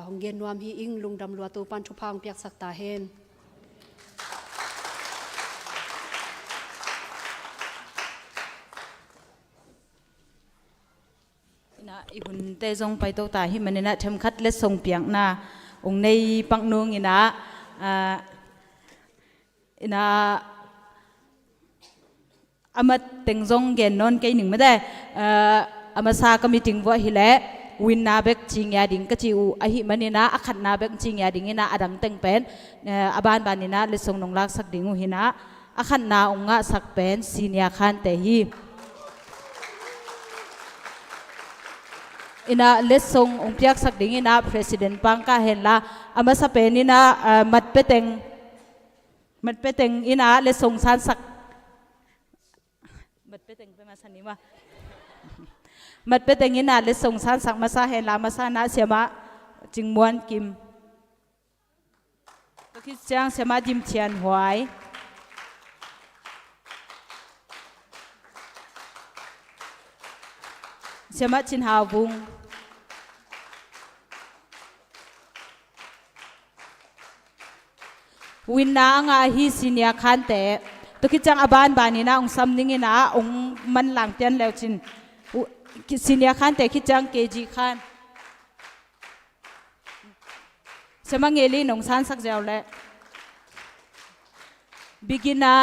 ของเกนวามฮีอิงลุงดำลัวตูปันทุพังเปียกสักตาเฮนนะอีหุ่นเตจงไปตัวตาหิมันนะทำคัดเล็ดทรงเปียงนาองในปังนงอินะอามาเต็งจงเกนนนเกยหนึ่งไม่ได้อามาซาก็มีถึงว่าฮิเลวินนาเบกจิงยาดิงก็จิวอหิมันนะอขัดนาเบกจิงยาดิงนะอดังเต็งเป็นอาบานบานินะเล็ดทรงนงลักสักดิงหินะอขัดนาองค์สักเป็นซีเนียคันเตฮีอินะเลสงองเปียกสักดิ่งอินะ President ปังกาเห็นละอามาสเปนอินะมัดเปเต็งอินะเลสงสันสักมัดเปเต็งเป็นมาสันนิวะมัดเปเต็งอินะเลสงสันสักมาซาเห็นละมาซานะเสียมาจิงมวนกิมก็คิดจังเสียมาจิมเชียนหวยเสียมาชินหาวุงวินนาองาฮีสิเนียคันเตตุกิจังอบานบานีนาองซัมนิงินาองมันหลังเตียนแล้วจินสิเนียคันเตคิจังเกจีคันเสมังเอลีนองซันสักเจ้าเล่บิกินา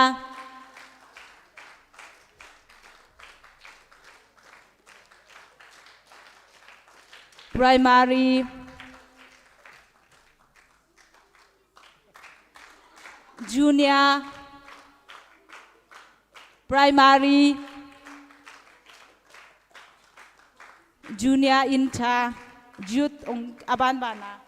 primary junior primary junior inter youth aban bana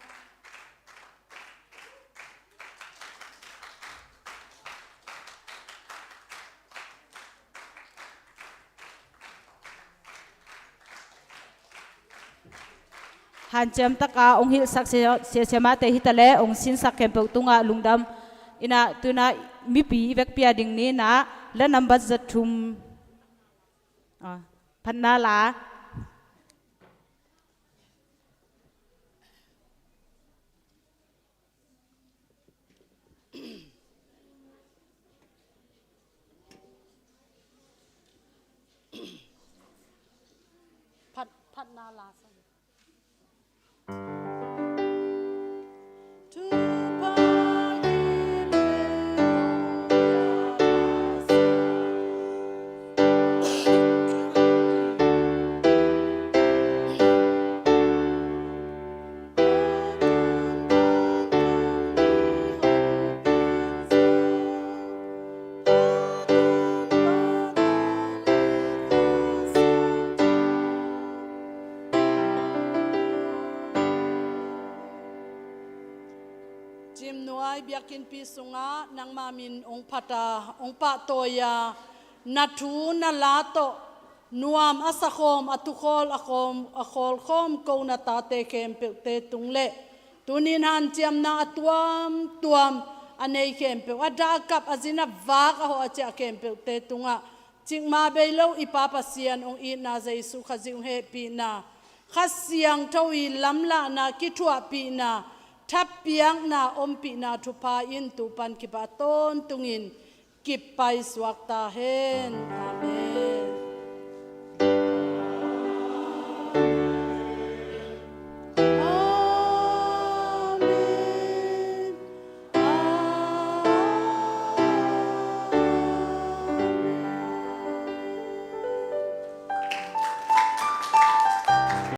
han chem taka ong hil sak se sema te hitale ong sin sak kem pe tunga lungdam ina tuna mi pi vek pia ding ni na la number zathum phanna la phanna la Tu pagi nuai biakin pi sunga nang mamin ong pata ong pa toya na thu na lato nuam asakhom atukhol akhol khom ko na ta te kem pe te tungle tunin han chiam na tuam anei kem pe ada kap azina vak ho acha kem pe te tunga ching ma beilo ipapa sian ong I na Jesu khaziu he pi na khasiang thawi lamla na kithua pi na thap piang na om pi na thupa in tu pan ki ba ton tungin kip pai swak ta hen amen